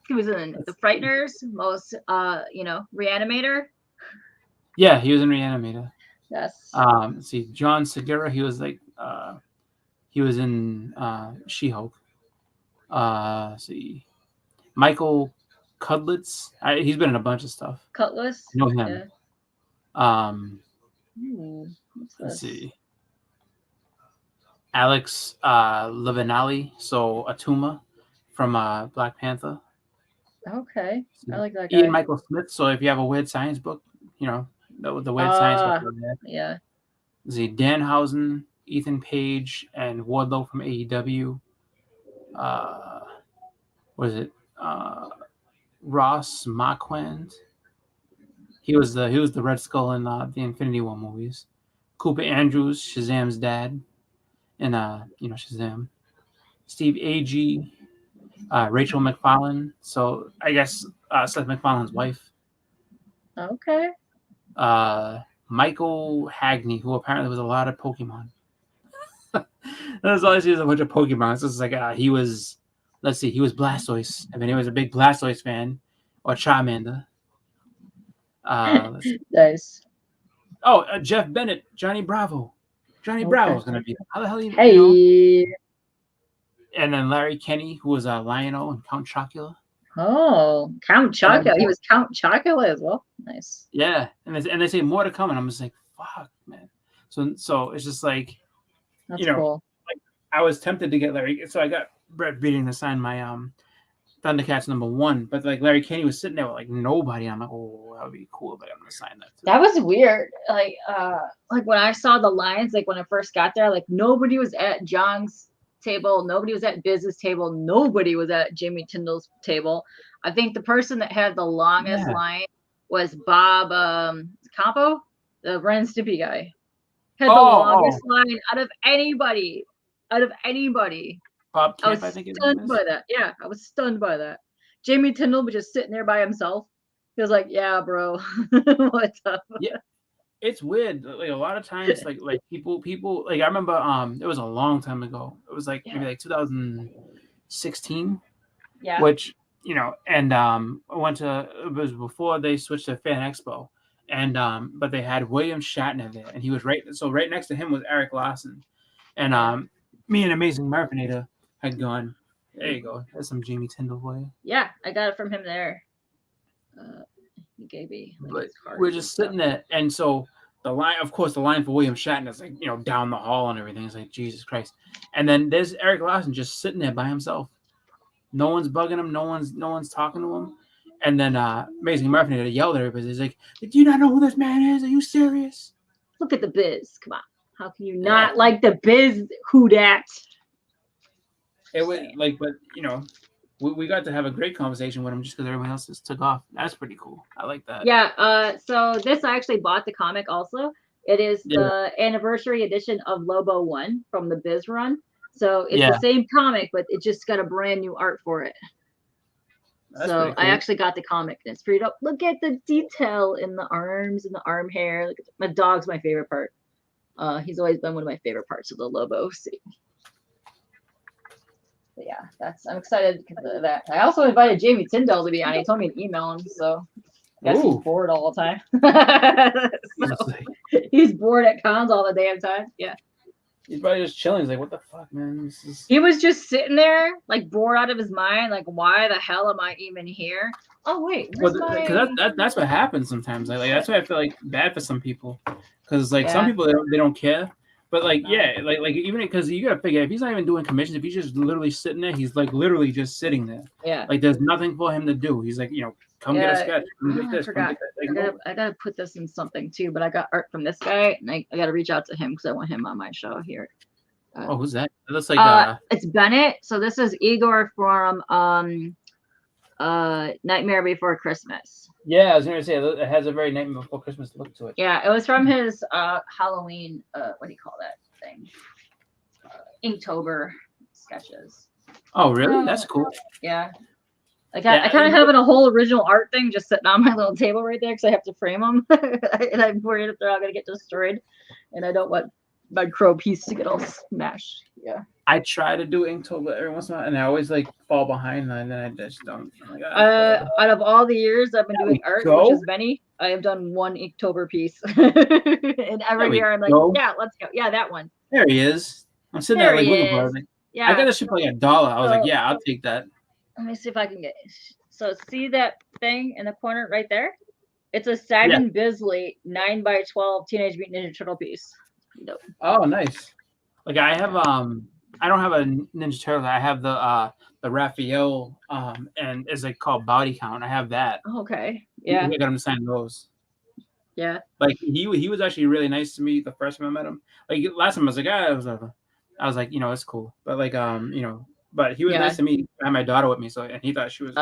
He was in The Frighteners, most Reanimator. Yeah, he was in Reanimator. Yes. Let's see, John Segura. He was like he was in She-Hulk. Let's see, Michael Cudlitz. He's been in a bunch of stuff. Cutlass. I know him. Yeah. Let's see. Alex Levinelli, so Atuma from Black Panther. Okay, I like that guy. Ian Michael Smith. So if you have a weird science book, you know the weird science book. Yeah. The Danhausen, Ethan Page, and Wardlow from AEW. What is it? Ross Marquand. He was the Red Skull in the Infinity War movies. Cooper Andrews, Shazam's dad, and Shazam. Steve Agee, Rachel McFarlane. So I guess Seth MacFarlane's wife. Okay. Michael Hagney, who apparently was a lot of Pokemon. That's all I see is a bunch of Pokemon. So it's like he was, let's see, he was Blastoise. I mean, he was a big Blastoise fan, or Charmander. Nice. Oh, Jeff Bennett, Johnny Bravo. Johnny Bravo's gonna be there. How the hell you know? Hey. And then Larry Kenny, who was Lion-O and Count Chocula. Oh, Count Chocula. He was Count Chocula as well. Nice. Yeah, and they say more to come, and I'm just like, fuck, man. So it's just like, That's cool. like I was tempted to get Larry, so I got Brett Beating to sign my Thundercats #1, but like Larry Kenny was sitting there with like nobody. I'm like, oh, that would be cool, but I'm gonna sign that too. That was weird. Like when I saw the lines, like when I first got there, like nobody was at John's table, nobody was at Biz's table, nobody was at Jimmy Tyndall's table. I think the person that had the longest line was Bob Campo, the Ren and Stimpy guy. Had the longest line out of anybody. Bob Camp, I was stunned by that. Yeah, I was stunned by that. Jamie Tyndall was just sitting there by himself. He was like, "Yeah, bro, what's up?" Yeah, it's weird. Like a lot of times, like people. Like I remember, it was a long time ago. It was like maybe like 2016. Yeah. Which and I went to. It was before they switched to Fan Expo, and but they had William Shatner there, and he was right. So right next to him was Eric Larson, and me and Amazing Marinator had gone. There you go. There's some Jamie Tyndall for you. Yeah, I got it from him there. He gave me. But we're just sitting there, and so the line, of course, the line for William Shatner is like down the hall and everything. It's like Jesus Christ, and then there's Eric Larson just sitting there by himself. No one's bugging him. No one's talking to him. And then Amazing Marinator yelled at everybody. He's like, "Do you not know who this man is? Are you serious?" Look at the Biz. Come on, how can you not like the Biz? Who dat? It was like, but we got to have a great conversation with him just because everyone else just took off. That's pretty cool. I like that. Yeah. So this I actually bought the comic also. It is the anniversary edition of Lobo 1 from the Biz run. So it's the same comic, but it just got a brand new art for it. That's so cool. I actually got the comic and it's pretty dope. Look at the detail in the arms and the arm hair. Look at my dog's my favorite part. He's always been one of my favorite parts of the Lobo scene. But yeah, I'm excited because of that. I also invited Jamie Tyndall to be on. He told me to email him, so I guess he's bored all the time. So, he's bored at cons all the damn time. Yeah. He's probably just chilling. He's like, what the fuck, man? He was just sitting there, like bored out of his mind. Like, why the hell am I even here? Oh wait, that's what happens sometimes. Like that's why I feel like bad for some people, because like some people they don't care. But like like even because you gotta figure if he's not even doing commissions, if he's just literally sitting there, he's like literally just sitting there. Yeah. Like there's nothing for him to do. He's like, come get a sketch. I forgot. I gotta put this in something too, but I got art from this guy, and I gotta reach out to him because I want him on my show here. Who's that? It looks like it's Bennett. So this is Igor from Nightmare Before Christmas. Yeah, I was gonna say it has a very Nightmare Before Christmas look to it. Yeah, it was from his Halloween. What do you call that thing? Inktober sketches. Oh, really? That's cool. Yeah. I kind of have a whole original art thing just sitting on my little table right there because I have to frame them, and I'm worried if they're all gonna get destroyed, and I don't want my crow piece to get all smashed. Yeah. I try to do Inktober every once in a while, and I always like fall behind, and then I just don't. Like, out of all the years I've been doing art, which is many, I have done one Inktober piece, and every year I'm like, yeah, let's go. Yeah, that one. There he is. I'm sitting there like looking for it. I was like, yeah. I got this shit for like $1. I was like, yeah, I'll take that. Let me see if I can get. So see that thing in the corner right there? It's a Simon Bisley 9x12 Teenage Mutant Ninja Turtle piece. Oh, nice. Like I have I don't have a Ninja Turtle. I have the Raphael and it's like called Body Count. I have that. Oh, okay. Yeah. I got him to sign those. Yeah. Like he was actually really nice to me the first time I met him. Like last time I was like, I was like, it's cool. But like but he was nice to me. I had my daughter with me, so and he thought she was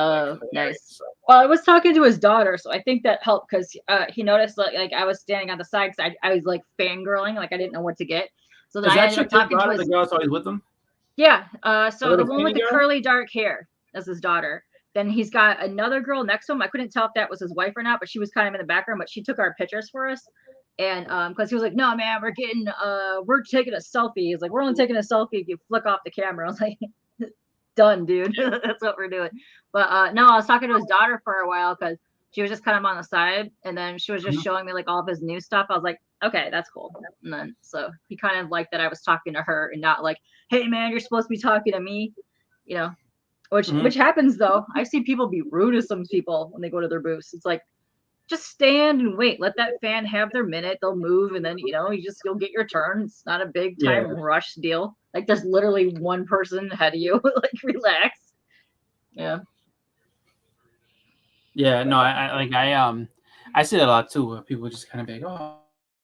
nice. So. Well, I was talking to his daughter, so I think that helped because he noticed like I was standing on the side because I was like fangirling, like I didn't know what to get. So then Is I that ended up chick talking to his the girl that's always with him? Yeah. So the one with the girl? curly dark hair, that's his daughter. Then he's got another girl next to him. I couldn't tell if that was his wife or not, but she was kind of in the background, but she took our pictures for us. And because he was like, no, man, we're taking a selfie. He's like, we're only taking a selfie if you flick off the camera. I was like, done, dude. That's what we're doing. But no, I was talking to his daughter for a while because she was just kind of on the side, and then she was just showing me like all of his new stuff. I was like, okay, that's cool. And then so he kind of liked that I was talking to her and not like, hey man, you're supposed to be talking to me, which happens though. I see people be rude to some people when they go to their booths. It's like, just stand and wait. Let that fan have their minute. They'll move, and then you'll get your turn. It's not a big time rush deal. Like there's literally one person ahead of you. Like relax. Yeah. Yeah. No, I see that a lot too. Where people just kind of be like, oh,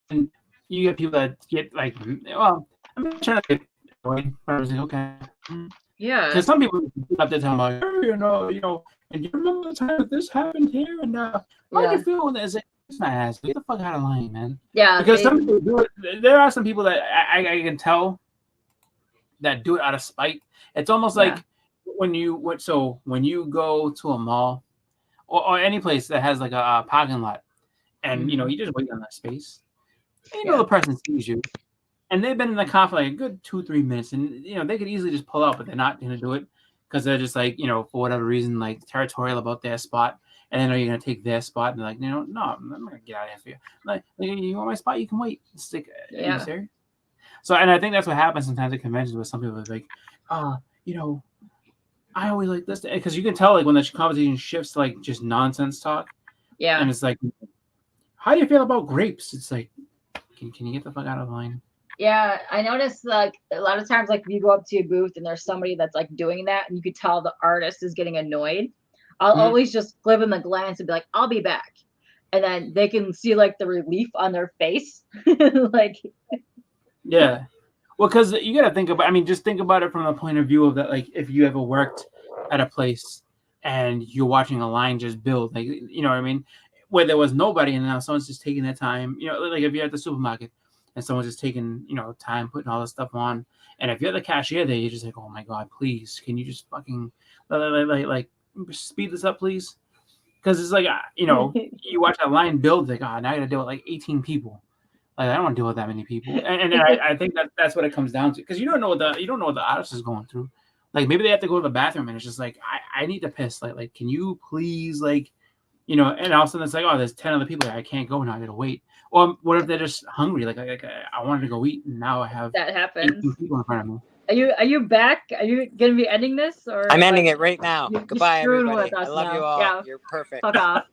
and you get people that get like, well, I'm trying to get annoyed. I was like, okay. Yeah. Because some people up there talking about, and you remember the time that this happened here, and how do you feel when it's my ass? Get the fuck out of line, man. Yeah. Because some people do it. There are some people that I can tell that do it out of spite. It's almost like when you go to a mall or any place that has like a parking lot, and you just wait on that space, and the person sees you. And they've been in the car for like a good 2-3 minutes, and they could easily just pull out, but they're not going to do it because they're just like for whatever reason like territorial about their spot, and they know you're going to take their spot, and they're like, no, I'm not going to get out of here for you. Like, you want my spot? You can wait. It's like, are you serious? So, and I think that's what happens sometimes at conventions with some people. It's like, I always like this because you can tell like when the conversation shifts to like just nonsense talk. Yeah. And it's like, how do you feel about grapes? It's like, can you get the fuck out of line? Yeah, I noticed like a lot of times, like if you go up to a booth and there's somebody that's like doing that, and you could tell the artist is getting annoyed. I'll always just give them a glance and be like, "I'll be back," and then they can see like the relief on their face, like. Yeah, well, because you got to think about. I mean, just think about it from the point of view of that. Like, if you ever worked at a place and you're watching a line just build, like what I mean, where there was nobody and now someone's just taking their time. Like if you're at the supermarket. And someone's just taking, time putting all this stuff on. And if you're the cashier there, you're just like, oh my God, please, can you just fucking like speed this up, please? Because it's like, you watch that line build, like, now I got to deal with like 18 people. Like I don't want to deal with that many people. And I think that's what it comes down to. Because you don't know what the artist is going through. Like maybe they have to go to the bathroom and it's just like, I need to piss. Like, can you please and all of a sudden it's like, oh, there's 10 other people there. I can't go now. I got to wait. Or what if they're just hungry? Like I wanted to go eat, and now I have that happens. 18 people in front of me. Are you back? Are you gonna be ending this or? I'm ending it right now. You Goodbye, screwed everybody. with us I love now. you all. Yeah. You're perfect. Fuck off.